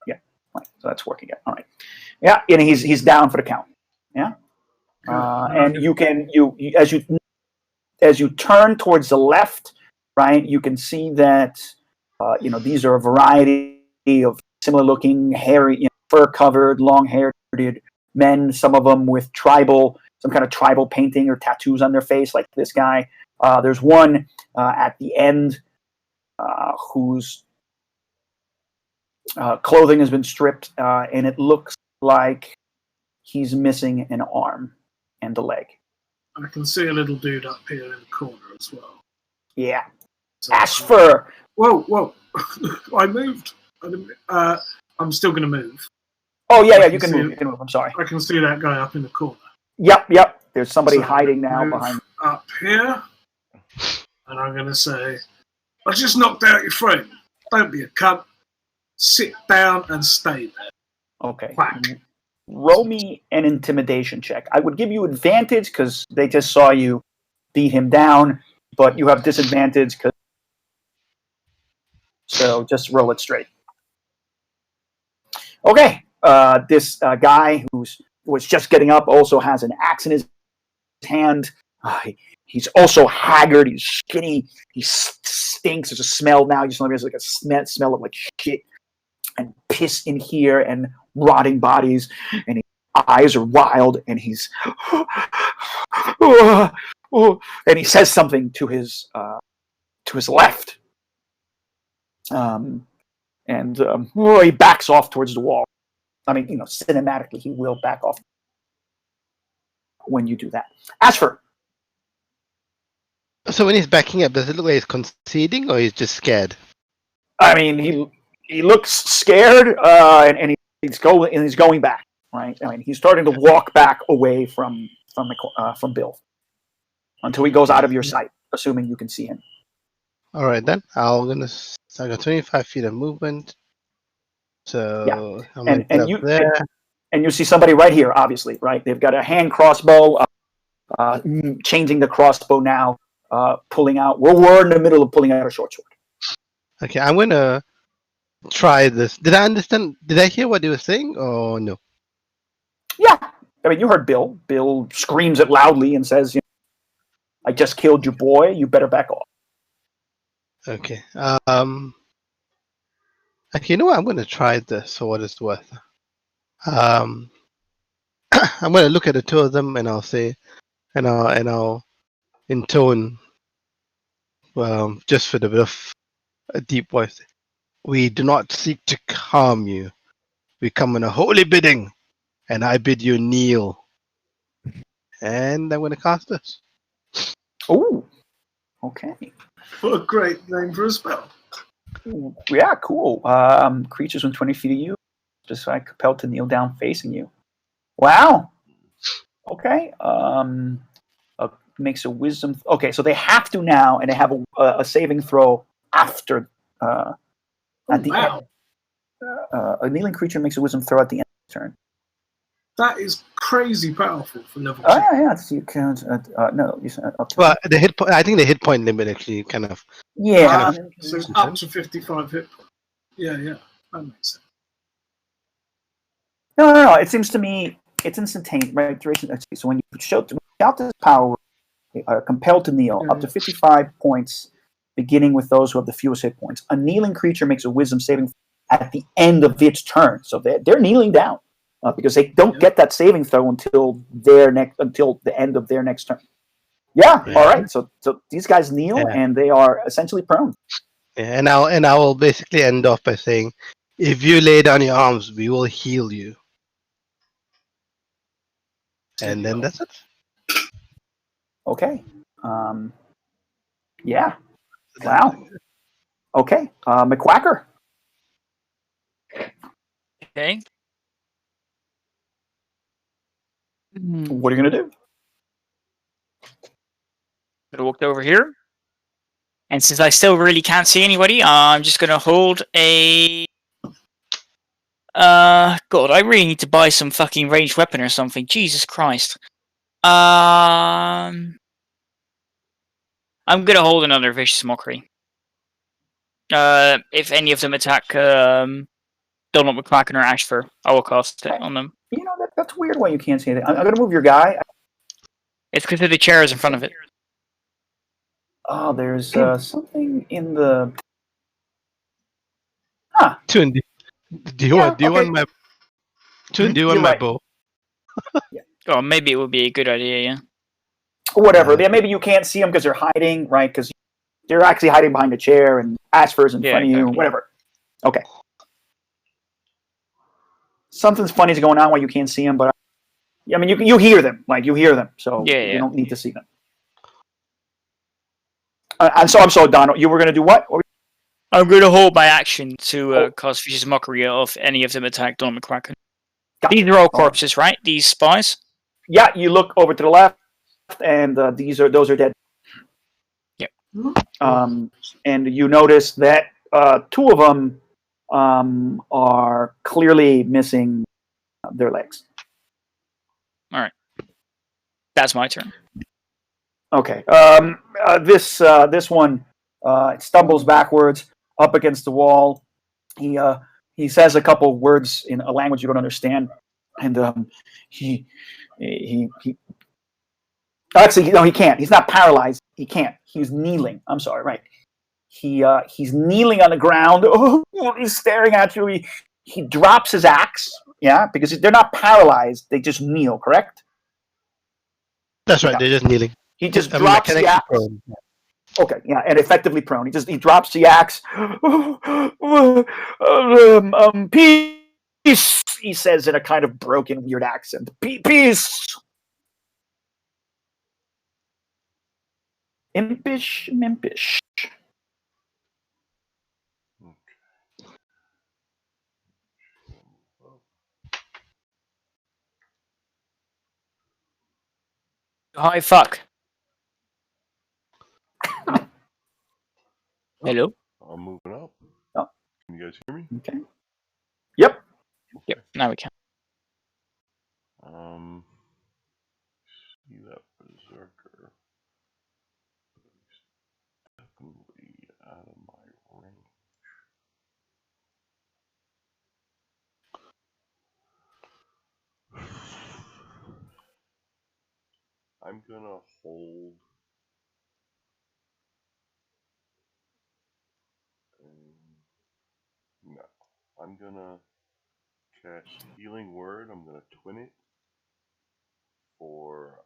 Speaker 3: Yeah. Right. So that's working out. All right. Yeah, and he's down for the count. Yeah. And you can as you turn towards the left, right, you can see that these are a variety of similar looking, hairy, fur covered, long haired men, some of them with some kind of tribal painting or tattoos on their face, like this guy. There's one at the end whose clothing has been stripped, and it looks like he's missing an arm and a leg.
Speaker 1: I can see a little dude up here in the corner as well.
Speaker 3: Yeah.
Speaker 1: So,
Speaker 3: Ashfur!
Speaker 1: Whoa. I moved. I'm still going to move.
Speaker 3: Oh, yeah, you can move. You can move. I'm sorry.
Speaker 1: I can see that guy up in the corner.
Speaker 3: Yep. There's somebody
Speaker 1: So
Speaker 3: hiding now
Speaker 1: move
Speaker 3: behind.
Speaker 1: Up here. And I'm going to say, I just knocked out your friend. Don't be a cunt. Sit down and stay there.
Speaker 3: Okay.
Speaker 1: Whack.
Speaker 3: Roll me an intimidation check. I would give you advantage because they just saw you beat him down, but you have disadvantage so just roll it straight. Okay. This guy who was just getting up also has an axe in his hand. He's also haggard. He's skinny. He stinks. There's a smell now. You smell like a smell of like shit and piss in here and rotting bodies. And his eyes are wild. And he's and he says something to his left. He backs off towards the wall. I mean, cinematically, he will back off when you do that. Ashford.
Speaker 6: So when he's backing up, does it look like he's conceding or he's just scared?
Speaker 3: I mean, he looks scared, and he's going back. Right. I mean, he's starting to walk back away from Bill until he goes out of your sight, assuming you can see him.
Speaker 6: All right, then. I got 25 feet of movement. So I'm
Speaker 3: and you see somebody right here, obviously, right? They've got a hand crossbow, changing the crossbow now, pulling out. We're in the middle of pulling out a short sword.
Speaker 6: Okay, I'm gonna try this. Did I understand? Did I hear what he was saying, or no?
Speaker 3: Yeah, I mean, you heard Bill. Bill screams it loudly and says, "I just killed your boy. You better back off."
Speaker 6: Okay. Okay, you know what? I'm gonna try this for what it's worth. I'm gonna look at the two of them and I'll say, and I'll intone, just for the bit of a deep voice. We do not seek to harm you. We come on a holy bidding, and I bid you kneel. And I'm gonna cast this.
Speaker 3: Oh, okay.
Speaker 1: What a great name for a spell.
Speaker 3: Yeah, cool. Creatures within 20 feet of you, just like compelled to kneel down facing you. Wow. Okay. Makes a wisdom. Okay, so they have to now, and they have a saving throw after. At the end. A kneeling creature makes a wisdom throw at the end of the turn.
Speaker 1: That is crazy powerful for level 2.
Speaker 3: Oh yeah. So you can't. No. You said, okay.
Speaker 6: Well, I think the hit point limit actually kind of.
Speaker 3: Yeah.
Speaker 1: So it's up to 55 hit points. Yeah, that makes sense.
Speaker 3: No. It seems to me it's instantaneous. Right? So when you shout this power, compelled to kneel, up to 55 points, beginning with those who have the fewest hit points. A kneeling creature makes a wisdom saving at the end of its turn, so they're kneeling down because they don't get that saving throw until the end of their next turn. Yeah. All right. So these guys kneel and they are essentially prone.
Speaker 6: Yeah, and I will basically end off by saying, if you lay down your arms, we will heal you. And then that's it.
Speaker 3: Okay. Yeah. Wow. Okay. McQuacker.
Speaker 2: Okay.
Speaker 3: What are you gonna do?
Speaker 2: Gonna walk over here. And since I still really can't see anybody, I'm just gonna hold a. God, I really need to buy some fucking ranged weapon or something. Jesus Christ. I'm gonna hold another vicious mockery. If any of them attack Donald McQuacken or Ashford, I will cast it on them.
Speaker 3: That's weird why you can't see anything. I'm gonna move your guy.
Speaker 2: It's because of the chairs in front of it.
Speaker 3: Oh, there's something in the.
Speaker 6: Tune, do you want my? Tune, do you want my bow?
Speaker 2: Oh, maybe it would be a good idea, yeah.
Speaker 3: Whatever. Yeah, maybe you can't see them because they're hiding, right? Because they're actually hiding behind a chair and Ashford's in front of you. Whatever. Okay. Something's funny's going on while you can't see them, but I mean, you hear them, so you don't need to see them. And so I'm sorry, Donald. You were going to do what?
Speaker 2: I'm going to hold my action to cast vicious mockery if any of them attack Donald McQuacken. These are all corpses, right? These spies.
Speaker 3: Yeah, you look over to the left, and those are dead.
Speaker 2: Yep.
Speaker 3: And you notice that two of them are clearly missing their legs.
Speaker 2: All right. That's my turn.
Speaker 3: Okay. This one stumbles backwards up against the wall. He says a couple words in a language you don't understand, and he Actually, no, he can't. He's not paralyzed. He can't. He's kneeling. I'm sorry, right. He's kneeling on the ground. Oh, he's staring at you. He drops his axe, yeah, because they're not paralyzed. They just kneel, correct?
Speaker 6: That's right.
Speaker 3: Yeah.
Speaker 6: They're just kneeling.
Speaker 3: He just drops the
Speaker 6: Mechanically
Speaker 3: axe.
Speaker 6: prone.
Speaker 3: Okay, yeah, and effectively prone. He drops the axe. Peace, he says in a kind of broken, weird accent. Peace. Impish, mimpish.
Speaker 2: Hi, fuck. Hello?
Speaker 4: I'm moving up.
Speaker 3: Oh.
Speaker 4: Can you guys hear me?
Speaker 3: Okay. Yep.
Speaker 2: Yep, now we can.
Speaker 4: See that berserker. He's definitely out of my range. I'm gonna hold. No, I'm gonna cast Healing Word. I'm gonna twin it for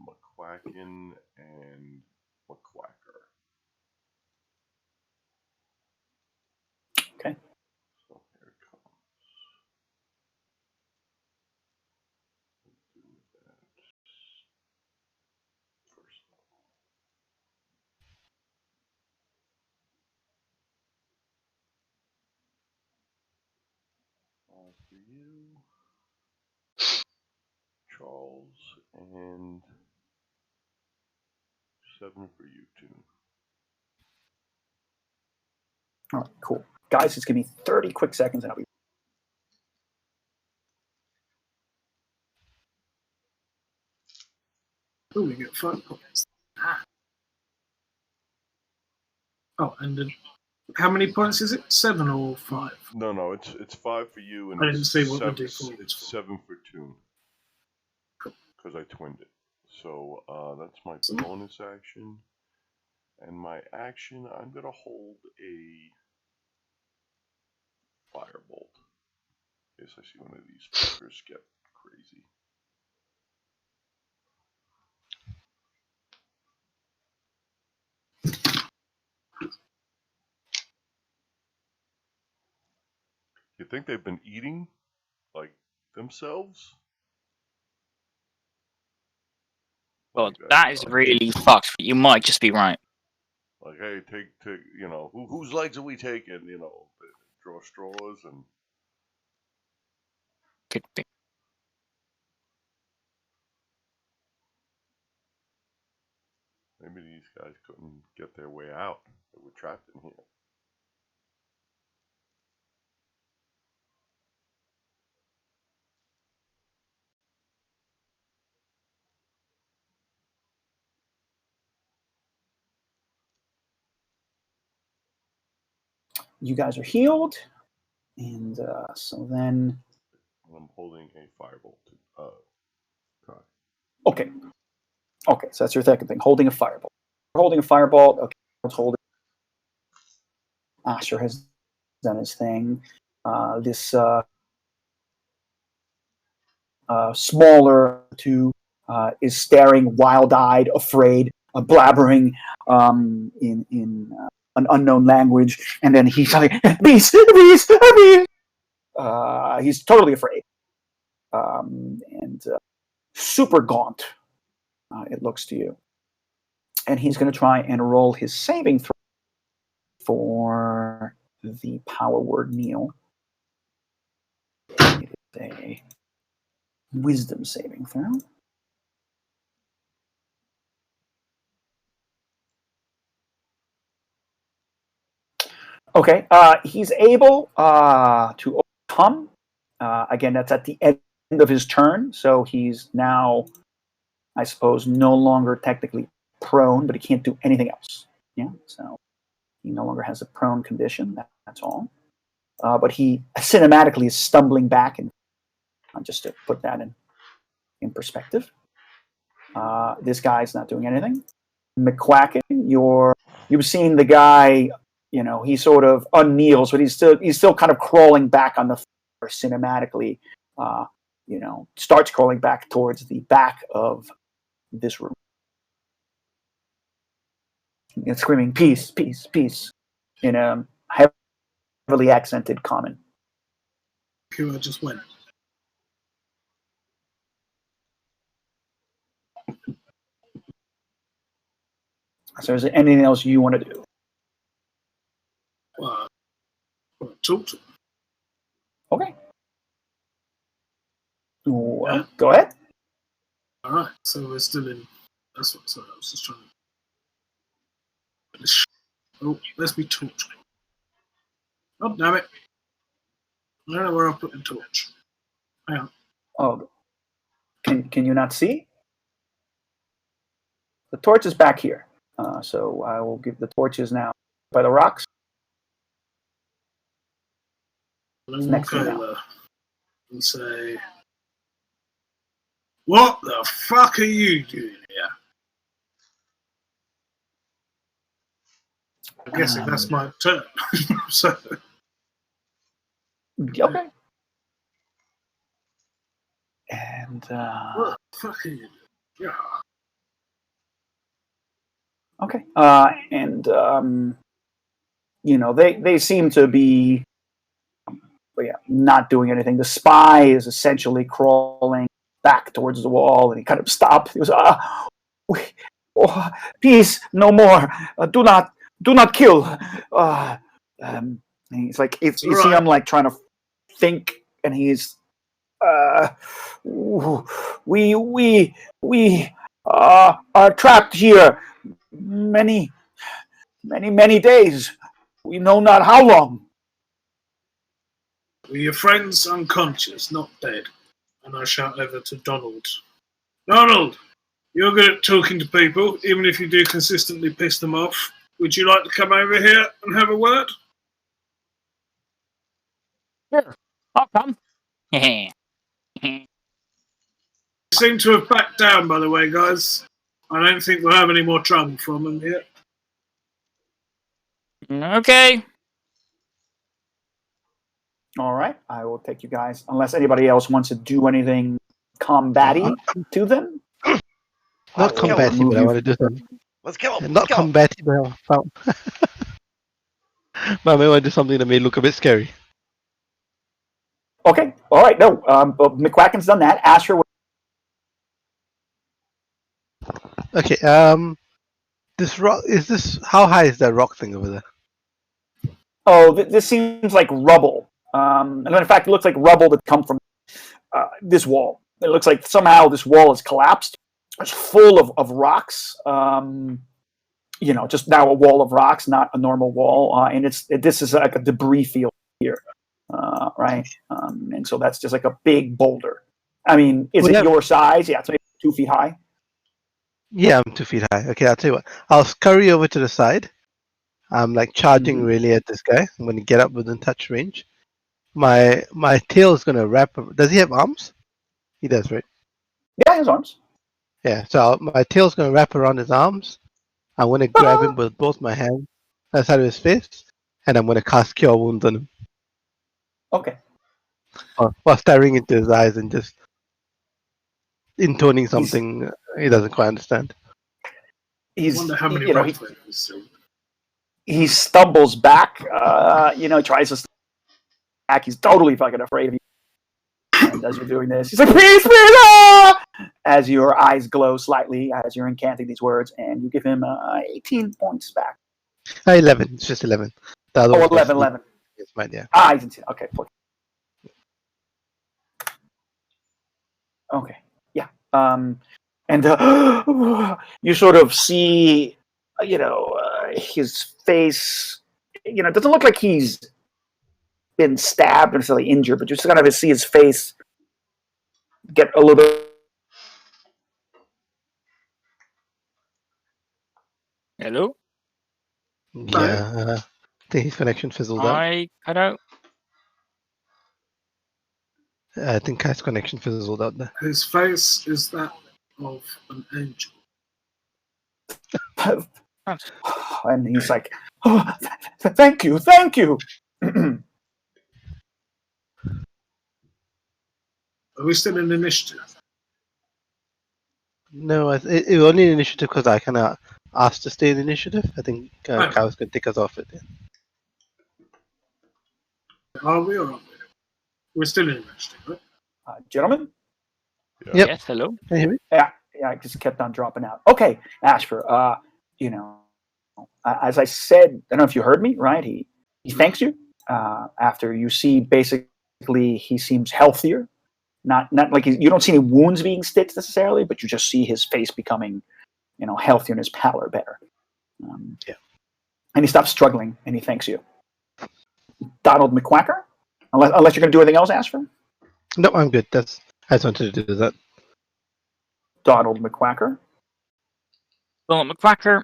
Speaker 4: McQuacken and McQuacker.
Speaker 3: Okay.
Speaker 4: So here it comes. We'll do that first level. For you, Charles, and 7 for you, too.
Speaker 3: All right, cool. Guys, it's going to be 30 quick seconds and I'll be.
Speaker 1: Oh, we get 5 points. Oh, and then how many points is it? 7 or 5?
Speaker 4: No, it's 5 for you, and
Speaker 1: I didn't see what the
Speaker 4: seven,
Speaker 1: default was
Speaker 4: it's
Speaker 1: for.
Speaker 4: 7 for Toon. Because I twinned it. So that's my bonus action. And my action, I'm going to hold a Firebolt. In case I see one of these fuckers get crazy. You think they've been eating, like, themselves?
Speaker 2: Well,
Speaker 4: Like
Speaker 2: that is really fucked, but you might just be right.
Speaker 4: Like, hey, take, you know, whose legs are we taking? You know, draw straws and.
Speaker 2: Could be.
Speaker 4: Maybe these guys couldn't get their way out. They were trapped in here.
Speaker 3: You guys are healed. And so then.
Speaker 4: I'm holding a Firebolt. Try.
Speaker 3: Okay. Okay, so that's your second thing. Holding a Firebolt. Holding a Firebolt. Okay, let's hold it. Asher has done his thing. This smaller two is staring wild-eyed, afraid, blabbering in an unknown language, and then he's like, "Beast, beast, beast!" He's totally afraid, and super gaunt. It looks to you, and he's going to try and roll his saving throw for the power word kneel. It is a wisdom saving throw. Okay, he's able to overcome. Again, that's at the end of his turn, so he's now, I suppose, no longer technically prone, but he can't do anything else. Yeah, so he no longer has a prone condition. That's all. But he cinematically is stumbling back, and just to put that in perspective. This guy's not doing anything. McQuacken, you've seen the guy. You know, he sort of unkneels, but he's still kind of crawling back on the floor cinematically. You know, starts crawling back towards the back of this room and screaming, "Peace, peace, peace," in a heavily accented common.
Speaker 1: Kira just went.
Speaker 3: So, is there anything else you want to do?
Speaker 1: Talk to him.
Speaker 3: Okay. Well, go ahead.
Speaker 1: All right, so we're still in. That's what. Sorry, I was just trying to. Oh, let's be torch. Oh, damn it! I don't know where I put the torch. Hang on.
Speaker 3: Oh, can you not see? The torch is back here. So I will give the torches now by the rocks.
Speaker 1: Let's
Speaker 3: next
Speaker 1: walk
Speaker 3: to you
Speaker 1: over and say, "What the fuck are you doing here?" I'm guessing that's my turn. So,
Speaker 3: Okay. And
Speaker 1: what the fuck are you doing? Yeah.
Speaker 3: okay. And you know, they seem to be not doing anything. The spy is essentially crawling back towards the wall, and he kind of stopped. He was peace, no more. Do not kill. And he's like, you see him like trying to think, and he's we are trapped here many days. We know not how long.
Speaker 1: Were your friends unconscious, not dead? And I shout over to Donald. Donald, you're good at talking to people, even if you do consistently piss them off. Would you like to come over here and have a word?
Speaker 2: Sure, I'll come.
Speaker 1: You seem to have backed down, by the way, guys. I don't think we'll have any more trouble from them here.
Speaker 2: Okay.
Speaker 3: All right, I will take you guys, unless anybody else wants to do anything combative to them.
Speaker 6: Not combative, but I want to do something.
Speaker 4: Let's kill him.
Speaker 6: Not combative, but I may want to do something that may look a bit scary.
Speaker 3: Okay, all right, no, but McQuacken's done that. Asher,
Speaker 6: Okay, this rock, how high is that rock thing over there?
Speaker 3: oh, this seems like rubble. And in fact, it looks like rubble that come from this wall. It looks like somehow this wall has collapsed. It's full of rocks. You know, just now a wall of rocks, not a normal wall. And this is like a debris field here, right? And so that's just like a big boulder. I mean, is it your size? Yeah, it's maybe 2 feet high.
Speaker 6: Yeah, I'm 2 feet high. Okay, I'll tell you what. I'll scurry over to the side. I'm like charging really at this guy. I'm going to get up within touch range. My tail is going to wrap. Does he have arms? He does, right?
Speaker 3: Yeah, his arms.
Speaker 6: Yeah, so my tail's going to wrap around his arms. I'm going to grab him with both my hands on the side of his face, and I'm going to cast Cure Wounds on him.
Speaker 3: Okay.
Speaker 6: While staring into his eyes and just intoning something he doesn't quite understand.
Speaker 1: I wonder how many rocks we've seen.
Speaker 3: He stumbles back, you know, tries to step back. He's totally fucking afraid of you. And as you're doing this, he's like, "Peace, peace!" As your eyes glow slightly as you're incanting these words, and you give him 18 points back.
Speaker 6: 11. It's just 11. The other
Speaker 3: Oh,
Speaker 6: one
Speaker 3: 11.
Speaker 6: It's mine, yeah.
Speaker 3: He's in. Okay. Okay. Yeah. And you sort of see, you know, his face. You know, it doesn't look like he's been stabbed or necessarily injured, but you just kind of see his face get a little bit.
Speaker 2: Hello?
Speaker 6: Yeah. I think his connection fizzled out.
Speaker 2: I cut out.
Speaker 6: I think Kai's connection fizzled out there.
Speaker 1: His face is that of an angel.
Speaker 3: And he's like, oh, thank you, thank you.
Speaker 1: Are we still in initiative?
Speaker 6: No, it was only an initiative because I kind of asked to stay in initiative. I think
Speaker 1: Oh.
Speaker 6: Kyle's going to take us off it. Yeah.
Speaker 1: Are we or aren't we? We're still in initiative, right?
Speaker 3: Gentlemen?
Speaker 6: Yep.
Speaker 2: Yes, hello.
Speaker 6: Can you hear me?
Speaker 3: Yeah, I just kept on dropping out. Okay, Ashfur, you know, as I said, I don't know if you heard me, right? He thanks you after you see basically he seems healthier. Not like you don't see any wounds being stitched necessarily, but you just see his face becoming, healthier and his pallor better.
Speaker 6: Yeah.
Speaker 3: And he stops struggling and he thanks you. Donald McQuacker? Unless you're going to do anything else, Ashfur?
Speaker 6: No, I'm good. I just wanted to do that.
Speaker 3: Donald McQuacker?
Speaker 2: Well, McQuacker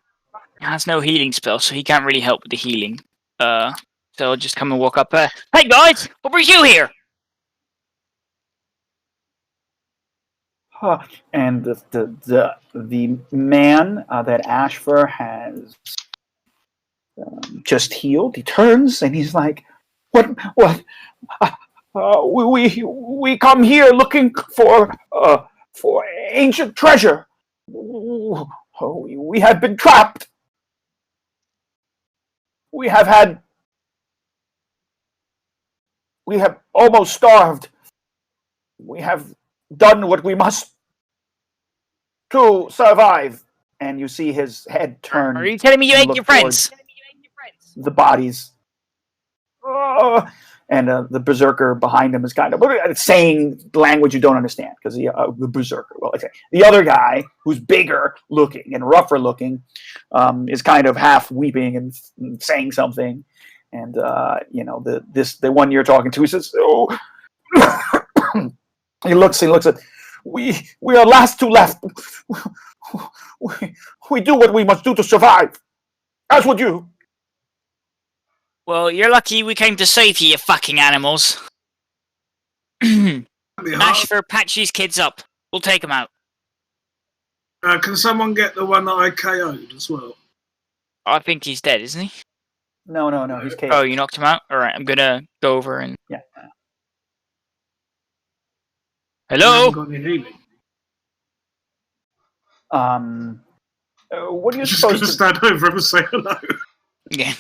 Speaker 2: has no healing spell, so he can't really help with the healing. So I'll just come and walk up. Hey guys, what brings you here?
Speaker 3: And the man that Ashfur has just healed, he turns and he's like, "What? We come here looking for ancient treasure. We have been trapped. We have almost starved. We have done what we must to survive." And you see his head turn.
Speaker 2: Are you telling me you
Speaker 3: and
Speaker 2: ate
Speaker 3: look
Speaker 2: your friends?
Speaker 3: the bodies. And the berserker behind him is kind of saying language you don't understand because the berserker, the other guy who's bigger looking and rougher looking is kind of half weeping and saying something. And the one you're talking to, he says, "Oh," he looks at, we are last two left. We do what we must do to survive. As would you.
Speaker 2: Well, you're lucky we came to save you, you fucking animals. Ashfur, patch these kids up. We'll take them out.
Speaker 1: Can someone get the one that I KO'd as well?
Speaker 2: I think he's dead, isn't he?
Speaker 3: No, he's KO'd.
Speaker 2: Oh, you knocked him out? Alright, I'm gonna go over and...
Speaker 3: Yeah.
Speaker 1: I
Speaker 2: Hello?
Speaker 1: haven't got any healing.
Speaker 3: What are you
Speaker 1: I'm just
Speaker 3: supposed
Speaker 1: going to
Speaker 3: to?
Speaker 1: stand over him and say hello.
Speaker 2: Yeah.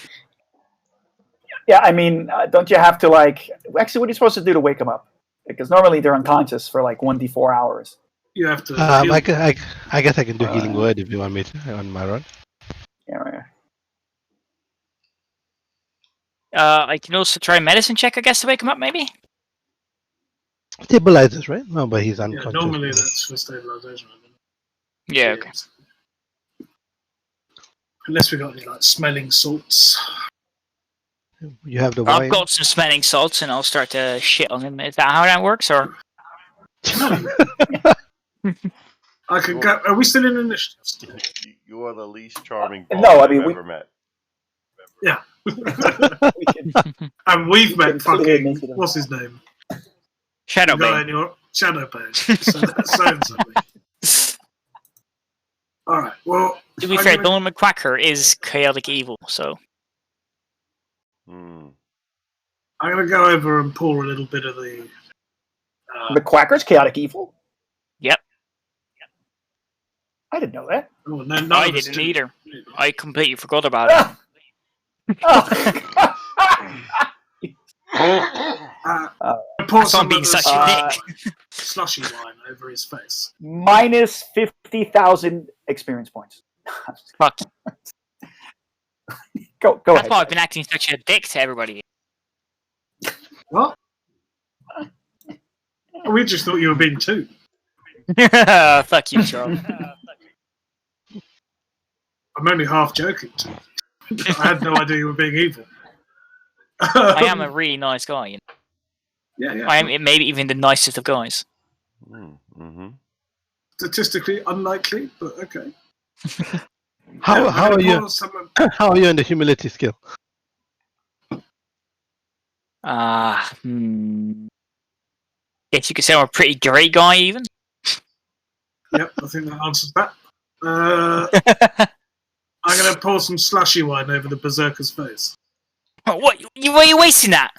Speaker 3: Yeah, I mean, don't you have to Actually, what are you supposed to do to wake them up? Because normally they're unconscious for 1d4 hours.
Speaker 1: You have to.
Speaker 6: I
Speaker 1: heal.
Speaker 6: guess I can do healing word if you want me to on my run.
Speaker 3: Yeah, right.
Speaker 2: I can also try a medicine check, I guess, to wake him up, maybe?
Speaker 6: Stabilizes, right? No, but he's
Speaker 1: Yeah,
Speaker 6: unconscious.
Speaker 1: normally that's for stabilization.
Speaker 2: Yeah, okay.
Speaker 1: Unless we got any smelling salts.
Speaker 6: You have the wine.
Speaker 2: I've got some smelling salts and I'll start to shit on him. Is that how that works, or...?
Speaker 1: I could go. Are we still in initiative?
Speaker 4: You are the least charming
Speaker 3: No,
Speaker 4: bard
Speaker 3: I mean,
Speaker 4: I've
Speaker 3: we-
Speaker 4: ever met.
Speaker 1: Yeah.
Speaker 3: We can-
Speaker 1: And we've met
Speaker 3: clearly
Speaker 1: fucking.
Speaker 3: make it a-
Speaker 1: What's his name?
Speaker 2: Shadow
Speaker 1: The guy
Speaker 2: Bane.
Speaker 1: in your Shadowbane. So Alright, well.
Speaker 2: To be
Speaker 1: I'm
Speaker 2: fair,
Speaker 1: gonna-
Speaker 2: Donald McQuacker is chaotic evil, so...
Speaker 4: Hmm.
Speaker 1: I'm going to go over and pour a little bit of the.
Speaker 3: The Quacker's chaotic evil?
Speaker 2: Yep.
Speaker 3: I didn't know that.
Speaker 1: Oh, no, none
Speaker 2: I
Speaker 1: of us
Speaker 2: didn't
Speaker 1: do.
Speaker 2: either. I completely forgot about it.
Speaker 1: I pour
Speaker 2: That's why
Speaker 1: some
Speaker 2: I'm being
Speaker 1: of
Speaker 2: such
Speaker 1: the
Speaker 2: a dick.
Speaker 1: slushy wine over his face.
Speaker 3: Minus 50,000 experience points.
Speaker 2: Fuck.
Speaker 3: Go
Speaker 2: That's
Speaker 3: ahead.
Speaker 2: why I've been acting such a dick to everybody.
Speaker 1: What? We just thought you were being too.
Speaker 2: Fuck you, Charles.
Speaker 1: I'm only half joking. I had no idea you were being evil.
Speaker 2: I am a really nice guy. You know?
Speaker 1: Yeah.
Speaker 2: I am maybe even the nicest of guys.
Speaker 4: Mm-hmm.
Speaker 1: Statistically unlikely, but okay.
Speaker 6: How
Speaker 1: Yeah,
Speaker 6: how
Speaker 1: I'm
Speaker 6: are
Speaker 1: gonna
Speaker 6: you?
Speaker 1: pour some-
Speaker 6: How are you on the humility skill?
Speaker 2: Guess you could say I'm a pretty great guy, even.
Speaker 1: Yep, I think that answers that. I'm going to pour some slushy wine over the berserker's face.
Speaker 2: What? Why are you wasting that?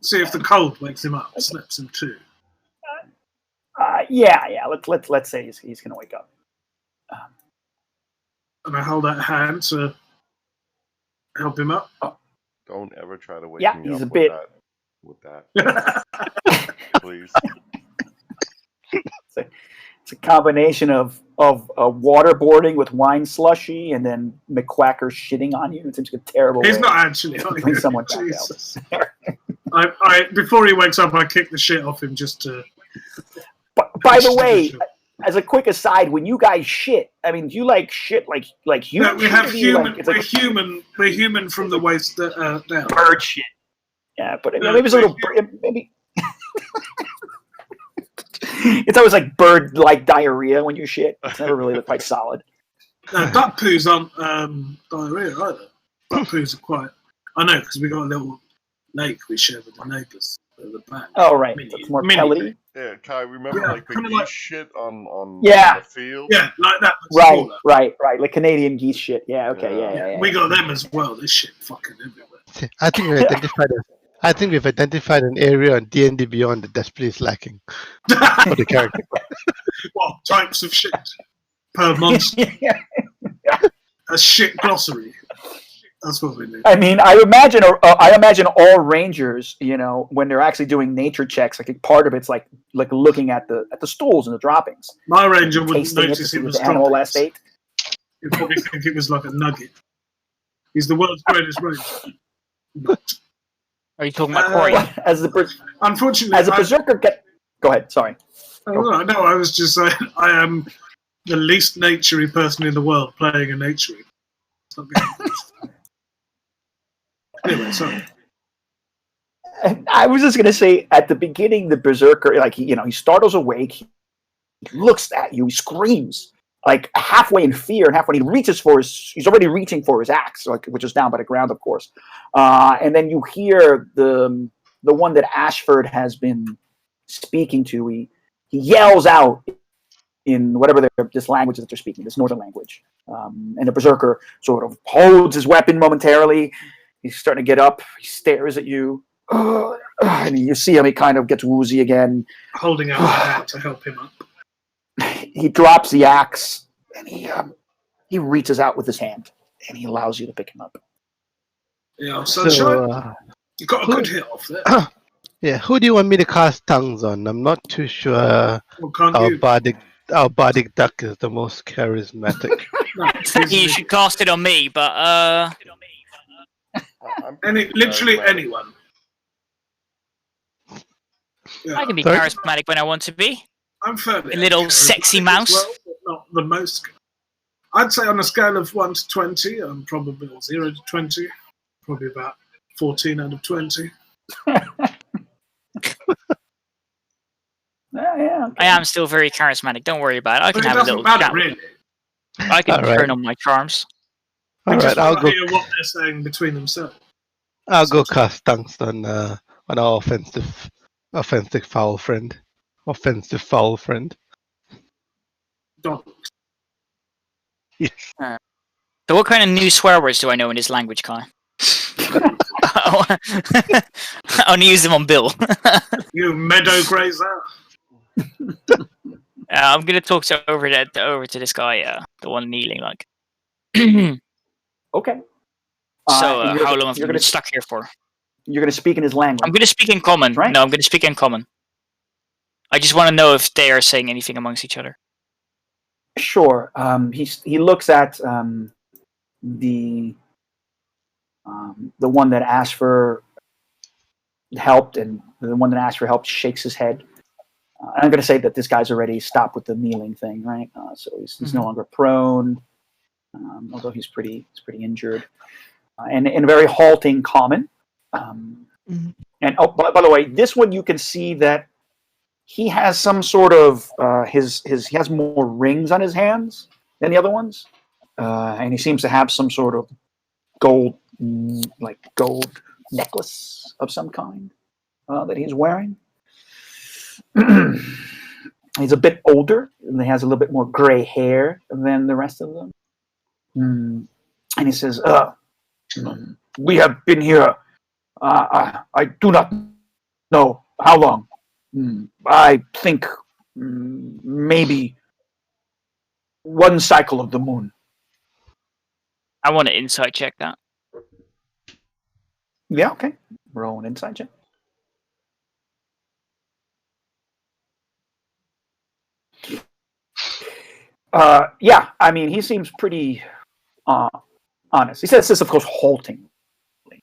Speaker 1: See if the cold wakes him up, snaps him too.
Speaker 3: Yeah. Let's say he's going to wake up.
Speaker 1: And I hold out a hand to help him up.
Speaker 4: Don't ever try to wake
Speaker 3: Yeah,
Speaker 4: me
Speaker 3: he's
Speaker 4: up
Speaker 3: a bit-
Speaker 4: with that, please.
Speaker 3: It's a combination of waterboarding with wine slushy and then McQuacker shitting on you. It seems like a terrible
Speaker 1: He's
Speaker 3: way
Speaker 1: not actually.
Speaker 3: to bring someone back out.
Speaker 1: Jesus. I before he wakes up, I kick the shit off him just to.
Speaker 3: But by the way, as a quick aside, when you guys shit, I mean, do you like shit like human?
Speaker 1: No, we
Speaker 3: shit,
Speaker 1: have
Speaker 3: or do you
Speaker 1: human.
Speaker 3: Like, it's like
Speaker 1: We're human from the waist down.
Speaker 3: bird shit. Yeah, but
Speaker 1: No,
Speaker 3: maybe it's a little maybe. It's always like bird-like diarrhea when you shit. It's never really quite solid.
Speaker 1: No, duck poos aren't diarrhea either. Duck poos are quite. I know because we got a little lake we share with the neighbours at the back.
Speaker 3: Oh right,
Speaker 1: Mini-
Speaker 3: it's more
Speaker 1: mini
Speaker 3: pellety.
Speaker 1: lake.
Speaker 4: Yeah, Kai, remember
Speaker 1: Yeah,
Speaker 4: like the
Speaker 1: kinda
Speaker 4: geese
Speaker 1: like-
Speaker 4: shit on
Speaker 3: Yeah.
Speaker 4: the field?
Speaker 1: Yeah, like that. But smaller.
Speaker 3: Right. Like Canadian geese shit. Yeah. Okay. Yeah.
Speaker 1: We got them as well. This shit fucking everywhere.
Speaker 6: I think we've identified an area on D&D Beyond that desperately is lacking for the character.
Speaker 1: What types of shit per monster? A shit glossary. That's what we need.
Speaker 3: I mean, I imagine all rangers, when they're actually doing nature checks, like part of it's like looking at the stools and the droppings,
Speaker 1: My ranger wouldn't
Speaker 3: tasting it to
Speaker 1: notice
Speaker 3: see
Speaker 1: it
Speaker 3: what
Speaker 1: was
Speaker 3: the animal
Speaker 1: droppings.
Speaker 3: last ate.
Speaker 1: He'd probably think it was like a nugget. He's the world's greatest ranger. But,
Speaker 2: Are you talking about Corey?
Speaker 3: As the
Speaker 1: unfortunately,
Speaker 3: as a berserker, go ahead. Sorry.
Speaker 1: no, I was just saying, I am the least naturey person in the world playing a naturey. It's not good. Anyway, sorry.
Speaker 3: I was just gonna say at the beginning, the berserker, he startles awake, he looks at you, he screams, like halfway in fear and halfway he reaches for he's already reaching for his axe, which is down by the ground, of course. And then you hear the one that Ashford has been speaking to. He yells out in whatever this language that they're speaking, this northern language. And the berserker sort of holds his weapon momentarily. He's starting to get up. He stares at you. And you see him, he kind of gets woozy again.
Speaker 1: Holding out my hand to help him up.
Speaker 3: He drops the axe and he reaches out with his hand and he allows you to pick him up.
Speaker 1: Yeah,
Speaker 6: So,
Speaker 1: sunshine. You got a good hit off there.
Speaker 6: yeah, who do you want me to cast tongues on? I'm not too sure
Speaker 1: Well, can't
Speaker 6: our
Speaker 1: you?
Speaker 6: bardic duck is the most charismatic.
Speaker 1: No,
Speaker 2: You should cast it on me, but
Speaker 1: literally
Speaker 4: charismatic.
Speaker 1: anyone. Yeah,
Speaker 2: I can be
Speaker 6: Sorry?
Speaker 2: charismatic when I want to be.
Speaker 1: I'm fairly
Speaker 2: A little
Speaker 1: charismatic
Speaker 2: sexy
Speaker 1: as
Speaker 2: mouse.
Speaker 1: well, but not the most. I'd say on a scale of 1 to 20, I'm probably 0 to 20, probably about 14 out of 20.
Speaker 3: Yeah, okay.
Speaker 2: I am still very charismatic. Don't worry about it. I
Speaker 1: But
Speaker 2: can
Speaker 1: it
Speaker 2: have a
Speaker 1: doesn't
Speaker 2: little
Speaker 1: matter,
Speaker 2: chat.
Speaker 1: really.
Speaker 2: I can
Speaker 6: Alright.
Speaker 2: turn on my charms.
Speaker 1: We
Speaker 6: All
Speaker 1: just
Speaker 6: right,
Speaker 1: want to hear what they're saying between themselves.
Speaker 6: I'll go cast tongues on our offensive foul friend. Offensive foul friend.
Speaker 1: Donald.
Speaker 2: So what kind of new swear words do I know in this language, Kai? I only use them on Bill.
Speaker 1: You meadow grazer.
Speaker 2: I'm gonna talk over to this guy, the one kneeling, like.
Speaker 3: Okay.
Speaker 2: So
Speaker 3: and you're
Speaker 2: how
Speaker 3: gonna-
Speaker 2: long have
Speaker 3: you're
Speaker 2: you been
Speaker 3: gonna
Speaker 2: stuck here for?
Speaker 3: You're going to speak in his language.
Speaker 2: I'm gonna speak in common.
Speaker 3: Right.
Speaker 2: No, I'm gonna speak in common. I just want to know if they are saying anything amongst each other.
Speaker 3: Sure. He looks at the one that asked for helped, and the one that asked for help shakes his head. I'm going to say that this guy's already stopped with the kneeling thing, right? So he's no longer prone, although he's pretty injured, and in a very halting common. And oh, by the way, this one you can see that he has some sort of he has more rings on his hands than the other ones, and he seems to have some sort of gold necklace of some kind that he's wearing. He's a bit older, and he has a little bit more gray hair than the rest of them. And he says, we have been here, I do not know how long. I think maybe one cycle of the moon.
Speaker 2: I want to insight check that.
Speaker 3: Yeah, okay. Roll an insight check. Yeah, I mean, he seems pretty honest. He says this, of course, haltingly.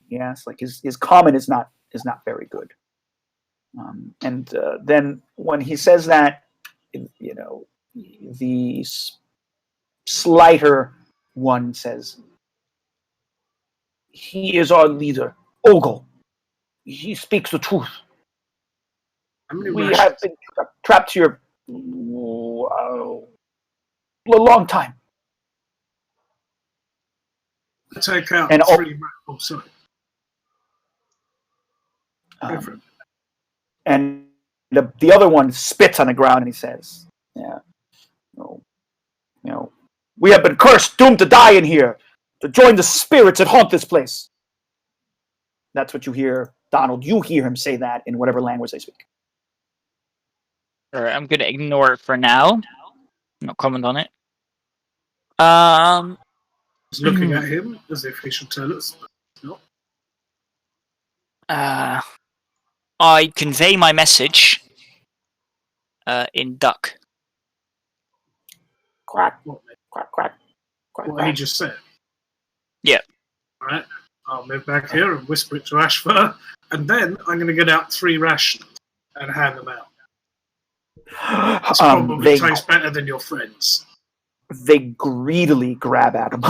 Speaker 3: Yes, like his comment is not very good. And then when he says that, you know, the slighter one says, "He is our leader, Ogle. He speaks the truth. We have been trapped here a long time."
Speaker 1: Take out
Speaker 3: And
Speaker 1: 3 oh, sorry. Go for it.
Speaker 3: And the other one spits on the ground and he says, "Yeah, you know, we have been cursed, doomed to die in here, to join the spirits that haunt this place." That's what you hear, Donald. You hear him say that in whatever language they speak.
Speaker 2: Alright, I'm gonna ignore it for now. Not comment on it.
Speaker 1: He's looking at him as if he should tell us. No.
Speaker 2: I convey my message in duck.
Speaker 3: Quack, quack, quack, quack.
Speaker 1: What he just said.
Speaker 2: Yeah.
Speaker 1: All right. I'll move back here and whisper it to Ashfur, and then I'm going to get out 3 rations and hand them out. It's probably tastes better than your friends.
Speaker 3: They greedily grab at him.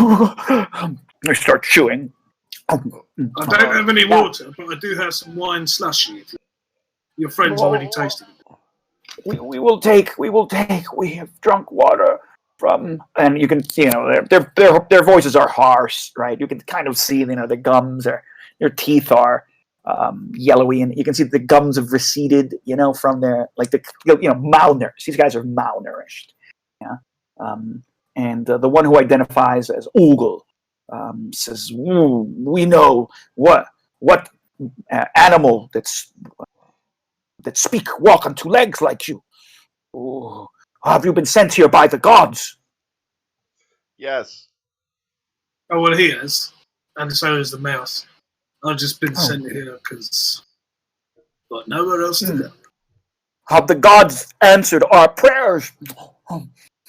Speaker 3: They start chewing.
Speaker 1: I don't have any water, but I do have some wine slushy. Your friends already tasted it.
Speaker 3: We will take. We have drunk water from, and you can, you know, their voices are harsh, right? You can kind of see, you know, the gums or their teeth are yellowy, and you can see the gums have receded, you know, from their, like, the, you know, malnourished. These guys are malnourished. Yeah. And the one who identifies as Ogle says, "We know what animal that walk on 2 legs like you. Ooh, have you been sent here by the gods?"
Speaker 4: Yes.
Speaker 1: Oh, well, he is. And so is the mouse. I've just been sent here because got nowhere else to go.
Speaker 3: Have the gods answered our prayers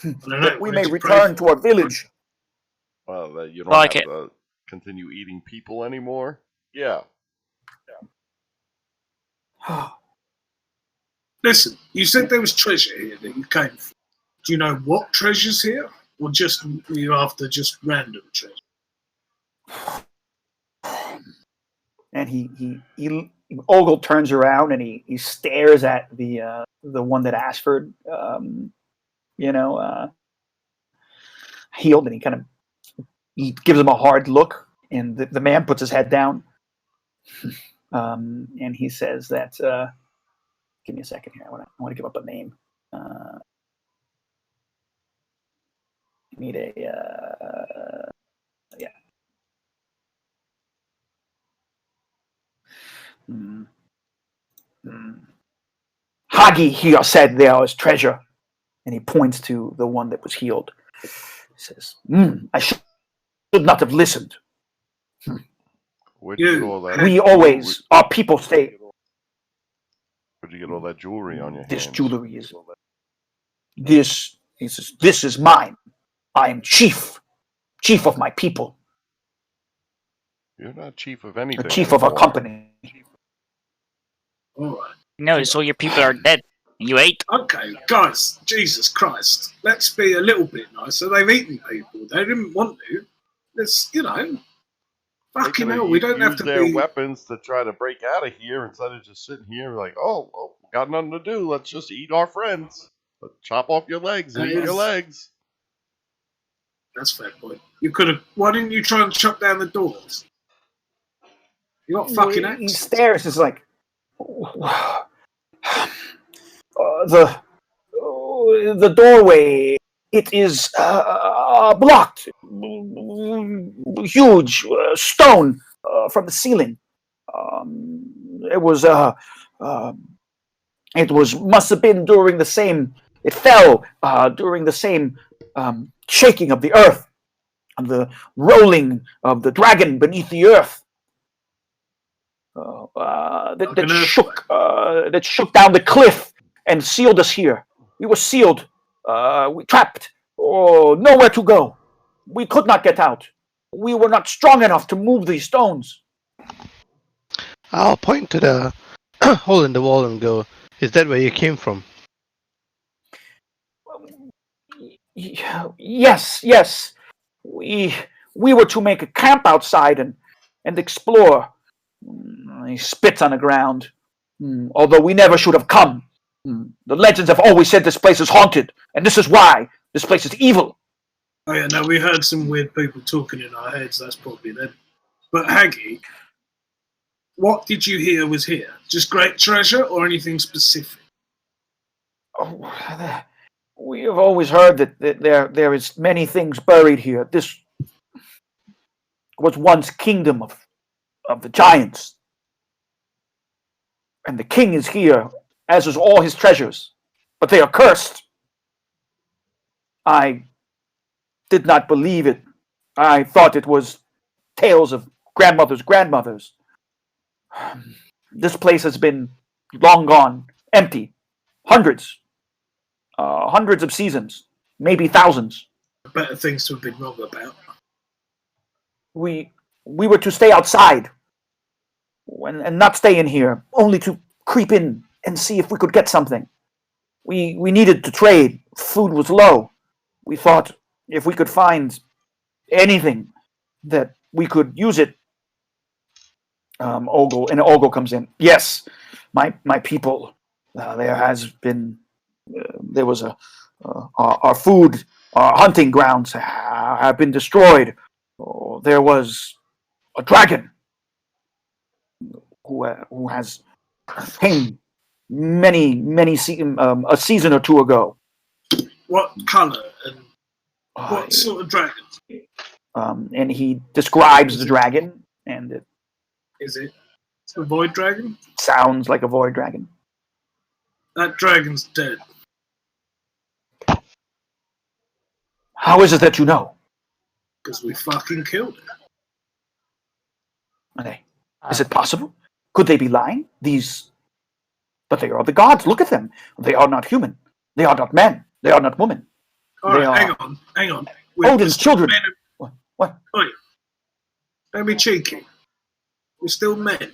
Speaker 3: that we may
Speaker 1: What did you pray
Speaker 3: return
Speaker 1: for?
Speaker 3: to our village?
Speaker 4: Well, you don't
Speaker 2: Like
Speaker 4: have
Speaker 2: it.
Speaker 4: to continue eating people anymore? Yeah.
Speaker 1: Listen, you said there was treasure here that you came for. Do you know what treasure's here? Or just you after just random treasure?
Speaker 3: And he Ogle turns around and he stares at the one that Ashford healed, and he gives him a hard look, and the man puts his head down, and he says that give me a second here, I want to give up a name. Need a yeah. Hagi here said there was treasure, and he points to the one that was healed. He says, "I should not have listened.
Speaker 4: Where'd you get all that?
Speaker 3: We always, our people say,
Speaker 4: Where'd you get all that jewelry on your
Speaker 3: this
Speaker 4: hands?
Speaker 3: jewelry is this." He says, "This is mine. I am chief of my people,
Speaker 4: You're not chief of anything.
Speaker 3: the chief of our
Speaker 4: anymore.
Speaker 3: company."
Speaker 1: All right.
Speaker 2: Notice all your people are dead. You ate.
Speaker 1: Okay, guys, Jesus Christ. Let's be a little bit nicer. They've eaten people. They didn't want to. It's, you know,
Speaker 4: They
Speaker 1: fucking
Speaker 4: could've
Speaker 1: hell, we don't have
Speaker 4: used
Speaker 1: to
Speaker 4: their
Speaker 1: be...
Speaker 4: weapons to try to break out of here instead of just sitting here like, oh, got nothing to do. Let's just eat our friends. Let's chop off your legs and eat your legs.
Speaker 1: That's a fair point. You could have... Why didn't you try and chop down the doors? You got fucking
Speaker 3: He
Speaker 1: axes.
Speaker 3: stares. It's like the doorway, it is blocked. Huge stone from the ceiling. It must have been during the same. It fell during the same shaking of the earth, and the rolling of the dragon beneath the earth. That shook down the cliff and sealed us here. We were sealed. We trapped. Nowhere to go. We could not get out. We were not strong enough to move these stones.
Speaker 6: I'll point to the hole in the wall and go, is that where you came from?
Speaker 3: Yes. We were to make a camp outside and explore. He spits on the ground. Although we never should have come. The legends have always said this place is haunted, and this is why. This place is evil.
Speaker 1: Oh yeah, no, we heard some weird people talking in our heads. That's probably them. But Haggy, what did you hear was here? Just great treasure or anything specific?
Speaker 3: We have always heard that there is many things buried here. This was once kingdom of the giants. And the king is here, as is all his treasures. But they are cursed. I did not believe it. I thought it was tales of grandmothers. This place has been long gone, empty. Hundreds of seasons, maybe thousands.
Speaker 1: Better things to have been wrong about.
Speaker 3: We were to stay outside and not stay in here, only to creep in and see if we could get something. We needed to trade. Food was low. We thought if we could find anything that we could use it. Ogle comes in. Yes, my people. There has been. There was our food, our hunting grounds have been destroyed. There was a dragon who has came a season or two ago.
Speaker 1: What colour and what sort of dragon?
Speaker 3: And he describes the dragon, and
Speaker 1: Is it a void dragon?
Speaker 3: sounds like a void dragon.
Speaker 1: That dragon's dead.
Speaker 3: How is it that you know?
Speaker 1: Because we fucking killed it.
Speaker 3: Okay. Is it possible? Could they be lying? But they are the gods. Look at them. They are not human. They are not men. They are not women.
Speaker 1: Alright, hang on. We're
Speaker 3: Odin's
Speaker 1: still
Speaker 3: children.
Speaker 1: men and-
Speaker 3: What?
Speaker 1: Oi. Don't be cheeky. We're still men.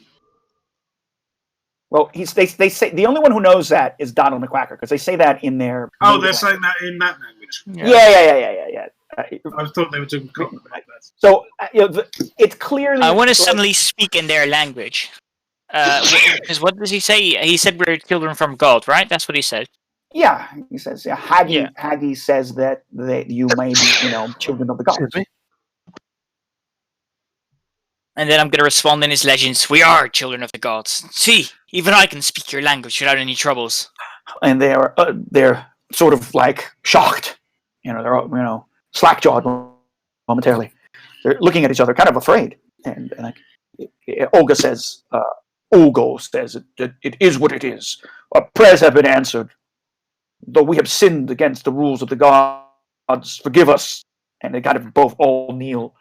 Speaker 3: Well, they say the only one who knows that is Donald McQuacker, because they say that in their.
Speaker 1: Oh, they're saying that in that language.
Speaker 3: Yeah.
Speaker 1: I thought they were doing common like that.
Speaker 3: So it's clearly.
Speaker 2: I want to suddenly speak in their language. Because what does he say? He said we're children from God, right? That's what he said.
Speaker 3: Yeah, he says. Yeah, Haggy says that you may be, children of the gods.
Speaker 6: Excuse me?
Speaker 2: And then I'm going to respond in his legends. We are children of the gods. See, even I can speak your language without any troubles.
Speaker 3: And they're sort of like shocked. They're slack-jawed momentarily. They're looking at each other, kind of afraid. And Olga says, Ugo says it is what it is. Our prayers have been answered. Though we have sinned against the rules of the gods, forgive us. And they kind of both all kneel.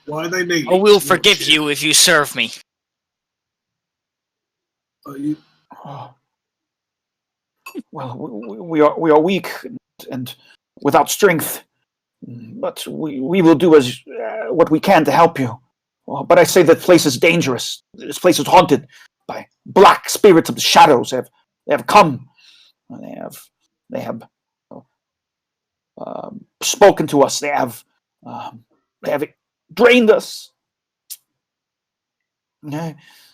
Speaker 1: Why are they kneeling?
Speaker 2: I will forgive you if you serve me.
Speaker 1: Are you?
Speaker 3: Well, we are weak and without strength, but we will do as what we can to help you. But I say that place is dangerous. This place is haunted by black spirits of the shadows. They have come. They have spoken to us. They have drained us.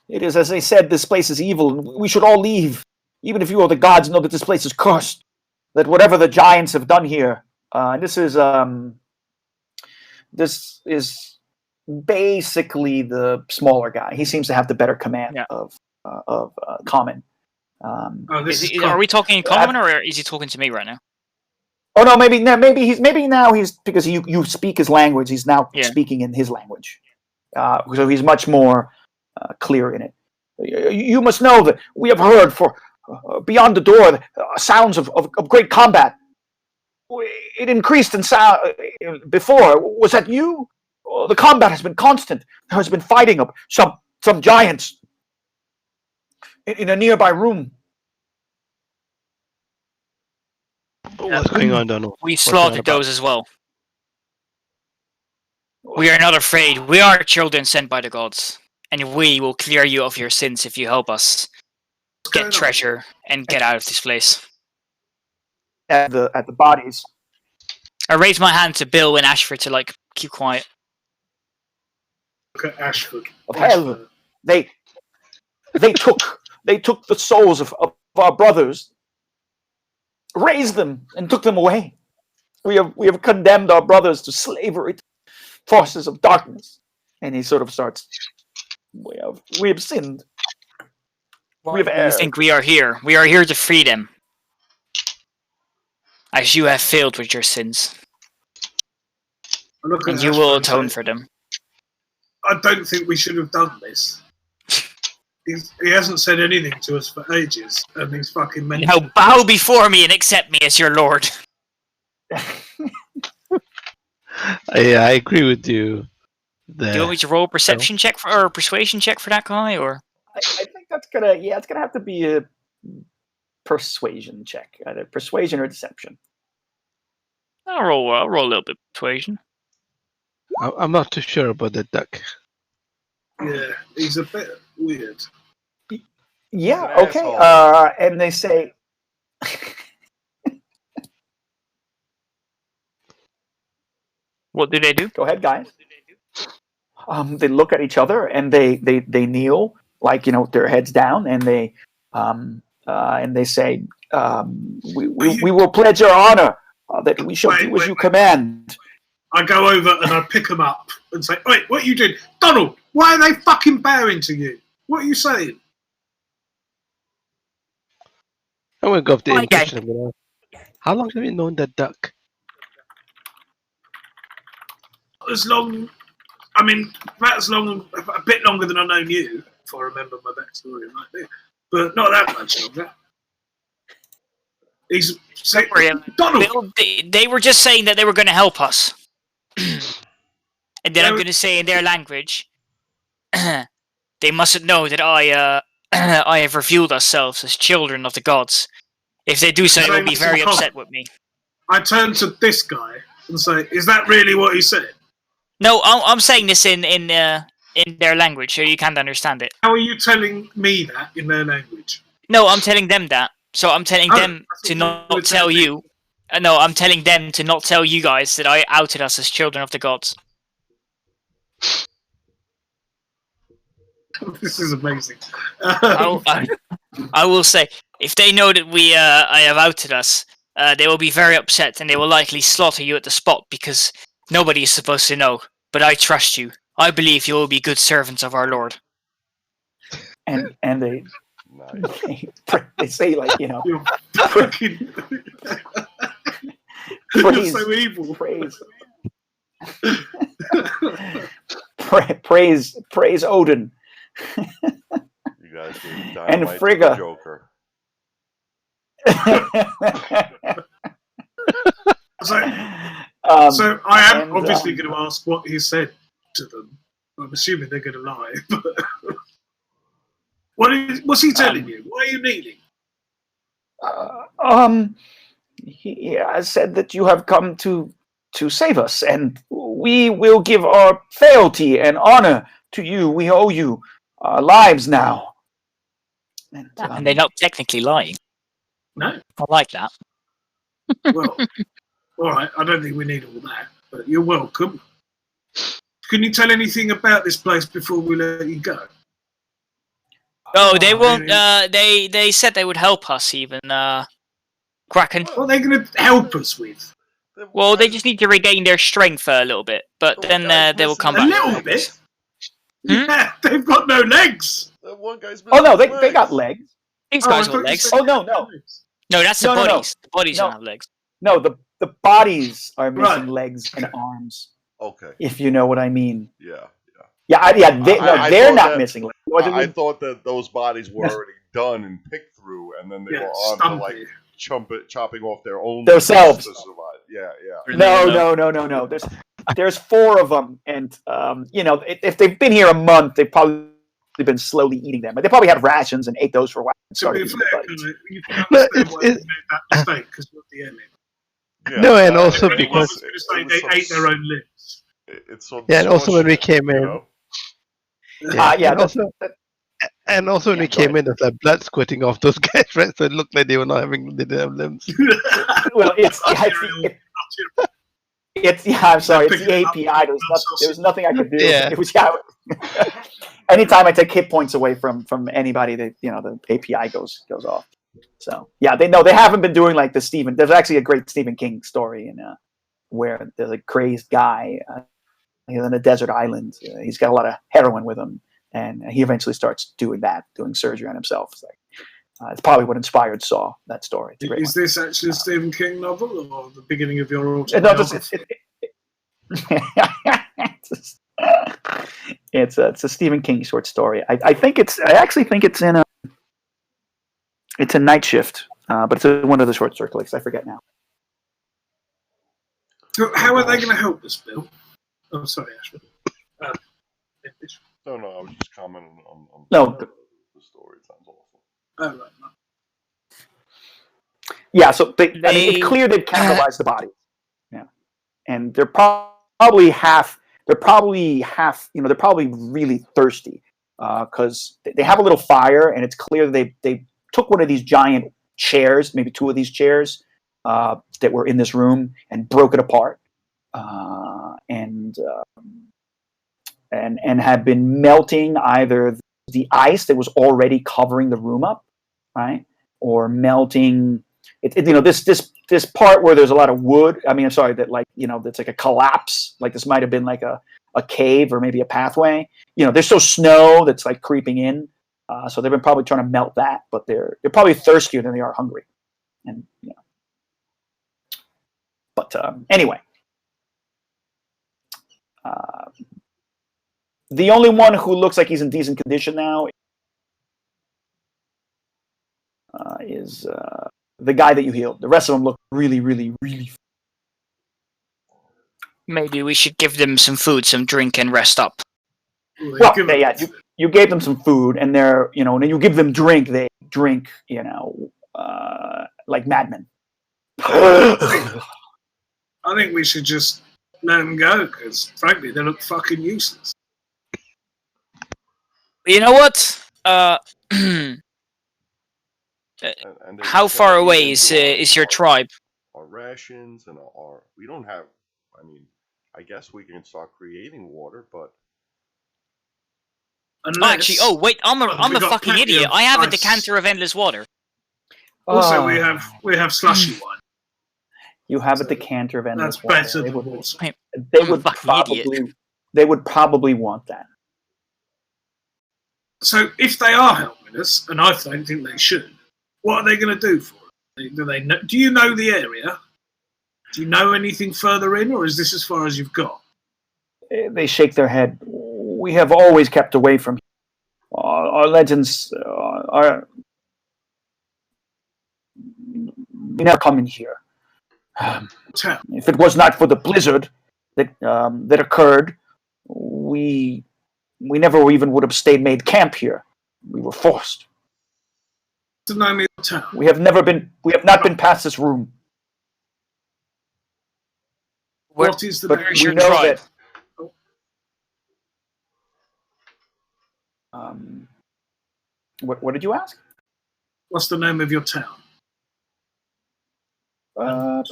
Speaker 3: It is as they said. This place is evil, and we should all leave. Even if you are the gods, know that this place is cursed. That whatever the giants have done here, this is basically the smaller guy. He seems to have the better command of Common.
Speaker 1: This is
Speaker 2: Are we talking in common, or is he talking to me right now?
Speaker 3: Oh no, maybe now he's because you speak his language. He's now speaking in his language, so he's much more clear in it. You must know that we have heard for beyond the door sounds of great combat. It increased in sound before. Was that you? The combat has been constant. There has been fighting of some giants in a nearby room.
Speaker 6: What's going on, Donald?
Speaker 2: We slaughtered those as well. We are not afraid. We are children sent by the gods, and we will clear you of your sins if you help us get treasure and get out of this place.
Speaker 3: At the bodies.
Speaker 2: I raise my hand to Bill and Ashford to keep quiet.
Speaker 1: Look at Ashford.
Speaker 3: Of hell, they took the souls of our brothers, raised them, and took them away. We have condemned our brothers to slavery, forces of darkness. And he sort of starts. We have sinned.
Speaker 2: Why do you think we are here? We are here to free them, as you have failed with your sins, and you will atone for them.
Speaker 1: I don't think we should have done this. He hasn't said anything to us for ages, and he's fucking mental.
Speaker 2: Now bow before me and accept me as your lord.
Speaker 6: I agree with you.
Speaker 2: Do you want me to roll a perception check or a persuasion check for that guy, or?
Speaker 3: I think that's it's gonna have to be a persuasion check, either persuasion or deception.
Speaker 2: I'll roll a little bit of persuasion.
Speaker 6: I'm not too sure about the duck.
Speaker 1: Yeah, he's a bit weird.
Speaker 3: Yeah,
Speaker 4: He's an
Speaker 3: okay.
Speaker 4: asshole.
Speaker 3: And they say,
Speaker 2: What do they do?
Speaker 3: "Go ahead, guys." They look at each other and they kneel, their heads down, and they say, "We will pledge our honor that we shall do as you command."
Speaker 1: I go over and I pick him up and say, "Wait, what you did, Donald? Why are they fucking bowing to you? What are you saying?"
Speaker 6: I'm gonna go up to him.
Speaker 2: Okay.
Speaker 6: How long have you known that duck?
Speaker 1: As long, about as long, a bit longer than I've known you, if I remember my backstory right there, but not that much longer. He's saying, Donald.
Speaker 2: They were just saying that they were going to help us, and then I'm going to say in their language, they mustn't know that I have revealed ourselves as children of the gods. If they do so, they will be very upset with me.
Speaker 1: I turn to this guy and say, "Is that really what he said?"
Speaker 2: No, I'm saying this in their language, so you can't understand it.
Speaker 1: How are you telling me that in their language?
Speaker 2: No, I'm telling them that. So I'm telling them to not tell you. No, I'm telling them to not tell you guys that I outed us as children of the gods.
Speaker 1: This is amazing.
Speaker 2: I will say, if they know that I have outed us, they will be very upset, and they will likely slaughter you at the spot, because nobody is supposed to know. But I trust you. I believe you will be good servants of our Lord.
Speaker 3: And they
Speaker 4: Nice.
Speaker 3: they say
Speaker 1: You're fucking. You're so evil.
Speaker 3: praise Odin.
Speaker 4: You guys gave
Speaker 3: And
Speaker 4: dynamite to
Speaker 3: Frigga.
Speaker 4: the Joker.
Speaker 1: So I am
Speaker 3: and,
Speaker 1: obviously going to ask what he said to them. I'm assuming they're going to lie. But what's he telling you? Why are you kneeling?
Speaker 3: He has said that you have come to save us, and we will give our fealty and honor to you. We owe you our lives now.
Speaker 2: And they're not technically lying.
Speaker 1: No.
Speaker 2: I like that.
Speaker 1: Well, all right. I don't think we need all that, but you're welcome. Can you tell anything about this place before we let you go?
Speaker 2: No, they won't. They said they would help us. Even Kraken.
Speaker 1: What are they going to help us with?
Speaker 2: Well, they just need to regain their strength a little bit, but then they will come
Speaker 1: A
Speaker 2: back.
Speaker 1: little bit. Yeah, they've got no legs.
Speaker 4: That one guy's
Speaker 3: Oh no,
Speaker 4: missing
Speaker 3: they got legs.
Speaker 2: These
Speaker 1: Oh, I
Speaker 2: guys
Speaker 1: thought
Speaker 2: got
Speaker 1: you
Speaker 2: legs.
Speaker 1: said-
Speaker 3: Oh, no.
Speaker 2: No, that's the
Speaker 3: No, no, no.
Speaker 2: bodies. The bodies
Speaker 3: No.
Speaker 2: don't have legs.
Speaker 3: No, the bodies are missing
Speaker 1: Right.
Speaker 3: legs and
Speaker 1: Okay.
Speaker 3: arms,
Speaker 4: Okay.
Speaker 3: if you know what I mean.
Speaker 4: Yeah.
Speaker 3: Yeah,
Speaker 4: I
Speaker 3: they're
Speaker 4: thought
Speaker 3: not
Speaker 4: that-
Speaker 3: missing legs.
Speaker 4: I thought that those bodies were already done and picked through, and then they
Speaker 1: Yeah,
Speaker 4: were on to like
Speaker 1: stumpy.
Speaker 4: chopping off their own
Speaker 3: Themselves.
Speaker 4: to survive. Yeah.
Speaker 3: No. There's 4 of them, and if they've been here a month, they've probably been slowly eating them. But they probably had rations and ate those for a while. And
Speaker 1: To
Speaker 3: started
Speaker 1: be
Speaker 3: eating
Speaker 1: fair,
Speaker 3: the bodies.
Speaker 1: you can
Speaker 6: No,
Speaker 1: understand
Speaker 6: it's-
Speaker 1: why they
Speaker 6: it's-
Speaker 1: made that mistake because of the ending.
Speaker 4: Yeah,
Speaker 6: No, and also
Speaker 1: But I
Speaker 6: because-
Speaker 1: was going to say they ate their own limbs.
Speaker 4: It's so
Speaker 6: Yeah, and also when we came in,
Speaker 3: Yeah,
Speaker 6: and also when
Speaker 3: Yeah,
Speaker 6: we
Speaker 3: go
Speaker 6: came in, there's like blood squirting off those guys, right? So it looked like they they didn't have limbs.
Speaker 3: well, I'm sorry, it's the
Speaker 1: Picking it up
Speaker 3: API. There was nothing I could do.
Speaker 6: Yeah.
Speaker 3: It was anytime I take hit points away from anybody, the API goes off. So yeah, they haven't been doing like the Stephen. There's actually a great Stephen King story where there's a crazed guy he's on a desert island. He's got a lot of heroin with him, and he eventually starts doing surgery on himself. It's probably what inspired Saw, that story. It's a great
Speaker 1: Is this actually a Stephen King novel or the beginning of your
Speaker 3: No,
Speaker 1: autobiography?
Speaker 3: it's a Stephen King short story. I actually think it's in Night Shift, but it's one of the short stories. I forget now.
Speaker 1: So how are they going to help us, Bill? Oh, sorry, Ashford.
Speaker 4: No, I was just commenting on
Speaker 3: No.
Speaker 4: the story. It sounds awful.
Speaker 1: Oh, right. No.
Speaker 3: Yeah, so it's clear they've cannibalized the body. Yeah, and they're probably half. They're probably really thirsty because they have a little fire, and it's clear they took one of these giant chairs, maybe 2 of these chairs that were in this room, and broke it apart, and have been melting either the ice that was already covering the room up, right, or melting. This part where there's a lot of wood. I mean, I'm sorry that that's like a collapse. Like this might have been like a cave or maybe a pathway. There's so snow that's like creeping in. So they've been probably trying to melt that, but they're probably thirstier than they are hungry. And but anyway, the only one who looks like he's in decent condition now is the guy that you healed. The rest of them look really, really, really.
Speaker 2: Maybe we should give them some food, some drink, and rest up.
Speaker 3: Well, you gave them some food, and they're when you give them drink, they drink like madmen.
Speaker 1: I think we should just let them go because, frankly, they look fucking useless.
Speaker 2: You know what?
Speaker 4: And
Speaker 2: How far away is your tribe?
Speaker 4: Our rations and we don't have. I mean, I guess we can start creating water, but
Speaker 1: Unless,
Speaker 2: Actually, wait, I'm a
Speaker 1: we got
Speaker 2: fucking
Speaker 1: plenty
Speaker 2: idiot.
Speaker 1: of
Speaker 2: I have a
Speaker 1: ice.
Speaker 2: decanter of endless water.
Speaker 1: Also,
Speaker 3: Oh.
Speaker 1: we have slushy wine.
Speaker 3: You have a
Speaker 1: So
Speaker 3: decanter of endless
Speaker 1: That's
Speaker 3: water.
Speaker 1: better
Speaker 3: They
Speaker 1: than
Speaker 3: would,
Speaker 1: water.
Speaker 3: they
Speaker 2: I'm a
Speaker 3: would
Speaker 2: fucking idiot.
Speaker 3: probably want that.
Speaker 1: So if they are helping us, and I don't think they should, what are they going to do for us? Do they know? Do you know the area? Do you know anything further in, or is this as far as you've got?
Speaker 3: They shake their head. We have always kept away from here. Our legends are. We never come in here.
Speaker 1: Tell.
Speaker 3: If it was not for the blizzard that occurred, we never even would have made camp here. We were forced.
Speaker 1: To know me or town.
Speaker 3: We have not been past this room.
Speaker 2: Where-
Speaker 1: What is the
Speaker 3: But
Speaker 1: name?
Speaker 2: Where's
Speaker 3: we
Speaker 2: your
Speaker 3: know
Speaker 2: tribe?
Speaker 3: that. What did you ask?
Speaker 1: What's the name of your town?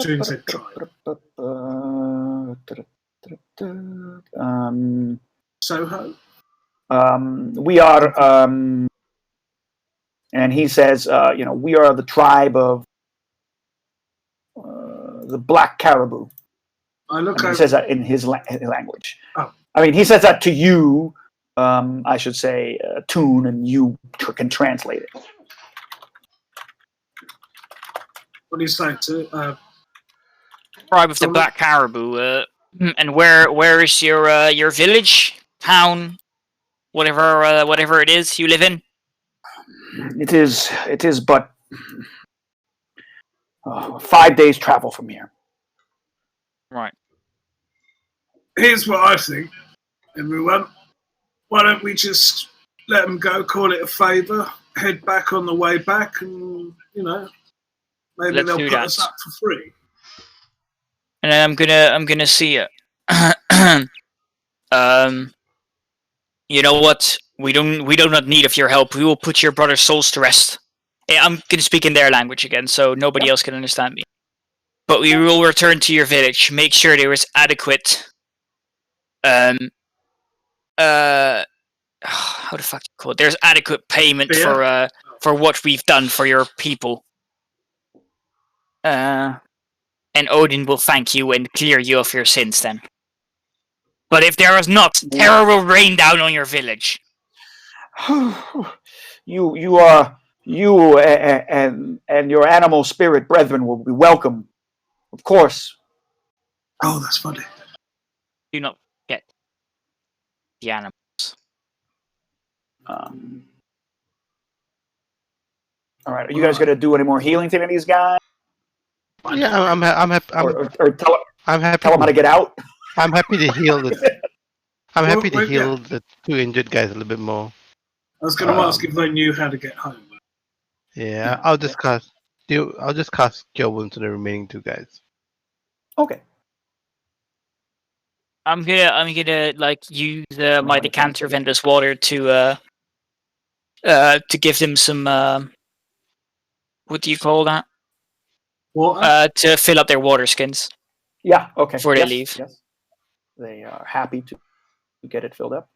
Speaker 1: June said tribe. Soho.
Speaker 3: We are, and he says, we are the tribe of the Black Caribou.
Speaker 1: I look
Speaker 3: And he
Speaker 1: over.
Speaker 3: says that in his language.
Speaker 1: Oh.
Speaker 3: I mean, he says that to you. I should say, Toon, and you can translate it.
Speaker 1: What do you say to?
Speaker 2: Tribe of the
Speaker 1: Don't
Speaker 2: Black Caribou. And where is your village, town, whatever it is you live in?
Speaker 3: It is but 5 days travel from here.
Speaker 2: Right.
Speaker 1: Here's what I think, everyone. Why don't we just let them go, call it a favour, head back on the way back, and maybe
Speaker 2: Let's
Speaker 1: they'll
Speaker 2: do
Speaker 1: put
Speaker 2: that.
Speaker 1: us up for free.
Speaker 2: And I'm gonna see it. You know what? We do not need of your help. We will put your brother's souls to rest. I'm gonna speak in their language again, so nobody else can understand me. But we will return to your village. Make sure there is adequate. How the fuck do you call it? There's adequate payment
Speaker 1: Yeah.
Speaker 2: for what we've done for your people. And Odin will thank you and clear you of your sins then. But if there is not, terror will rain down on your village.
Speaker 3: You and your animal spirit brethren will be welcome, of course.
Speaker 1: Oh, that's funny.
Speaker 2: Do not forget the animals.
Speaker 3: All right, are you guys gonna do any more healing to any of these guys,
Speaker 6: Yeah, I'm happy.
Speaker 3: or tell
Speaker 6: I'm happy.
Speaker 3: them how to get out?
Speaker 6: I'm happy to heal the. I'm happy to
Speaker 1: Well, yeah.
Speaker 6: heal the 2 injured guys a little bit more.
Speaker 1: I was going to ask if they knew how to get home.
Speaker 6: Yeah, I'll just cast. I'll just cast Cure Wounds to the remaining 2 guys.
Speaker 3: Okay.
Speaker 2: I'm gonna like use my decanter of endless water to give them some what do you call that?
Speaker 1: Water?
Speaker 2: To fill up their water skins.
Speaker 3: Yeah. Okay.
Speaker 2: Before they
Speaker 3: Yes,
Speaker 2: leave.
Speaker 3: Yes. They are happy to get it filled up.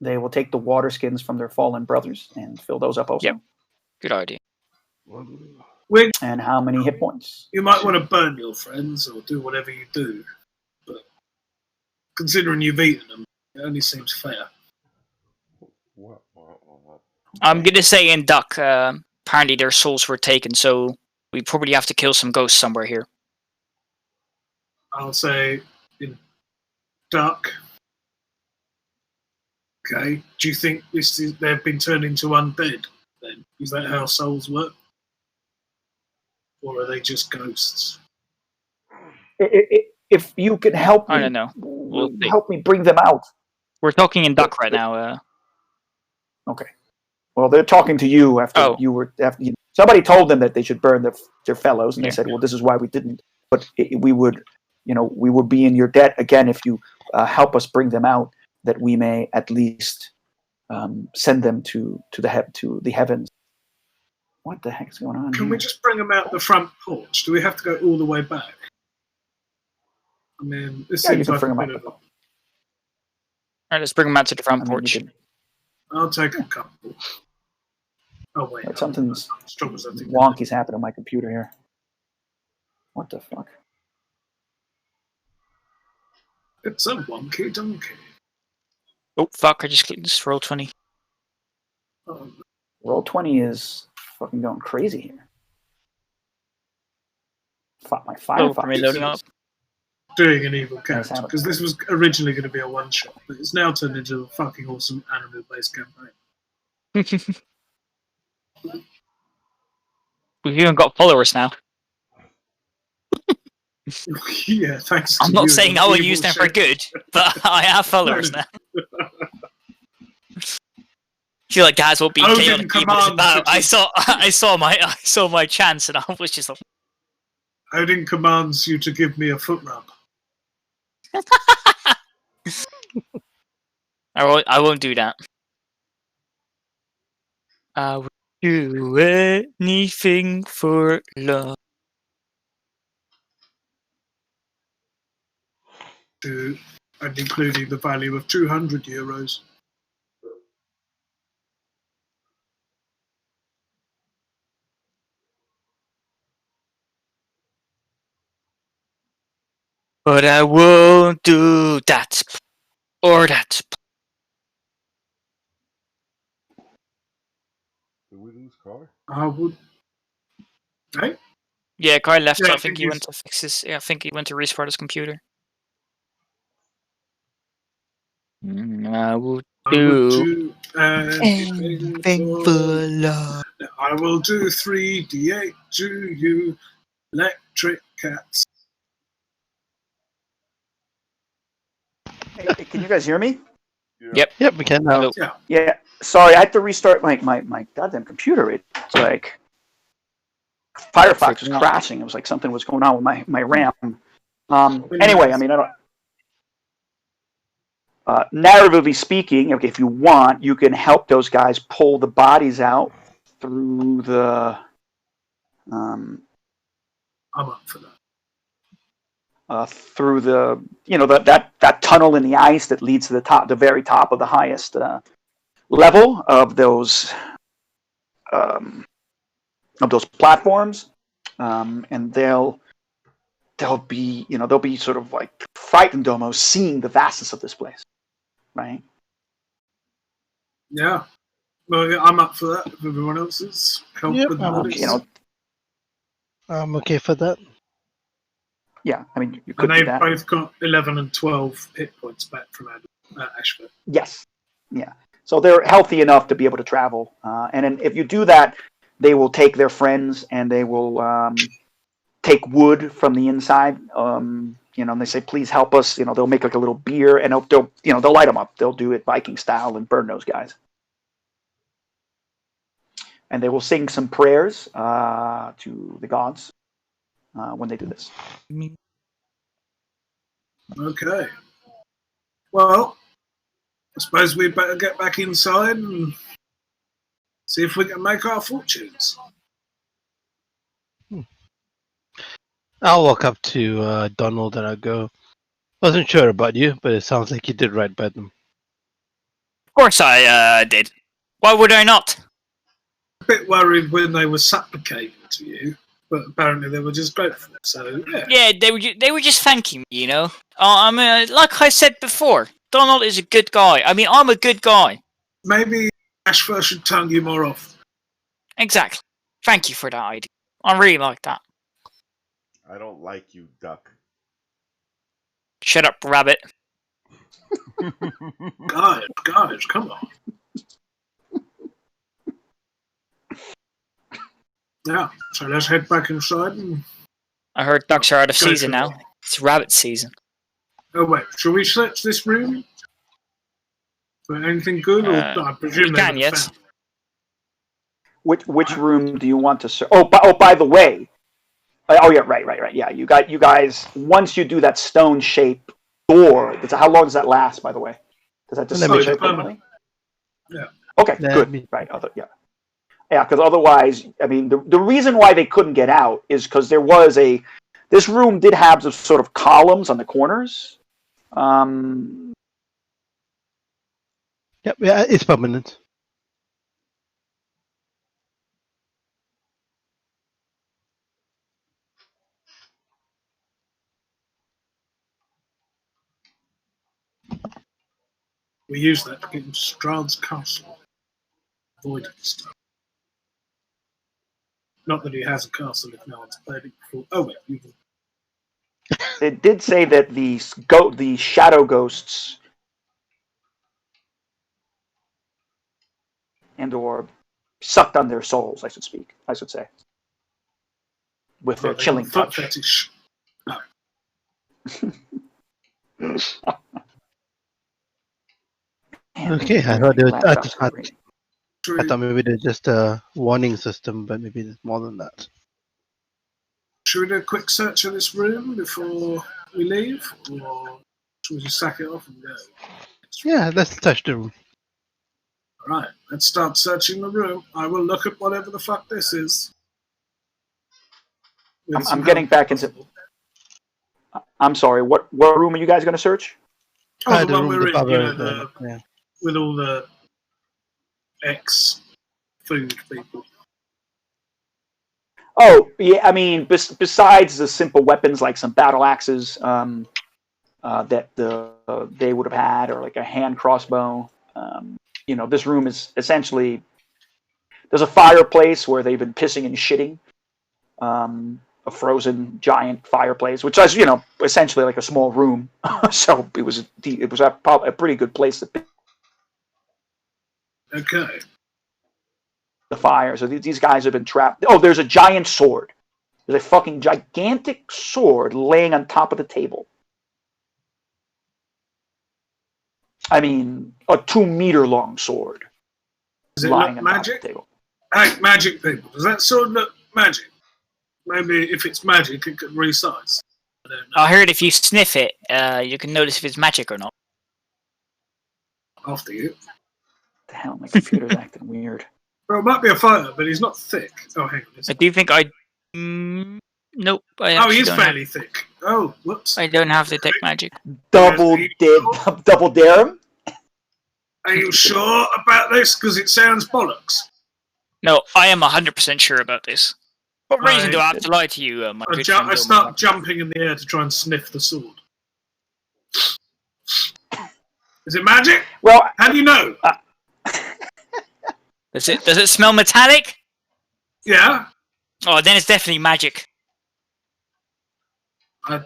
Speaker 3: They will take the water skins from their fallen brothers and fill those up also.
Speaker 2: Yep. Good idea.
Speaker 1: Wig,
Speaker 3: And how many hit points?
Speaker 1: you might want to burn your friends or do whatever you do. But considering you've eaten them, it only seems fair.
Speaker 4: What?
Speaker 2: I'm gonna say in Duck. Apparently their souls were taken, so we probably have to kill some ghosts somewhere here.
Speaker 1: I'll say in Duck. Okay. Do you think they've been turned into undead? Then is that how souls work, or are they just ghosts?
Speaker 3: If you can help me,
Speaker 2: I don't know. We'll see.
Speaker 3: help me bring them out.
Speaker 2: We're talking in Duck right now.
Speaker 3: Okay. Well, they're talking to you after somebody told them that they should burn their fellows, and they said, "Well, this is why we didn't." But we would be in your debt again if you help us bring them out, that we may at least send them to the heavens. What the heck's going on?
Speaker 1: Can
Speaker 3: here?
Speaker 1: we just bring them out the front porch? Do we have to go all the way back? I mean, this
Speaker 3: Yeah, you
Speaker 1: seems
Speaker 3: can
Speaker 1: like
Speaker 3: bring
Speaker 1: a
Speaker 3: them
Speaker 1: bit
Speaker 3: out.
Speaker 1: of.
Speaker 2: Alright, let's bring them out to the front
Speaker 3: I mean,
Speaker 2: porch.
Speaker 3: you could-
Speaker 1: I'll take a couple. Oh wait,
Speaker 3: But something's
Speaker 1: strong as I think.
Speaker 3: wonky's happened on my computer here. What the fuck?
Speaker 1: It's a wonky donkey.
Speaker 2: Oh fuck! I just clicked this roll 20.
Speaker 1: Oh,
Speaker 3: Roll 20 is fucking going crazy here. My
Speaker 2: Oh,
Speaker 3: Firefox
Speaker 2: for me loading up.
Speaker 3: is
Speaker 1: doing an evil
Speaker 3: Nice
Speaker 1: character
Speaker 3: habit.
Speaker 1: because this was originally going to be a one shot, but it's now turned into a fucking awesome animal based campaign.
Speaker 2: We've even got followers now.
Speaker 1: Yeah, thanks.
Speaker 2: I'm
Speaker 1: to
Speaker 2: not
Speaker 1: you,
Speaker 2: saying
Speaker 1: the
Speaker 2: I will
Speaker 1: evil
Speaker 2: use them for
Speaker 1: shit.
Speaker 2: good, but I have followers
Speaker 1: No.
Speaker 2: now. I feel like guys will be
Speaker 1: Odin
Speaker 2: chaotic people.
Speaker 1: commands
Speaker 2: I saw my chance, and I was just like,
Speaker 1: Odin commands you to give me a foot rub.
Speaker 2: I won't do that. I will do anything for love.
Speaker 1: And including the value of 200 euros.
Speaker 2: But I won't do that or that.
Speaker 4: Did we lose Car?
Speaker 1: I would. Hey?
Speaker 2: Yeah, Kai left.
Speaker 1: Yeah,
Speaker 2: I
Speaker 1: I
Speaker 2: think
Speaker 1: think
Speaker 2: he went
Speaker 1: he's-
Speaker 2: to fix his. Yeah, I think he went to restart his computer. I will
Speaker 1: I will
Speaker 2: do
Speaker 1: do anything for
Speaker 2: love.
Speaker 1: I will do 3d8 to you, electric cats.
Speaker 3: Hey, can you guys hear me?
Speaker 2: Yep.
Speaker 6: Yep, we can now.
Speaker 2: Hello.
Speaker 3: Yeah. Sorry, I had to restart my goddamn computer. It's like Firefox was
Speaker 2: Freaking out.
Speaker 3: crashing. It was like something was going on with my RAM. Anyway, I mean, I don't. Narratively speaking, okay, if you want, you can help those guys pull the bodies out through the
Speaker 1: I'm up for that.
Speaker 3: through the that tunnel in the ice that leads to the very top of the highest level of those platforms, and they'll be sort of like frightened almost, seeing the vastness of this place, right?
Speaker 1: Yeah. Well, yeah, I'm up for that. If everyone else is help
Speaker 6: Yep,
Speaker 1: with the
Speaker 6: I'm
Speaker 1: bodies.
Speaker 6: I'm okay for that.
Speaker 3: Yeah, I mean, you could
Speaker 1: And
Speaker 3: do
Speaker 1: they've
Speaker 3: that.
Speaker 1: both got 11 and 12 hit points back from Ashford.
Speaker 3: Yes. Yeah. So they're healthy enough to be able to travel. And then if you do that, they will take their friends and they will take wood from the inside. And they say, please help us. They'll make like a little beer and they'll light them up. They'll do it Viking style and burn those guys. And they will sing some prayers to the gods when they do this.
Speaker 1: Okay. Well, I suppose we better get back inside and see if we can make our fortunes.
Speaker 6: I'll walk up to Donald and I'll go. Wasn't sure about you, but it sounds like you did right by them.
Speaker 2: Of course I did. Why would I not?
Speaker 1: A bit worried when they were supplicating to you, but apparently they were just grateful. So, yeah.
Speaker 2: Yeah, they were just thanking me, you know. I mean, like I said before, Donald is a good guy. I mean, I'm a good guy.
Speaker 1: Maybe Ashford should tongue you more off.
Speaker 2: Exactly. Thank you for that idea. I really like that.
Speaker 4: I don't like you, duck.
Speaker 2: Shut up, rabbit.
Speaker 1: Guys, come on. Yeah, so let's head back inside and...
Speaker 2: I heard ducks are out of
Speaker 1: Go
Speaker 2: season
Speaker 1: for it.
Speaker 2: now. It's rabbit season.
Speaker 1: Oh, wait, shall we search this room? For anything good? Or I presume
Speaker 2: we
Speaker 1: they
Speaker 2: can,
Speaker 1: would
Speaker 2: yes.
Speaker 1: found it.
Speaker 3: Which room do you want to search? By the way. Oh yeah, right. Yeah, you guys. Once you do that stone shape door, how long does that last? By the way, does that just
Speaker 6: Let me
Speaker 3: stay
Speaker 6: check.
Speaker 3: permanently?
Speaker 1: Yeah.
Speaker 3: Okay,
Speaker 6: Let
Speaker 3: good.
Speaker 6: me-
Speaker 3: Right. Yeah, because otherwise, I mean, the reason why they couldn't get out is because this room did have some sort of columns on the corners.
Speaker 6: Yep, yeah, it's permanent.
Speaker 1: We use that to get into Strahd's castle. Avoiding stuff. Not that he has a castle if no one's played it before. Oh, wait, you can...
Speaker 3: It did say that the shadow ghosts or sucked on their souls, I should say, with their
Speaker 1: Oh, they
Speaker 3: chilling
Speaker 1: got foot
Speaker 3: touch.
Speaker 1: fetish.
Speaker 6: Okay, I thought
Speaker 1: Should
Speaker 6: I
Speaker 1: we,
Speaker 6: thought maybe they're just a warning system, but maybe there's more than that.
Speaker 1: should we do a quick search of this room before we leave? Or should we just sack it off and go?
Speaker 6: Yeah, let's touch the room.
Speaker 1: Right, let's start searching the room. I will look at whatever the fuck this is. With
Speaker 3: I'm
Speaker 1: some
Speaker 3: getting
Speaker 1: help,
Speaker 3: back
Speaker 1: if
Speaker 3: into-
Speaker 1: possible.
Speaker 3: I'm sorry. What room are you guys going to search?
Speaker 1: Oh, the
Speaker 6: The
Speaker 1: one
Speaker 6: room,
Speaker 1: we're
Speaker 6: the
Speaker 1: in, you know,
Speaker 6: cover, yeah.
Speaker 1: with all the ex-food people.
Speaker 3: Oh, yeah. I mean, besides the simple weapons like some battle axes that they would have had, or like a hand crossbow. This room is essentially, there's a fireplace where they've been pissing and shitting a frozen giant fireplace, which was, essentially like a small room. So it was a pretty good place to be.
Speaker 1: Okay.
Speaker 3: The fire. So these guys have been trapped. Oh, there's a giant sword. There's a fucking gigantic sword laying on top of the table. I mean, a 2-meter long sword.
Speaker 1: Does it
Speaker 3: lying
Speaker 1: look
Speaker 3: on top
Speaker 1: magic?
Speaker 3: of the table.
Speaker 1: Hey, magic people. Does that sword look magic? Maybe if it's magic, it could resize. I don't know.
Speaker 2: I heard if you sniff it, you can notice if it's magic or not.
Speaker 1: After you.
Speaker 3: The hell, my computer's acting weird.
Speaker 1: Well, it might be a fighter, but he's not thick. Oh, hang on.
Speaker 2: I do think I. Nope. I
Speaker 1: Oh, he
Speaker 2: actually
Speaker 1: is
Speaker 2: don't
Speaker 1: fairly thick. Oh, whoops.
Speaker 2: I don't have detect magic.
Speaker 3: Double dare him?
Speaker 1: Are you sure about this? Because it sounds bollocks.
Speaker 2: No, I am 100% sure about this. What reason
Speaker 1: Right.
Speaker 2: do I have to lie to you, my good friend
Speaker 1: I start
Speaker 2: Gilmore?
Speaker 1: jumping in the air to try and sniff the sword. Is it magic?
Speaker 3: Well,
Speaker 1: How do you know?
Speaker 2: Does it smell metallic?
Speaker 1: Yeah.
Speaker 2: Oh, then it's definitely magic.
Speaker 1: Go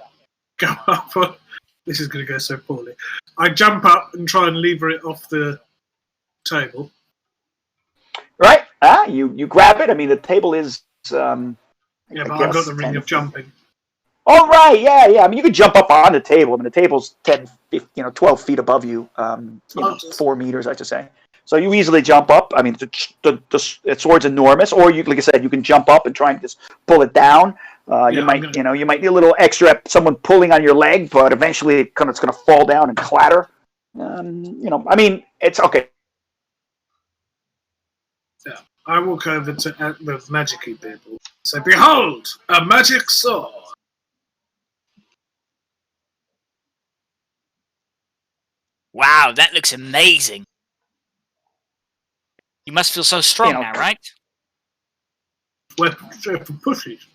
Speaker 1: up. This is going to go so poorly. I jump up and try and lever it off the table.
Speaker 3: right? You grab it. I mean, the table is.
Speaker 1: Yeah, but I've got the ring of jumping.
Speaker 3: Oh, right. Yeah. I mean, you could jump up on the table. I mean, the table's 12 feet above you. 4 meters, I should say. So you easily jump up. I mean, the sword's enormous. Or you, like I said, you can jump up and try and just pull it down. You might need a little extra, someone pulling on your leg, but eventually it's going to fall down and clatter. I mean, it's okay.
Speaker 1: Yeah. I walk over to the magic-y people. Say, behold, a magic sword.
Speaker 2: Wow, that looks amazing. You must feel so strong now, right?
Speaker 1: Weapon for pushes.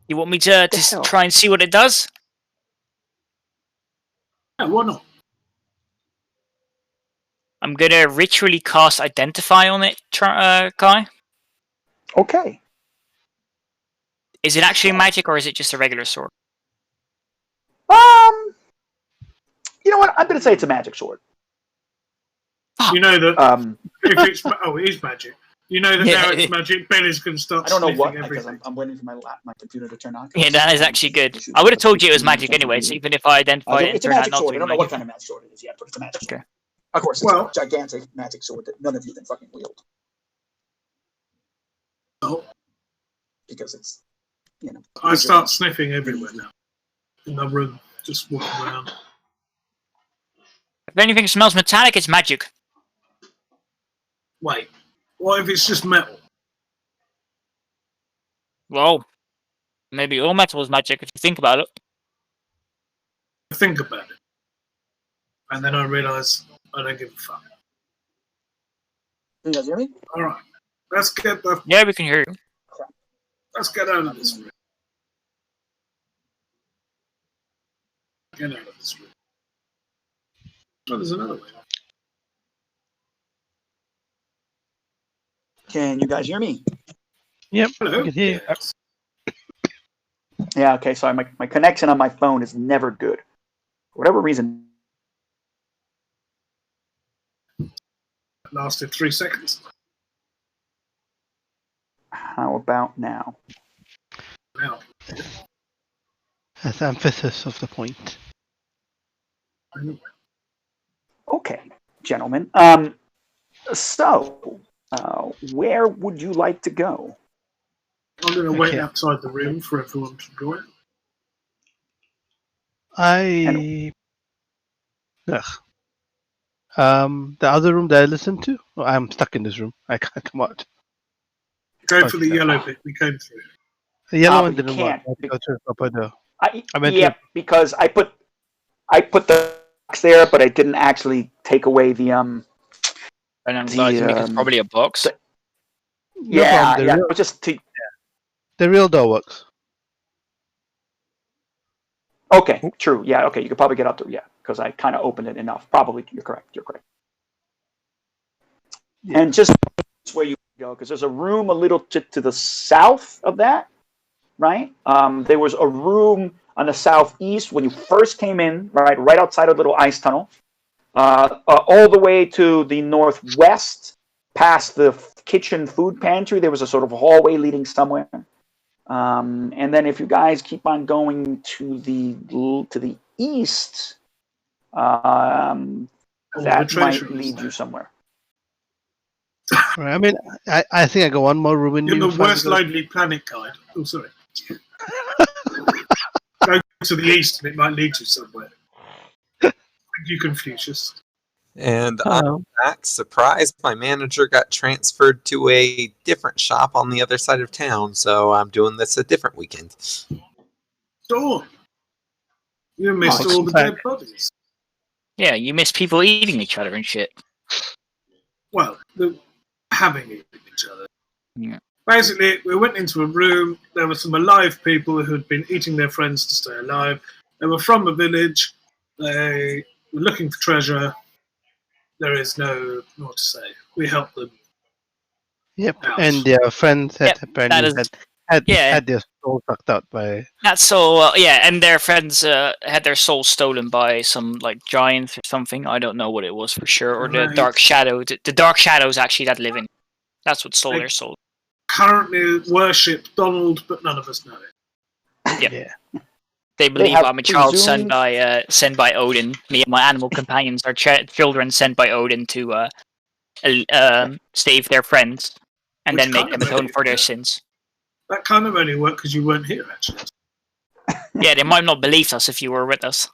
Speaker 2: You want me to
Speaker 3: hell?
Speaker 2: try and see what it does?
Speaker 1: Yeah, why not?
Speaker 2: I'm gonna ritually cast Identify on it, Kai.
Speaker 3: Okay.
Speaker 2: Is it actually magic or is it just a regular sword?
Speaker 3: You know what? I'm going to say it's a magic sword.
Speaker 1: You know that if it's it is magic. You know that
Speaker 2: Yeah.
Speaker 1: now it's magic. Benny's going to start
Speaker 3: I don't know
Speaker 1: sniffing
Speaker 3: what, because
Speaker 1: everything.
Speaker 3: I'm waiting for my computer to turn on.
Speaker 2: Yeah, that is actually good. I would have told you it was magic anyway, so even if I identified it and
Speaker 3: It's a
Speaker 2: turned out
Speaker 3: magic
Speaker 2: not
Speaker 3: sword.
Speaker 2: to
Speaker 3: I
Speaker 2: be
Speaker 3: don't know what
Speaker 2: magic.
Speaker 3: kind of magic sword it is yet, but it's a magic sword.
Speaker 2: Okay.
Speaker 3: Of course, it's
Speaker 1: Well-
Speaker 3: a gigantic magic sword that none of you can fucking wield.
Speaker 1: Oh,
Speaker 3: Because it's,
Speaker 1: I start sniffing everywhere now. In the room, just walking around.
Speaker 2: If anything smells metallic, it's magic.
Speaker 1: Wait, what if it's just metal?
Speaker 2: Well, maybe all metal is magic if you think about it.
Speaker 1: I think about it. And then I realise I don't give a fuck.
Speaker 3: You guys hear me?
Speaker 1: Alright, let's get
Speaker 2: Yeah, we can hear you.
Speaker 1: out of this room. Get out of this room. Oh, there's another way.
Speaker 3: Can you guys hear me?
Speaker 6: Yep,
Speaker 1: Hello?
Speaker 6: I can hear you.
Speaker 1: Yes.
Speaker 3: Yeah, okay, sorry. My connection on my phone is never good. For whatever reason.
Speaker 1: Lasted 3 seconds.
Speaker 3: How about now?
Speaker 1: Now.
Speaker 6: That's emphasis of the point.
Speaker 3: Okay, gentlemen. So, where would you like to go?
Speaker 1: I'm going to wait
Speaker 6: Okay.
Speaker 1: outside the room for everyone to join.
Speaker 6: The other room that I listened to? Oh, I'm stuck in this room. I can't come out.
Speaker 1: Go for the
Speaker 6: Okay.
Speaker 1: yellow bit we came through.
Speaker 6: The yellow one
Speaker 3: you
Speaker 6: didn't work.
Speaker 3: can't,
Speaker 6: I have to go to the proper door. I meant
Speaker 3: Yeah,
Speaker 6: to-
Speaker 3: because I put the box there, but I didn't actually take away the
Speaker 2: And I'm
Speaker 3: The,
Speaker 2: glad to think it's
Speaker 3: um,
Speaker 2: probably a box.
Speaker 6: No problem, the real-
Speaker 3: but just to
Speaker 6: The real door works.
Speaker 3: okay, true, yeah, okay, you could probably get up to because I kind of opened it enough. Probably, you're correct.
Speaker 6: Yeah.
Speaker 3: And just where you go, because there's a room a little to the south of that. right? There was a room on the southeast when you first came in, right outside of the little ice tunnel, all the way to the northwest, past the kitchen food pantry. There was a sort of hallway leading somewhere. And then if you guys keep on going to the east, that might lead you somewhere.
Speaker 6: Right, I mean, I think I got one more room in me.
Speaker 1: You're the
Speaker 6: before I
Speaker 1: worst
Speaker 6: go-
Speaker 1: Lonely Planet guide. Oh, sorry. Go to the east and it might lead you somewhere. Thank you, Confucius.
Speaker 5: And
Speaker 6: Oh.
Speaker 5: I'm not surprised my manager got transferred to a different shop on the other side of town, so I'm doing this a different weekend.
Speaker 1: Dawn. You missed
Speaker 6: Oh,
Speaker 1: all the
Speaker 6: thank-
Speaker 1: dead bodies.
Speaker 2: Yeah, you miss people eating each other and shit.
Speaker 1: Well, having eaten each other.
Speaker 2: Yeah.
Speaker 1: Basically, we went into a room. There were some alive people who had been eating their friends to stay alive. They were from a village. They were looking for treasure. There is no more to say. We helped them.
Speaker 6: Yep,
Speaker 1: Ouch.
Speaker 6: and their friends had
Speaker 2: Yep,
Speaker 6: apparently
Speaker 2: that is-
Speaker 6: had
Speaker 2: yeah.
Speaker 6: their soul sucked out by.
Speaker 2: That's so yeah, and their friends had their souls stolen by some like giants or something. I don't know what it was for sure, or the
Speaker 1: Right.
Speaker 2: dark shadow. The dark shadows actually that live in. That's what stole
Speaker 1: They-
Speaker 2: their soul.
Speaker 1: Currently worship Donald, but none of us know it.
Speaker 2: Yep.
Speaker 6: Yeah.
Speaker 2: They believe
Speaker 3: have
Speaker 2: I'm a child
Speaker 3: presumed-
Speaker 2: sent by Odin. Me and my animal companions are children sent by Odin to save their friends, and
Speaker 1: Which
Speaker 2: then make
Speaker 1: kind
Speaker 2: them
Speaker 1: of
Speaker 2: atone
Speaker 1: only-
Speaker 2: for their
Speaker 1: yeah.
Speaker 2: sins.
Speaker 1: That kind of only worked because you weren't here, actually.
Speaker 2: Yeah, they might not believe us if you were with us.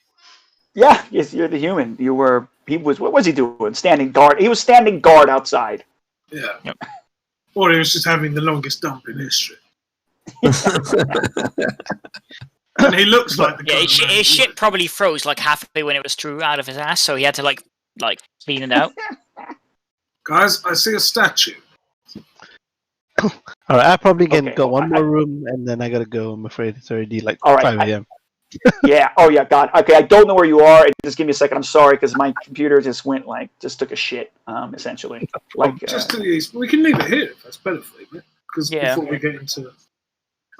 Speaker 3: Yeah, yes, you're the human. You were. He was. What was he doing? Standing guard. He was standing guard outside.
Speaker 1: Yeah.
Speaker 2: Yep.
Speaker 1: Or he was just having the longest dump in history. And he looks like the
Speaker 2: Yeah,
Speaker 1: kind of man
Speaker 2: his
Speaker 1: who
Speaker 2: shit
Speaker 1: would.
Speaker 2: probably froze like halfway when it was through out of his ass, so he had to like clean it out.
Speaker 1: Guys, I see a statue.
Speaker 6: All right, I probably
Speaker 3: Okay,
Speaker 6: got one
Speaker 3: I-
Speaker 6: more room, and then I gotta go. I'm afraid it's already like
Speaker 3: All right,
Speaker 6: 5 a.m.
Speaker 3: Yeah. Oh yeah. God. Okay. I don't know where you are. Just give me a second. I'm sorry because my computer just took a shit. Essentially. Like.
Speaker 1: Just to the east. We can leave it here if that's better for you. Because
Speaker 2: Yeah.
Speaker 1: before we get into.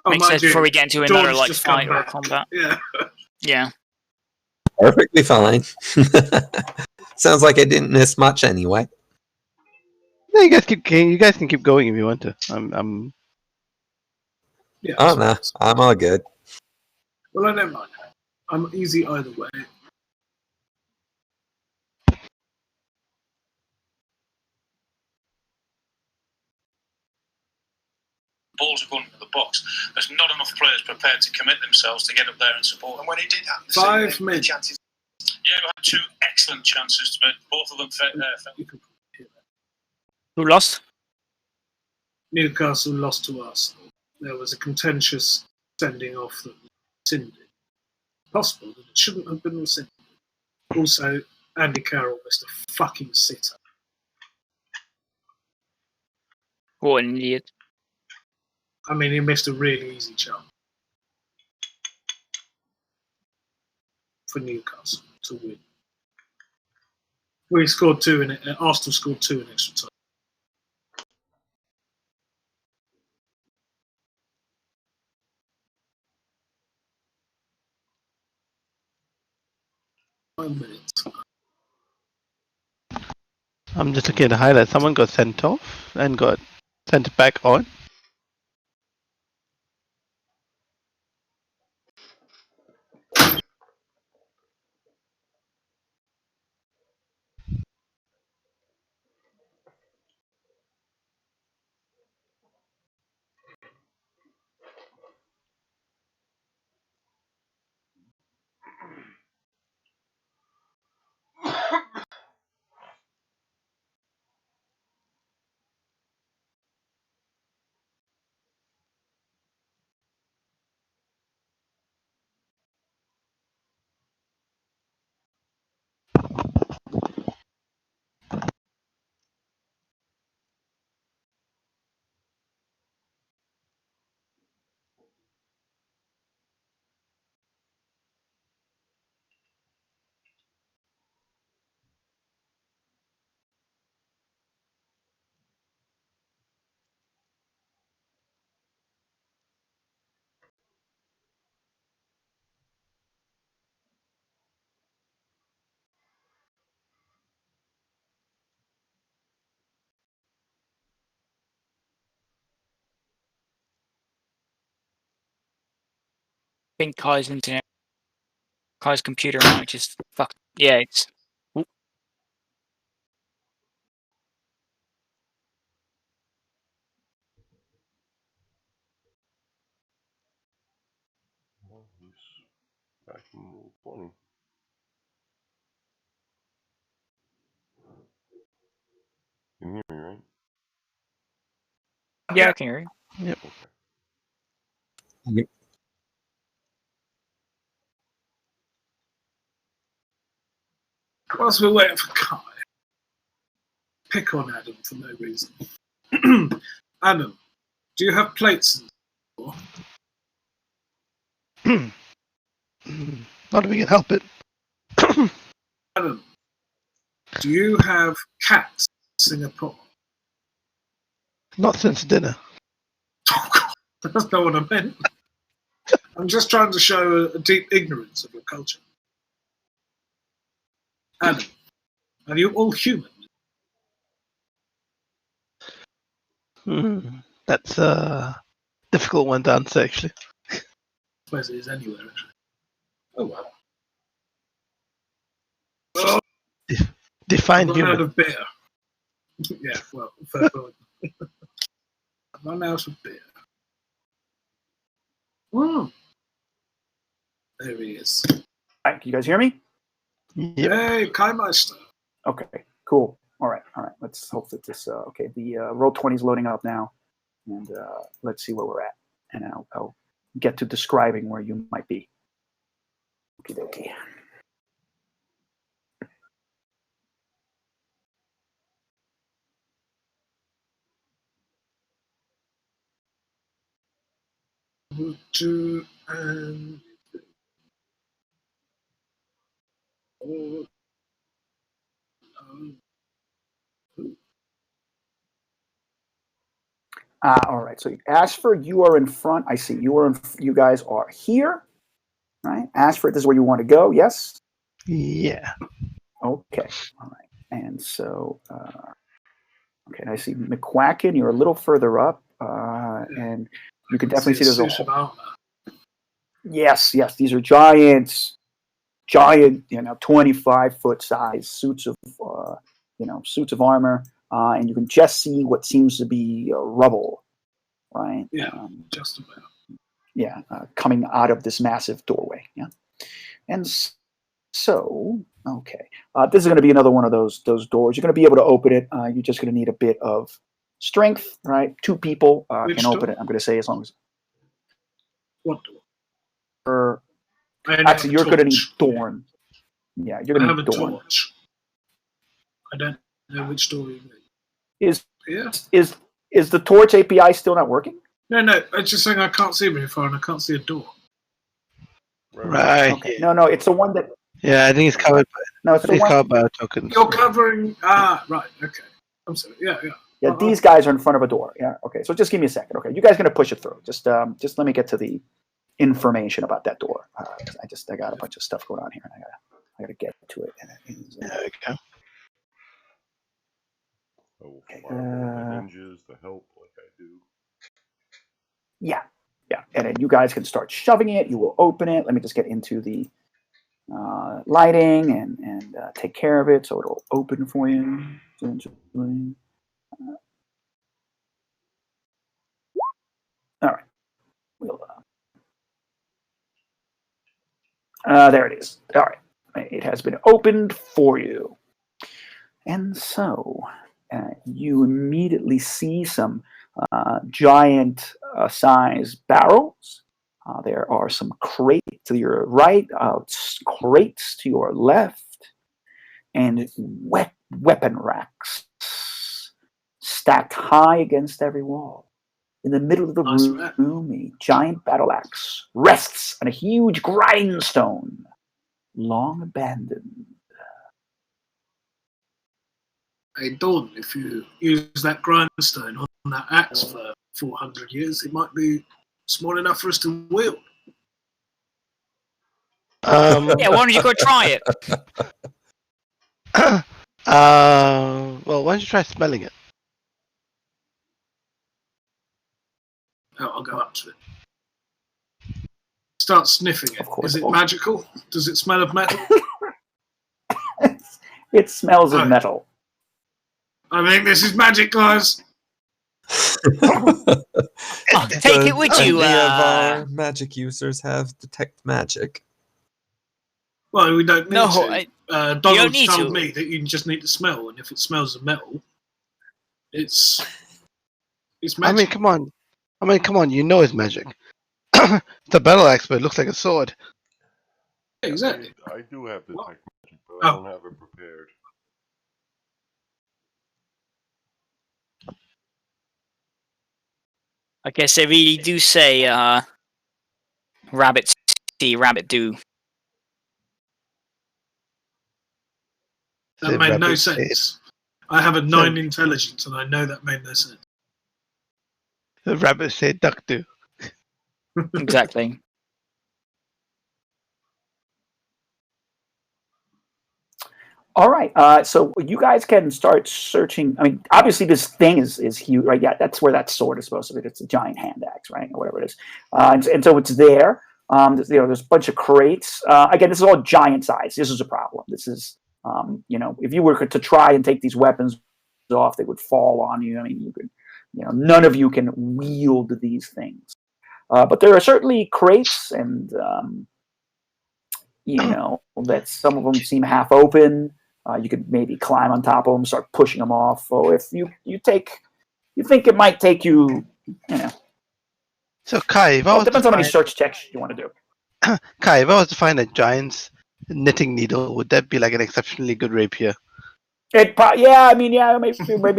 Speaker 1: Oh,
Speaker 2: Makes
Speaker 1: mind
Speaker 2: sense
Speaker 1: you,
Speaker 2: before we get into another
Speaker 1: Dawn's
Speaker 2: like
Speaker 1: just come
Speaker 2: fight or
Speaker 1: back.
Speaker 2: combat.
Speaker 1: Yeah.
Speaker 2: Yeah.
Speaker 5: Perfectly fine. Sounds like I didn't miss much anyway.
Speaker 6: No, you guys can keep going if you want to. I'm
Speaker 1: Yeah.
Speaker 5: Oh no, I'm all good.
Speaker 1: Well, I don't mind. I'm easy either way.
Speaker 7: Balls are going into the box. There's not enough players prepared to commit themselves to get up there and support. And when it did happen,
Speaker 1: 5
Speaker 7: the
Speaker 1: minutes.
Speaker 7: chances. Yeah, we had two excellent chances, but both of them fell.
Speaker 1: You can hear that.
Speaker 2: Who lost?
Speaker 1: Newcastle lost to Arsenal. There was a contentious sending off that rescinded. Possible that it shouldn't have been rescinded. Also, Andy Carroll missed a fucking sitter.
Speaker 2: What an idiot.
Speaker 1: I mean, he missed a really easy chance for Newcastle to win. We scored 2 in it. Arsenal scored 2 in extra time. Minutes.
Speaker 6: I'm just looking at the highlights. Someone got sent off and got sent back on.
Speaker 2: think Kai's internet, Kai's computer might just fuck. Yeah, it's.
Speaker 4: Well, he's back in rule 20. You can hear me, right?
Speaker 2: Yeah, I can hear you.
Speaker 4: Okay.
Speaker 1: Whilst we're waiting for Kai, pick on Adam for no reason. Adam, do you have plates?
Speaker 6: Not if we can help it.
Speaker 1: Adam, do you have cats in Singapore?
Speaker 6: Not since dinner.
Speaker 1: Oh, God, that's not what I meant. I'm just trying to show a deep ignorance of your culture. Adam, are you all human?
Speaker 6: That's a difficult one to answer, actually.
Speaker 1: I suppose it is anywhere, actually. Oh, well. Oh,
Speaker 6: Define
Speaker 1: I've run out
Speaker 6: human.
Speaker 1: of beer. Yeah, well, fair point. I've run out of beer. There he is.
Speaker 3: Hi, can you guys hear me?
Speaker 6: Yep.
Speaker 1: Hey, Kai Meister.
Speaker 3: Okay, cool. All right. Let's hope that this. Okay, the Roll20 is loading up now, and let's see where we're at, and I'll get to describing where you might be. Okie dokie.
Speaker 1: To and
Speaker 3: All right. So Ashford, you are in front. I see you are. You guys are here, right? Ashford, this is where you want to go. Yes.
Speaker 6: Yeah.
Speaker 3: Okay. All right. And so, okay, I see McQuacken. You're a little further up, and you can definitely see there's a
Speaker 1: suit of
Speaker 3: whole.
Speaker 1: armor.
Speaker 3: Yes. These are giant, 25-foot size suits of, suits of armor, and you can just see what seems to be rubble, right?
Speaker 1: Yeah, just about.
Speaker 3: Yeah, coming out of this massive doorway. Yeah, and so, okay, this is going to be another one of those doors. You're going to be able to open it. You're just going to need a bit of strength, right? 2 people can open it. I'm going to say as long as.
Speaker 1: What door?
Speaker 3: Actually, you're going to need Thorn. Yeah, you're going to need Thorn.
Speaker 1: Torch. I don't know which door you mean.
Speaker 3: Is
Speaker 1: Yeah.
Speaker 3: the Torch API still not working?
Speaker 1: No, I'm just saying I can't see very far and I can't see a door.
Speaker 6: Right.
Speaker 3: Okay. No, it's the one that.
Speaker 6: Yeah, I think it's covered.
Speaker 3: No, it's the one.
Speaker 6: covered by a token.
Speaker 1: You're covering. Right. Okay. I'm sorry. Yeah.
Speaker 3: Yeah, these guys are in front of a door. Yeah. Okay. So just give me a second. Okay, you guys are gonna push it through. Just let me get to the information about that door. I got a bunch of stuff going on here, and I gotta get to it.
Speaker 6: There we go.
Speaker 4: I will fire the hinges to help like I do.
Speaker 3: Yeah, and then you guys can start shoving it. You will open it. Let me just get into the lighting and take care of it so it'll open for you. All right. We'll. There it is. All right. It has been opened for you. And so you immediately see some giant size barrels. There are some crates to your right, crates to your left, and weapon racks stacked high against every wall. In the middle of the room, a giant battle axe rests on a huge grindstone, long abandoned.
Speaker 1: Hey, Dawn, if you use that grindstone on that axe for 400 years, it might be small enough for us to wield.
Speaker 2: Yeah, why don't you go try it?
Speaker 6: Well, why don't you try smelling it?
Speaker 1: I'll go up to it. Start sniffing it.
Speaker 3: Of course.
Speaker 1: Is it magical? Does it smell of metal?
Speaker 3: It smells of
Speaker 1: Oh.
Speaker 3: metal.
Speaker 1: I think this is magic, guys.
Speaker 2: Oh, take it with you.
Speaker 5: Any of our magic users have detect magic?
Speaker 1: Well, we don't need
Speaker 2: No,
Speaker 1: to.
Speaker 2: don't
Speaker 1: Donald
Speaker 2: need
Speaker 1: told
Speaker 2: to.
Speaker 1: me that you just need to smell, and if it smells of metal, it's
Speaker 6: I
Speaker 1: magic.
Speaker 6: mean, come on. You know it's magic. It's a battle axe, but it looks like a sword.
Speaker 1: Exactly.
Speaker 4: I do have detect magic, but
Speaker 1: Oh.
Speaker 4: I don't have it prepared.
Speaker 2: I guess they really do say, rabbit see, rabbit do.
Speaker 1: That
Speaker 6: Say
Speaker 1: made no
Speaker 6: rabbit say-
Speaker 1: sense. I have a 9 intelligence, and I know that made no sense.
Speaker 6: The rabbit say duck do.
Speaker 2: Exactly.
Speaker 3: All right. So you guys can start searching. I mean, obviously this thing is huge, right? Yeah, that's where that sword is supposed to be. It's a giant hand axe, right, or whatever it is. And so it's there. There's a bunch of crates. Again, this is all giant size. This is a problem. This is, if you were to try and take these weapons off, they would fall on you. I mean, you could, none of you can wield these things. But there are certainly crates, and that some of them seem half open. You could maybe climb on top of them, start pushing them off. Or if you think it might take you,
Speaker 6: So Kai, if I
Speaker 3: well,
Speaker 6: was
Speaker 3: it depends
Speaker 6: to
Speaker 3: on how many
Speaker 6: find,
Speaker 3: search checks you want to do.
Speaker 6: Kai, if I was to find a giant's knitting needle, would that be like an exceptionally good rapier?
Speaker 3: Maybe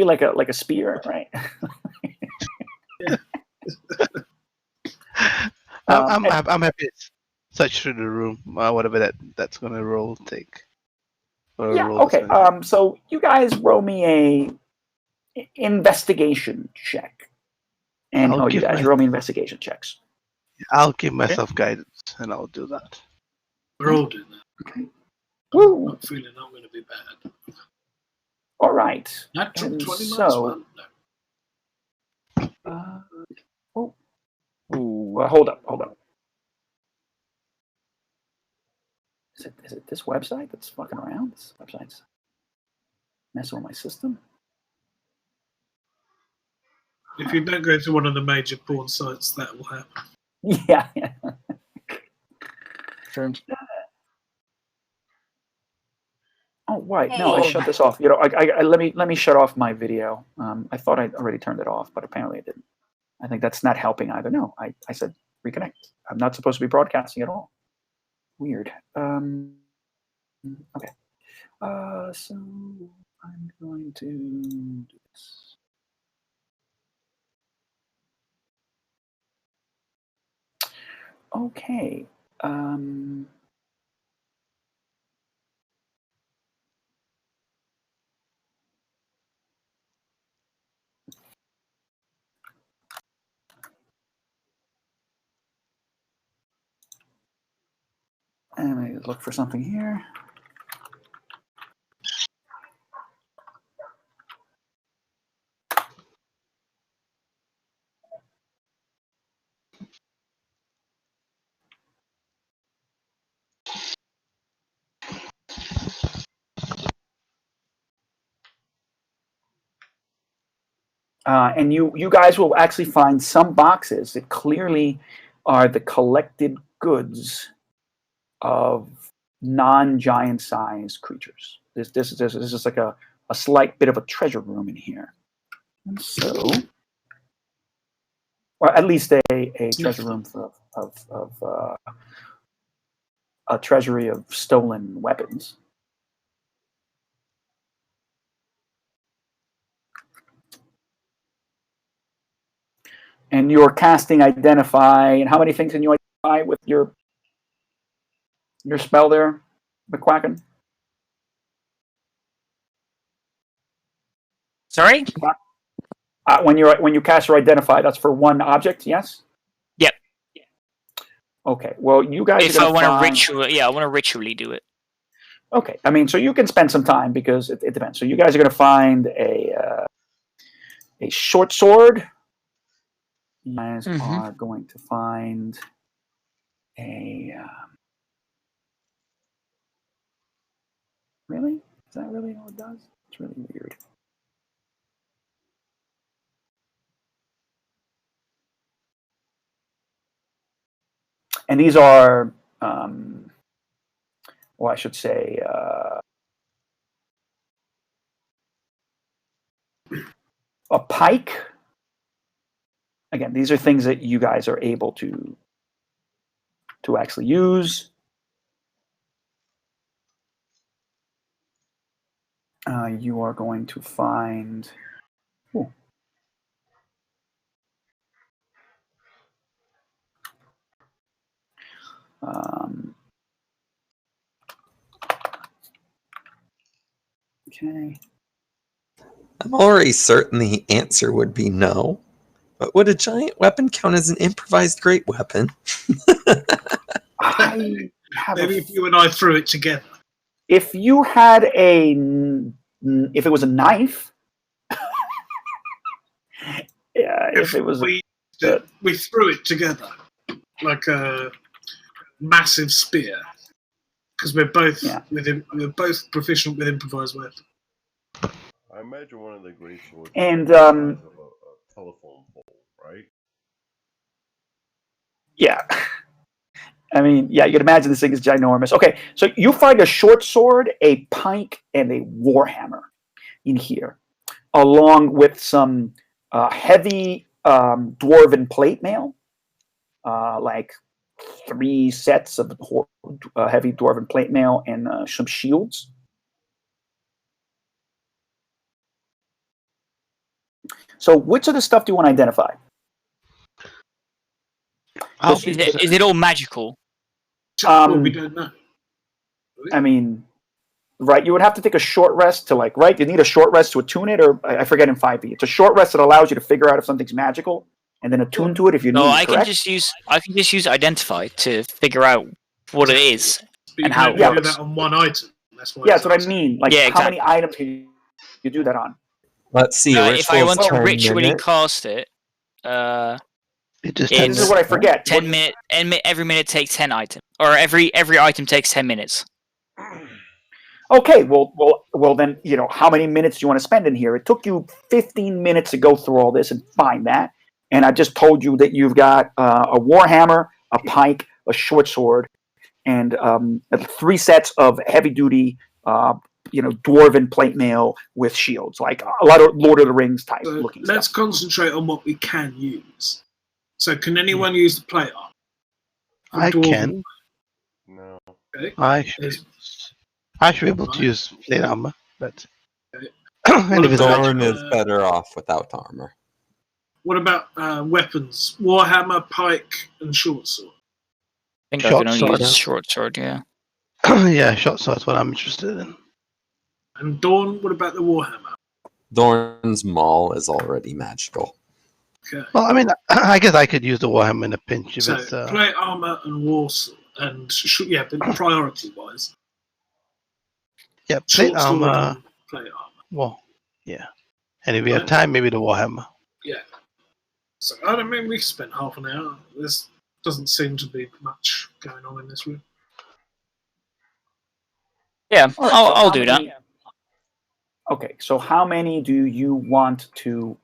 Speaker 3: like a spear, right?
Speaker 6: I'm happy to search through the room, whatever that's gonna roll take. Or
Speaker 3: Yeah.
Speaker 6: roll
Speaker 3: Okay.
Speaker 6: that's gonna take.
Speaker 3: So you guys roll me a investigation check, and
Speaker 6: I'll
Speaker 3: you
Speaker 6: give
Speaker 3: guys
Speaker 6: my-
Speaker 3: roll me investigation checks.
Speaker 6: I'll give myself guidance, and I'll do that.
Speaker 1: We're all doing that.
Speaker 3: Okay.
Speaker 1: I'm
Speaker 3: Woo.
Speaker 1: not feeling I'm going to be bad.
Speaker 3: All right.
Speaker 1: Natural
Speaker 3: And
Speaker 1: 20
Speaker 3: so-
Speaker 1: minus 1. No.
Speaker 3: Hold up. Is it this website that's fucking around? This website's messing with my system.
Speaker 1: If you don't go to one of the major porn sites, that will happen.
Speaker 3: Yeah.
Speaker 2: Sure.
Speaker 3: Oh, right. No, I shut this off. Let me shut off my video. I thought I already turned it off, but apparently I didn't. I think that's not helping either. No, I said reconnect. I'm not supposed to be broadcasting at all. Weird. Okay. So I'm going to do this. Okay. And let me look for something here. And you guys will actually find some boxes that clearly are the collected goods of non-giant sized creatures. This is like a slight bit of a treasure room in here. And so, or at least a treasure room of a treasury of stolen weapons. And you're casting identify, and how many things can you identify with your spell there, McQuacken?
Speaker 2: Sorry?
Speaker 3: When you cast or identify, that's for one object, yes?
Speaker 2: Yep.
Speaker 3: Okay. Well, you guys.
Speaker 2: If I want to I want to ritually do it.
Speaker 3: Okay. I mean, so you can spend some time because it depends. So you guys are going to find a short sword. You guys are going to find Really? Is that really all it does? It's really weird. And these are, well, I should say, a pike. Again, these are things that you guys are able to actually use. You are going to find. Ooh. Okay.
Speaker 5: I'm already certain the answer would be no. But would a giant weapon count as an improvised great weapon?
Speaker 3: I have
Speaker 1: Maybe if you and I threw it together.
Speaker 3: If you had if it was a knife, yeah. If it was,
Speaker 1: we threw it together like a massive spear, because we're both we're both proficient with improvised weapons.
Speaker 4: I imagine one of the great swords
Speaker 3: and
Speaker 4: has a telephone pole, right?
Speaker 3: yeah. I mean, yeah, you can imagine this thing is ginormous. Okay, so you find a short sword, a pike, and a warhammer in here, along with some heavy dwarven plate mail, like 3 sets of heavy dwarven plate mail and some shields. So which of the stuff do you want to identify?
Speaker 2: Is it all magical?
Speaker 1: Well, we don't know.
Speaker 3: I mean, right, you would have to take a short rest to right? You need a short rest to attune it, or I forget in 5e. It's a short rest that allows you to figure out if something's magical and then attune to it if you need
Speaker 2: No,
Speaker 3: it.
Speaker 2: I can just use identify to figure out what it is
Speaker 1: But
Speaker 2: and
Speaker 1: you
Speaker 2: how
Speaker 1: can
Speaker 2: it
Speaker 1: only do
Speaker 2: works.
Speaker 1: that on one item. That's why.
Speaker 3: Yeah, that's what I mean. Like,
Speaker 2: Yeah,
Speaker 3: how many items can you do that on?
Speaker 5: Let's see.
Speaker 2: If I want to
Speaker 5: 10
Speaker 2: ritually
Speaker 5: minutes.
Speaker 2: cast it,
Speaker 3: This is what I forget.
Speaker 2: 10 minutes. Every minute takes 10 items, or every item takes 10 minutes.
Speaker 3: Okay, well then, how many minutes do you want to spend in here? It took you 15 minutes to go through all this and find that, and I just told you that you've got a warhammer, a pike, a short sword, and 3 sets of heavy-duty, dwarven plate mail with shields, like a lot of Lord of the Rings type looking
Speaker 1: let's
Speaker 3: stuff.
Speaker 1: concentrate on what we can use. So, can anyone use the plate armor?
Speaker 6: I can.
Speaker 4: No.
Speaker 1: Okay.
Speaker 6: I should be able to use plate armor, but
Speaker 1: Okay.
Speaker 6: and if it's
Speaker 5: Dorn
Speaker 6: magical,
Speaker 5: is better off without armor.
Speaker 1: What about weapons? Warhammer, pike, and short sword.
Speaker 2: I think I
Speaker 6: Short
Speaker 2: can only
Speaker 6: sword,
Speaker 2: use
Speaker 6: yeah.
Speaker 2: short sword, yeah.
Speaker 6: yeah, short sword's what I'm interested in.
Speaker 1: And Dawn, what about the warhammer?
Speaker 5: Dorn's maul is already magical.
Speaker 1: Okay.
Speaker 6: Well, I mean, I guess I could use the warhammer in a pinch if
Speaker 1: So,
Speaker 6: it's.
Speaker 1: plate armor and war sword, and but priority-wise,
Speaker 6: Yeah, plate
Speaker 1: short sword
Speaker 6: armor.
Speaker 1: and plate armor.
Speaker 6: Well, yeah, and if we have
Speaker 1: Right.
Speaker 6: time, maybe the warhammer.
Speaker 1: Yeah. So I don't mean we can spend half an hour. This doesn't seem to be much going on in this room.
Speaker 2: Yeah,
Speaker 3: All right, so
Speaker 2: I'll
Speaker 3: how
Speaker 2: do that.
Speaker 3: many- Okay, so how many do you want to,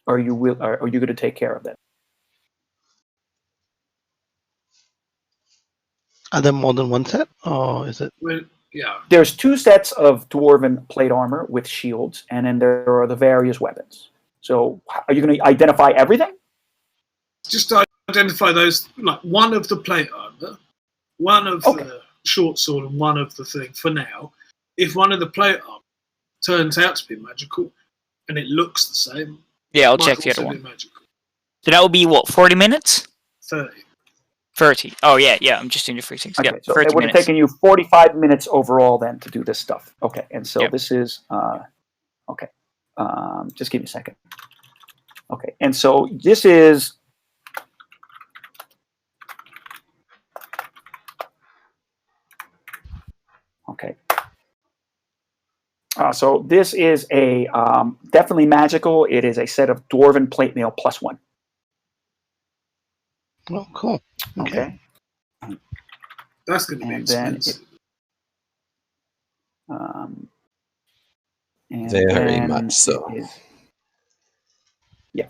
Speaker 3: are you going to take care of that?
Speaker 6: Are there more than one set, or is it?
Speaker 1: Yeah.
Speaker 3: There's 2 sets of dwarven plate armor with shields, and then there are the various weapons. So are you going to identify everything?
Speaker 1: Just identify those, like one of the plate armor, one of the short sword, and one of the thing for now. If one of the plate armor turns out to be magical and it looks the same,
Speaker 2: Yeah, I'll
Speaker 1: might
Speaker 2: check the
Speaker 1: also
Speaker 2: other
Speaker 1: be
Speaker 2: one.
Speaker 1: magical.
Speaker 2: So that will be what, 40 minutes?
Speaker 1: 30.
Speaker 2: 30. Oh yeah, I'm just doing the 3 things.
Speaker 3: Okay,
Speaker 2: Yeah,
Speaker 3: so
Speaker 2: 30
Speaker 3: it would have
Speaker 2: minutes.
Speaker 3: taken you 45 minutes overall then to do this stuff. Okay, and so
Speaker 2: Yep.
Speaker 3: this is, okay, just give me a second. Okay, and so this is, okay. So this is a definitely magical. It is a set of dwarven plate mail +1.
Speaker 6: Oh, cool. Okay.
Speaker 1: That's going to be
Speaker 3: And then
Speaker 1: expensive.
Speaker 3: And
Speaker 5: Very
Speaker 3: then
Speaker 5: much so.
Speaker 3: it is- yeah.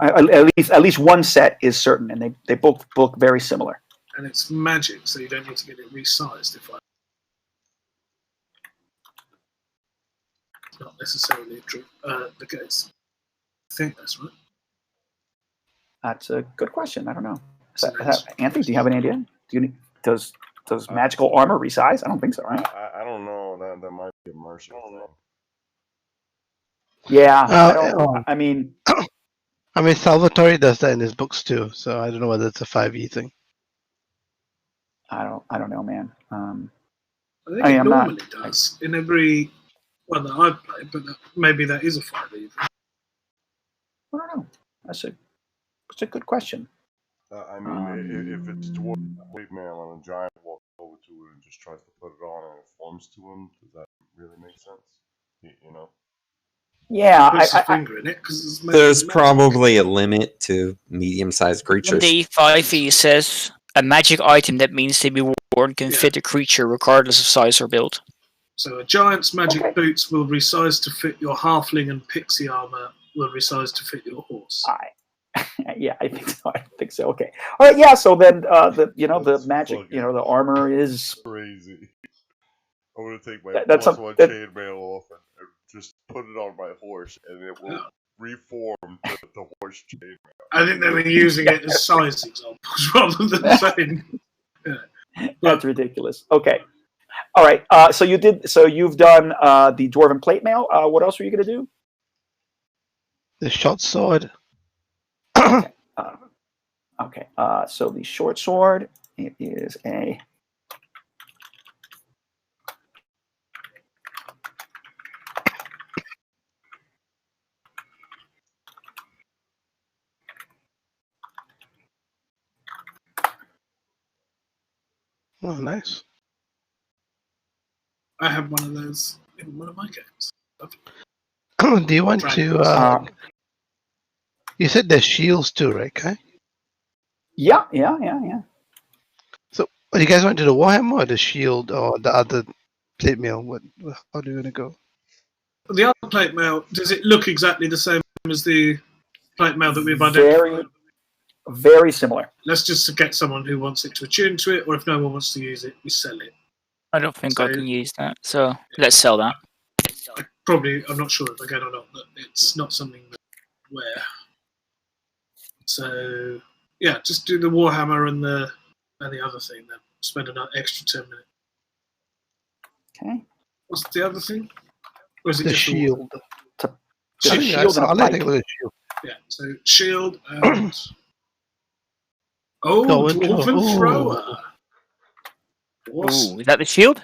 Speaker 3: At least one set is certain, and they both look very similar.
Speaker 1: And it's magic, so you don't need to get it resized. If it's not necessarily the case. I think that's right.
Speaker 3: That's a good question. I don't know.
Speaker 1: So
Speaker 3: Anthony, do you have any idea? Does magical armor resize? I don't think so, right?
Speaker 4: I don't know. That might be a Mercer thing.
Speaker 3: Yeah.
Speaker 6: Oh.
Speaker 3: I mean,
Speaker 6: Salvatore does that in his books too, so I don't know whether it's a 5e thing.
Speaker 3: I don't know, man.
Speaker 1: I think
Speaker 3: I mean,
Speaker 1: it
Speaker 3: I'm not-
Speaker 1: normally does in every one that I've played, but maybe that is a 5e.
Speaker 3: I don't know. That's a good question.
Speaker 4: I mean, if it's dwarf plate mail and a giant walks over to it and just tries to put it on and it forms to him, does that really make sense? You know?
Speaker 3: Yeah,
Speaker 1: Puts his finger in it because
Speaker 5: There's probably a limit to medium-sized creatures.
Speaker 2: The 5e says a magic item that means to be worn can
Speaker 1: Yeah.
Speaker 2: fit a creature regardless of size or build.
Speaker 1: So a giant's magic
Speaker 3: Okay.
Speaker 1: boots will resize to fit your halfling, and pixie armor will resize to fit your horse.
Speaker 3: Yeah, I think so. Okay. All right. Yeah. So then, the
Speaker 4: That's
Speaker 3: magic,
Speaker 4: fucking-
Speaker 3: the armor is.
Speaker 4: Crazy. I'm gonna take my
Speaker 3: That's
Speaker 4: plus
Speaker 3: some-
Speaker 4: one
Speaker 3: that-
Speaker 4: chainmail off and just put it on my horse, and it will
Speaker 1: Yeah.
Speaker 4: reform the horse chainmail.
Speaker 1: I think they were using it as size examples rather than saying.
Speaker 3: That's ridiculous. Okay. All right. So you've done the dwarven plate mail. What else were you gonna do?
Speaker 6: The short sword.
Speaker 3: Okay. So the short sword, it is a.
Speaker 6: Oh, nice.
Speaker 1: I have one of those in one of my games.
Speaker 6: Do you want to? You said there's shields too, right, Kai?
Speaker 3: Yeah.
Speaker 6: Are you guys want to do the Warhammer or the shield or the other plate mail? How do you want to go?
Speaker 1: The other plate mail, does it look exactly the same as the plate mail that we've identified?
Speaker 3: Very similar.
Speaker 1: Let's just get someone who wants it to attune to it, or if no one wants to use it, we sell it.
Speaker 2: I don't think I
Speaker 1: So-
Speaker 2: can use that, so let's sell that.
Speaker 1: I'm not sure if I can or not, but it's not something that wear. So yeah, just do the Warhammer and the other thing then. Spend another extra 10 minutes.
Speaker 3: Okay.
Speaker 1: What's the other thing? Or is it
Speaker 6: The
Speaker 1: just
Speaker 6: shield.
Speaker 3: The
Speaker 1: Shield,
Speaker 3: shield and a
Speaker 6: I'll
Speaker 3: pike.
Speaker 6: take a look at shield.
Speaker 1: Yeah, so shield and oh,
Speaker 6: Go into-
Speaker 1: dwarven
Speaker 6: ooh.
Speaker 1: thrower. Awesome.
Speaker 2: Ooh, is that the shield?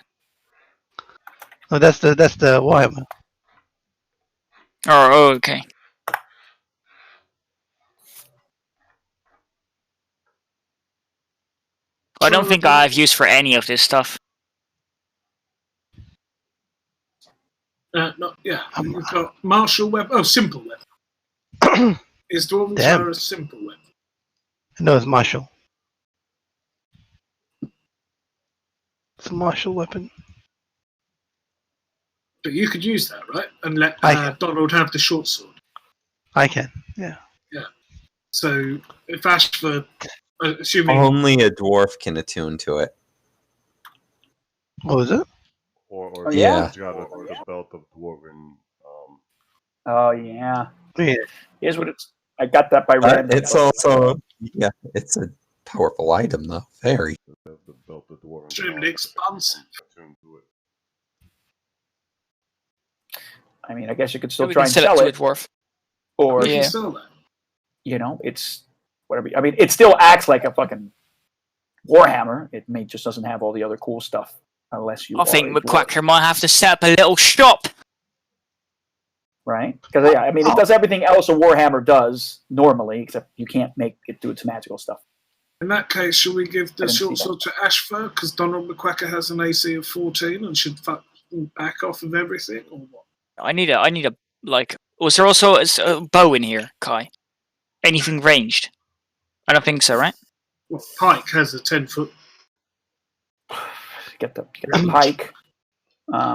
Speaker 6: Oh, that's the Warhammer.
Speaker 2: Oh, okay. I don't think I have use for any of this stuff.
Speaker 1: Yeah, you've got martial weapon. Oh, simple weapon. Is dwarven
Speaker 6: Damn.
Speaker 1: thrower a simple weapon?
Speaker 6: No, it's martial. It's a martial weapon.
Speaker 1: But you could use that, right? And let
Speaker 6: I can.
Speaker 1: Donald have the short sword.
Speaker 6: I can. Yeah.
Speaker 1: So if Ashford, assuming
Speaker 5: Only a dwarf can attune to it.
Speaker 6: What was it?
Speaker 4: Or
Speaker 3: Oh, yeah.
Speaker 4: it's got the belt of dwarven.
Speaker 3: Oh yeah.
Speaker 6: Yeah.
Speaker 3: Here's what it's. I got that by random.
Speaker 5: It's also it's a powerful item though. Very.
Speaker 4: The belt of dwarven.
Speaker 1: extremely expansive.
Speaker 4: Attuned to it.
Speaker 3: I mean, I guess you could still
Speaker 2: We
Speaker 3: try
Speaker 2: can
Speaker 3: and
Speaker 2: sell
Speaker 3: sell
Speaker 2: it to a
Speaker 3: it,
Speaker 2: dwarf.
Speaker 3: or
Speaker 1: You
Speaker 2: Yeah.
Speaker 1: can sell that.
Speaker 3: it's whatever. I mean, it still acts like a fucking Warhammer. It just doesn't have all the other cool stuff, unless you.
Speaker 2: I think
Speaker 3: are a dwarf,
Speaker 2: McQuacker might have to set up a little shop.
Speaker 3: right? Because I mean, it does everything else a Warhammer does normally, except you can't make it do its magical stuff.
Speaker 1: In that case, should we give the
Speaker 3: I didn't
Speaker 1: short
Speaker 3: see
Speaker 1: sword to Ashfur because Donald McQuacker has an AC of 14 and should back off of everything, or what?
Speaker 2: I need a like. Was there also a bow in here, Kai? Anything ranged? I don't think so, right?
Speaker 1: Well, Pike has a 10-foot.
Speaker 3: Get the pike.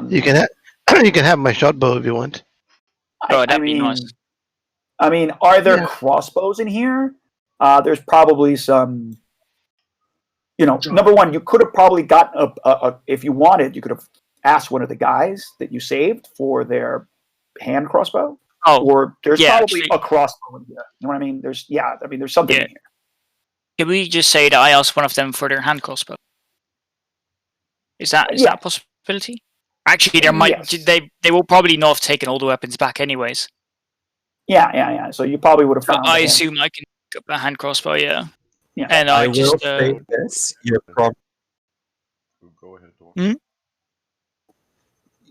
Speaker 6: You can have my short bow if you want.
Speaker 2: Oh, that'd be nice.
Speaker 3: I mean, are there
Speaker 6: Yeah.
Speaker 3: crossbows in here? There's probably some.
Speaker 1: John.
Speaker 3: Number one, you could have probably gotten if you wanted, you could have asked one of the guys that you saved for their hand crossbow.
Speaker 2: Oh,
Speaker 3: Or there's
Speaker 2: yeah,
Speaker 3: probably
Speaker 2: actually-
Speaker 3: a crossbow in here. You know what I mean? There's something
Speaker 2: Yeah.
Speaker 3: in here.
Speaker 2: can we just say that I asked one of them for their hand crossbow? Is that
Speaker 3: Yeah.
Speaker 2: a possibility? Actually, there might
Speaker 3: Yes.
Speaker 2: they will probably not have taken all the weapons back anyways.
Speaker 3: Yeah. So you probably would have
Speaker 2: So
Speaker 3: found.
Speaker 2: I
Speaker 3: the hand-
Speaker 2: assume I can pick up a hand crossbow, yeah.
Speaker 3: Yeah.
Speaker 2: And
Speaker 5: I
Speaker 2: I
Speaker 5: will
Speaker 2: just
Speaker 5: say this:
Speaker 4: Go ahead, Dawn.
Speaker 2: Hmm?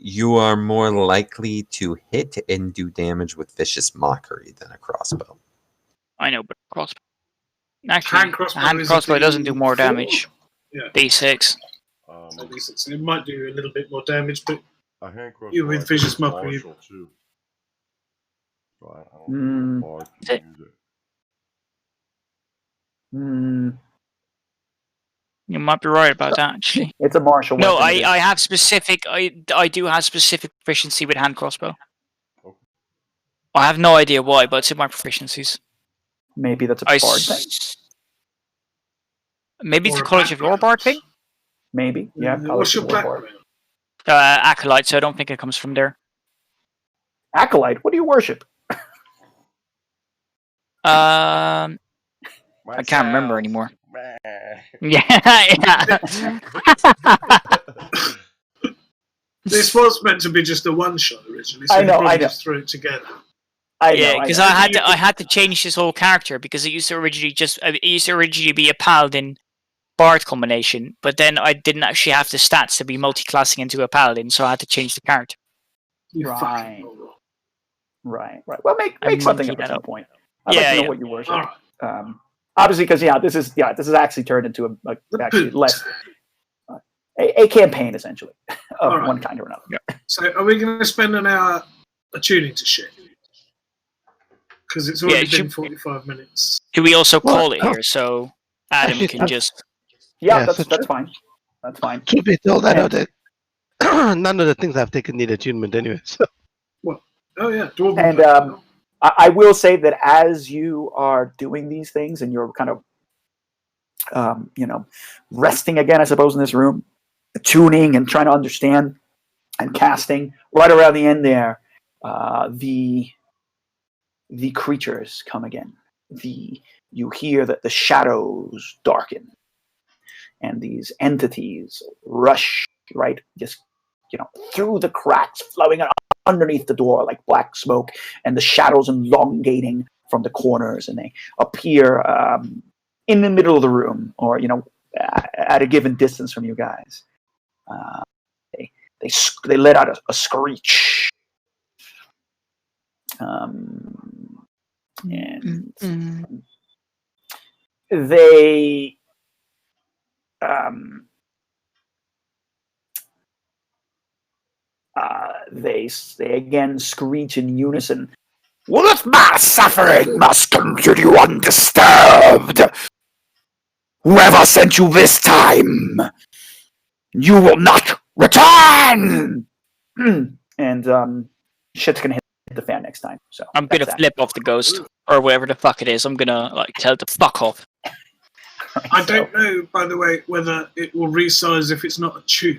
Speaker 5: you are more likely to hit and do damage with vicious mockery than a crossbow.
Speaker 2: I know, but crossbow. Actually,
Speaker 1: Hand
Speaker 2: a
Speaker 1: crossbow
Speaker 2: hand
Speaker 1: is a
Speaker 2: crossbow doesn't do more
Speaker 1: D4?
Speaker 2: damage.
Speaker 1: Yeah.
Speaker 2: D6.
Speaker 1: At least it might do a little bit more damage, but
Speaker 4: A hand crossbow.
Speaker 1: You with
Speaker 4: I think,
Speaker 1: vicious
Speaker 4: is
Speaker 1: mockery.
Speaker 4: martial, too. So I don't think a bard
Speaker 2: Is
Speaker 4: can
Speaker 2: it?
Speaker 4: use it.
Speaker 2: You might be right about that, actually.
Speaker 3: It's a martial
Speaker 2: No,
Speaker 3: weapon.
Speaker 2: I have specific. I do have specific proficiency with hand crossbow.
Speaker 4: Okay.
Speaker 2: I have no idea why, but it's in my proficiencies.
Speaker 3: Maybe that's a
Speaker 2: I
Speaker 3: bard thing.
Speaker 2: Maybe it's
Speaker 1: Or
Speaker 2: a
Speaker 1: a
Speaker 2: College of Lore
Speaker 1: background.
Speaker 2: bard thing.
Speaker 3: Maybe. Yeah.
Speaker 1: What's your
Speaker 3: College of Lore.
Speaker 1: background?
Speaker 2: Acolyte, so I don't think it comes from there.
Speaker 3: Acolyte. What do you worship?
Speaker 2: I can't remember
Speaker 4: Myself.
Speaker 2: anymore.
Speaker 4: Meh.
Speaker 2: Yeah.
Speaker 1: This was meant to be just a one shot originally, so
Speaker 3: I know,
Speaker 1: you probably
Speaker 3: I know.
Speaker 1: just threw it together.
Speaker 2: Yeah, because
Speaker 3: know.
Speaker 2: I had to change this whole character because it used to originally be a paladin bard combination, but then I didn't actually have the stats to be multi-classing into a paladin, so I had to change the character.
Speaker 1: You
Speaker 3: Right.
Speaker 1: fucking moron.
Speaker 3: Right. Well, make
Speaker 2: I
Speaker 3: something
Speaker 2: monkeyed
Speaker 3: up at
Speaker 2: that
Speaker 3: some
Speaker 2: up.
Speaker 3: point. I'd like
Speaker 2: Yeah,
Speaker 3: to know
Speaker 2: yeah.
Speaker 3: what you worship.
Speaker 1: All right.
Speaker 3: Obviously, because this is actually turned into
Speaker 1: The
Speaker 3: actually
Speaker 1: boot.
Speaker 3: less a campaign essentially of
Speaker 1: Alright.
Speaker 3: one kind or another.
Speaker 1: So, are we going to spend an hour attuning to shit? Because it's already
Speaker 2: Yeah,
Speaker 1: been 45 minutes.
Speaker 2: Do we also
Speaker 6: Well,
Speaker 2: call it
Speaker 6: no.
Speaker 2: here so Adam
Speaker 6: Actually,
Speaker 2: can
Speaker 6: that's-
Speaker 2: just?
Speaker 3: Yeah,
Speaker 6: Yeah,
Speaker 3: that's
Speaker 6: so-
Speaker 3: fine. That's fine.
Speaker 6: Truth be told, I know
Speaker 3: And-
Speaker 6: that none of the things I've taken need attunement anyway. So
Speaker 1: Oh, yeah. Dwarven
Speaker 3: And,
Speaker 1: Blade.
Speaker 3: I will say that as you are doing these things and you're kind of, resting again, I suppose, in this room, tuning and trying to understand and casting, right around the end there, the creatures come again. You hear that the shadows darken, and these entities rush just through the cracks, flowing underneath the door like black smoke, and the shadows elongating from the corners, and they appear in the middle of the room, or at a given distance from you guys. They let out a screech, and they they again screech in unison. With my suffering must continue undisturbed. Whoever sent you this time, you will not return. And shit's gonna hit the fan next time. So
Speaker 2: I'm gonna
Speaker 3: that's that.
Speaker 2: flip off the ghost or whatever the fuck it is. I'm gonna tell it to fuck off.
Speaker 1: I
Speaker 3: So-
Speaker 1: don't know, by the way, whether it will resize if it's not a tube.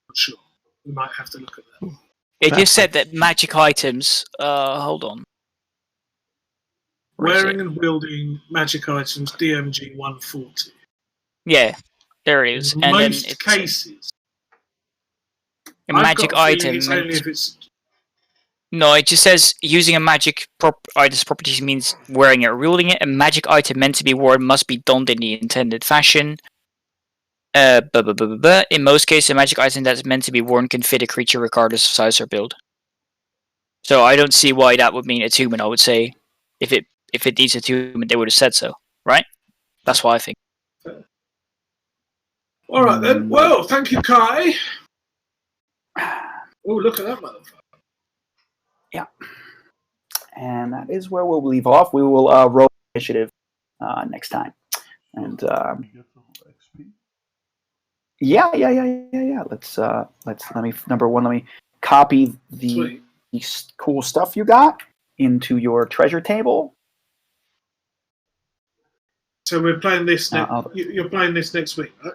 Speaker 1: Not sure. We might have to look at that.
Speaker 2: It just said that magic items. Hold on. Where is
Speaker 1: Wearing
Speaker 2: it?
Speaker 1: and wielding magic items, DMG 140.
Speaker 2: Yeah, there it is.
Speaker 1: In
Speaker 2: And then
Speaker 1: most
Speaker 2: it's
Speaker 1: cases,
Speaker 2: a
Speaker 1: I've
Speaker 2: magic
Speaker 1: got a feeling
Speaker 2: item.
Speaker 1: It's
Speaker 2: meant-
Speaker 1: only if it's
Speaker 2: No, it just says using a magic item's properties means wearing it or wielding it. A magic item meant to be worn must be donned in the intended fashion. In most cases, a magic item that's meant to be worn can fit a creature regardless of size or build. So I don't see why that would mean attunement. I would say if it needs attunement, they would have said so, right? That's what I think.
Speaker 1: all right then. Well, thank you, Kai. Oh, look at that motherfucker.
Speaker 3: And that is where we'll leave off. We will roll initiative next time. And
Speaker 4: We get some XP.
Speaker 3: yeah. Let's let me let me copy the
Speaker 1: Sweet.
Speaker 3: cool stuff you got into your treasure table.
Speaker 1: So we're playing this.
Speaker 3: I'll-
Speaker 1: You're playing this next week, right?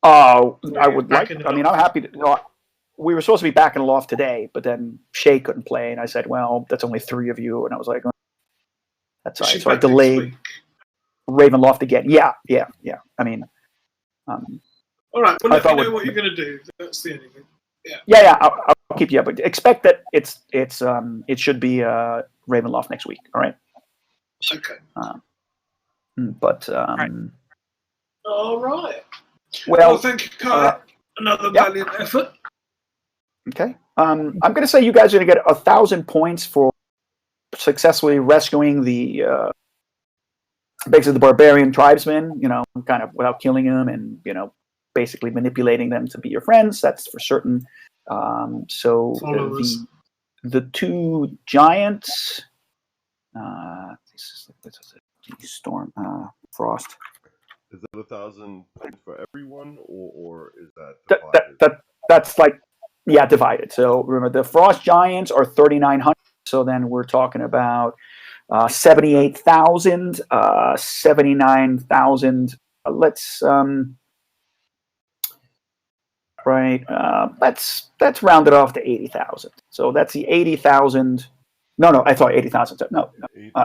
Speaker 3: Oh, I
Speaker 1: We're
Speaker 3: would
Speaker 1: back
Speaker 3: like.
Speaker 1: in the
Speaker 3: I mean,
Speaker 1: loft.
Speaker 3: I'm happy to. Well, we were supposed to be back in the loft today, but then Shay couldn't play, and I said, "Well, that's only 3 of you," and I was like, "That's all right."
Speaker 1: She's
Speaker 3: So I
Speaker 1: back next
Speaker 3: delayed
Speaker 1: week.
Speaker 3: Ravenloft again. Yeah. I mean,
Speaker 1: All right. Well,
Speaker 3: I
Speaker 1: let
Speaker 3: thought
Speaker 1: me know
Speaker 3: we-
Speaker 1: what you're going to do. That's the only thing.
Speaker 3: yeah. I'll keep you up. But expect that it should be Ravenloft next week. All right.
Speaker 1: Okay.
Speaker 3: But
Speaker 2: Right.
Speaker 1: All right.
Speaker 3: well,
Speaker 1: Well, thank you, Kai. Another
Speaker 3: yeah.
Speaker 1: valiant effort.
Speaker 3: okay. I'm going to say you guys are going to get 1,000 points for successfully rescuing the basically the barbarian tribesmen. You know, kind of without killing them, and basically manipulating them to be your friends. That's for certain. So
Speaker 1: Followers.
Speaker 3: the 2 giants. Storm, Frost.
Speaker 4: Is that 1,000 points for everyone, or is that divided?
Speaker 3: That's like, yeah, divided. So remember, the Frost Giants are 3,900. So then we're talking about 78,000, 79,000. Let's right. Let's round it off to 80,000. So that's the 80,000. No, I thought 80,000. No,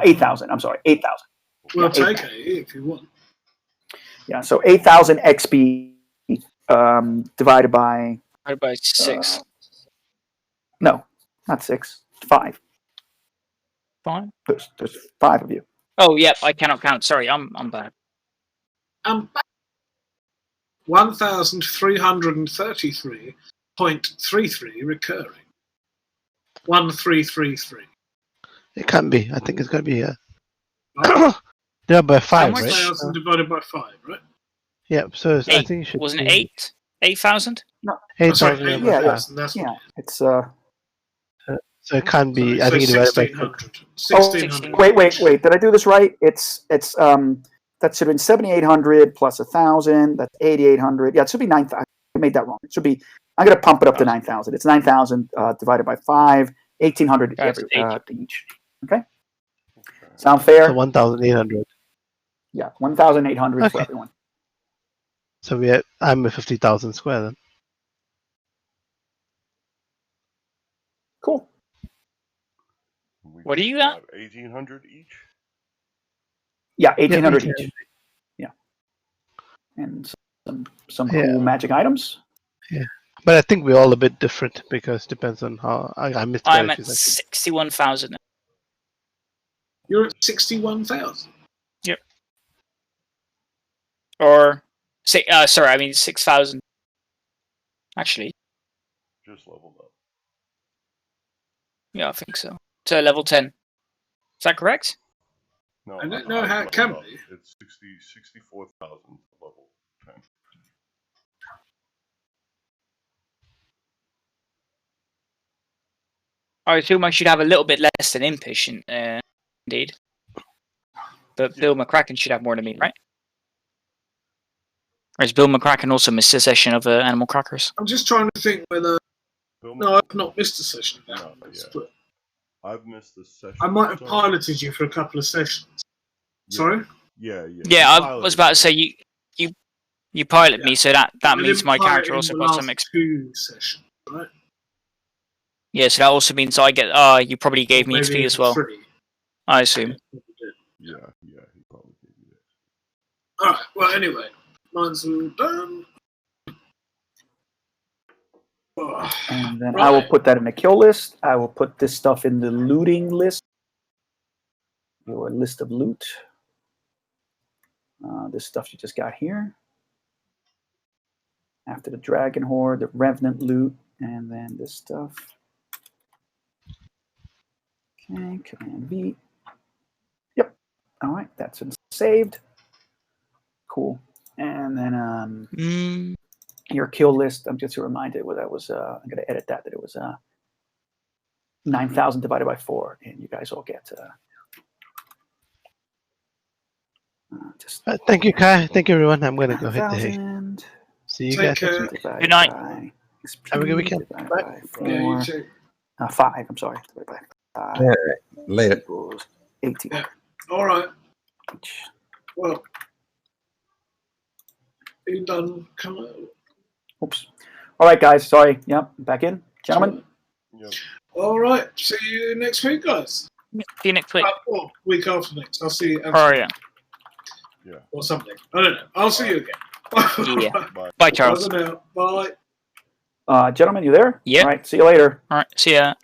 Speaker 3: 8,000. I'm sorry, 8,000.
Speaker 1: We'll
Speaker 3: Yeah,
Speaker 1: take it if you want.
Speaker 3: Yeah, so 8,000 XP divided by
Speaker 2: Divided by 6.
Speaker 3: no, not 6, 5.
Speaker 2: Fine.
Speaker 3: There's 5 of you.
Speaker 2: Oh, yep. I cannot count. Sorry, I'm bad.
Speaker 1: 1,333.33 recurring. 1,333.
Speaker 6: It can't be. I think it's going to be
Speaker 1: Right?
Speaker 6: yeah, by 5,
Speaker 2: much?
Speaker 6: right?
Speaker 1: 1,000 divided by 5, right?
Speaker 6: Yeah, so I
Speaker 2: 8.
Speaker 6: think it should
Speaker 2: Wasn't it
Speaker 6: be
Speaker 2: 8? 8,000?
Speaker 1: Oh, sorry,
Speaker 6: 8,000.
Speaker 1: 8,000. That's
Speaker 3: Yeah,
Speaker 1: what
Speaker 3: it's
Speaker 6: So it can't be.
Speaker 1: Sorry,
Speaker 6: I think
Speaker 1: so
Speaker 6: it divided by 6.
Speaker 1: 1,600. 1,600.
Speaker 3: wait. Did I do this right? It's that should have been 7,800 plus 1,000. That's 8,800. Yeah, it should be 9,000. I made that wrong. It should be. I'm gonna pump it up to 9,000. It's 9,000 divided by 5. 1,800
Speaker 2: That's
Speaker 3: each. Okay. Sound fair?
Speaker 6: So 1,800.
Speaker 3: Yeah, 1,800 for
Speaker 6: Okay.
Speaker 3: everyone.
Speaker 6: So I'm a 50,000 square then.
Speaker 3: Cool.
Speaker 2: What are you at?
Speaker 4: 1,800 each.
Speaker 3: Yeah, 1,800
Speaker 6: Yeah.
Speaker 3: each. Yeah. And some
Speaker 6: Yeah.
Speaker 3: cool magic items.
Speaker 6: But I think we're all a bit different because it depends on how I missed
Speaker 2: I'm
Speaker 6: quite a
Speaker 2: at
Speaker 6: few.
Speaker 2: 61,000.
Speaker 1: You're at 61,000.
Speaker 2: Or, sorry, I mean 6,000. Actually,
Speaker 4: Just leveled up.
Speaker 2: yeah, I think so. To level 10. Is that correct?
Speaker 4: No,
Speaker 1: I don't know how it can
Speaker 4: leveled
Speaker 1: be.
Speaker 4: up. It's 64,000 level 10.
Speaker 2: I assume I should have a little bit less than Impish, indeed. But Bill McCracken should have more than me, right? Or has Bill McCracken also missed a session of Animal Crackers?
Speaker 1: I'm just trying to think whether.
Speaker 4: Bill
Speaker 1: No, I've not missed a session of that.
Speaker 4: No, yeah.
Speaker 1: But
Speaker 4: I've missed the session.
Speaker 1: I might have
Speaker 4: so-
Speaker 1: piloted you for a couple of sessions.
Speaker 4: Yeah.
Speaker 1: Sorry?
Speaker 4: Yeah.
Speaker 2: Yeah,
Speaker 4: You
Speaker 2: I was
Speaker 4: piloted
Speaker 2: about to
Speaker 4: me.
Speaker 2: say you pilot me, so that
Speaker 1: I
Speaker 2: means
Speaker 1: didn't
Speaker 2: my
Speaker 1: pilot
Speaker 2: character
Speaker 1: in
Speaker 2: also
Speaker 1: the
Speaker 2: got some
Speaker 1: last
Speaker 2: experience.
Speaker 1: 2 sessions, right?
Speaker 2: Yeah, so that also means I get. You probably gave me
Speaker 1: Maybe
Speaker 2: XP as well.
Speaker 1: 3.
Speaker 2: I assume.
Speaker 4: Yeah, he probably gave you that.
Speaker 1: Alright, well, anyway. Mine's all done. Oh,
Speaker 3: And then I will put that in the kill list. I will put this stuff in the looting list. Your list of loot. This stuff you just got here. After the Dragon Horde, the Revenant loot, and then this stuff. Okay, Command V. Yep. All right, that's been saved. Cool. And then your kill list. I'm just reminded what that was. I'm going to edit that. That it was 9,000 divided by 4, and you guys all get Just
Speaker 6: Thank you, Kai. Thank you, everyone. I'm gonna go hit the hay.
Speaker 3: 1,000
Speaker 6: See you
Speaker 1: Take
Speaker 6: guys.
Speaker 1: care.
Speaker 6: next week.
Speaker 3: divided
Speaker 2: Good night.
Speaker 3: by XP
Speaker 6: Have a good weekend.
Speaker 3: divided
Speaker 6: Bye.
Speaker 3: by
Speaker 1: Yeah, you
Speaker 3: 4.
Speaker 1: too.
Speaker 3: 5, I'm sorry. Divided by 5
Speaker 5: All right. Later.
Speaker 3: equals 18.
Speaker 1: Yeah. All right.
Speaker 3: Each.
Speaker 1: Well, you done? Come on.
Speaker 3: Oops. All right, guys. Sorry. Yep. Back in. Gentlemen.
Speaker 4: Yep.
Speaker 1: All right. See you next week, guys.
Speaker 2: See you next week.
Speaker 1: Or week after next. I'll see you.
Speaker 2: Oh yeah.
Speaker 1: Or something. I don't know. I'll see you again.
Speaker 2: Yeah.
Speaker 4: Bye.
Speaker 2: Bye, Charles.
Speaker 1: Bye for now. Bye.
Speaker 3: Gentlemen, you there?
Speaker 2: Yeah.
Speaker 3: All right. See you later.
Speaker 2: All right. See ya.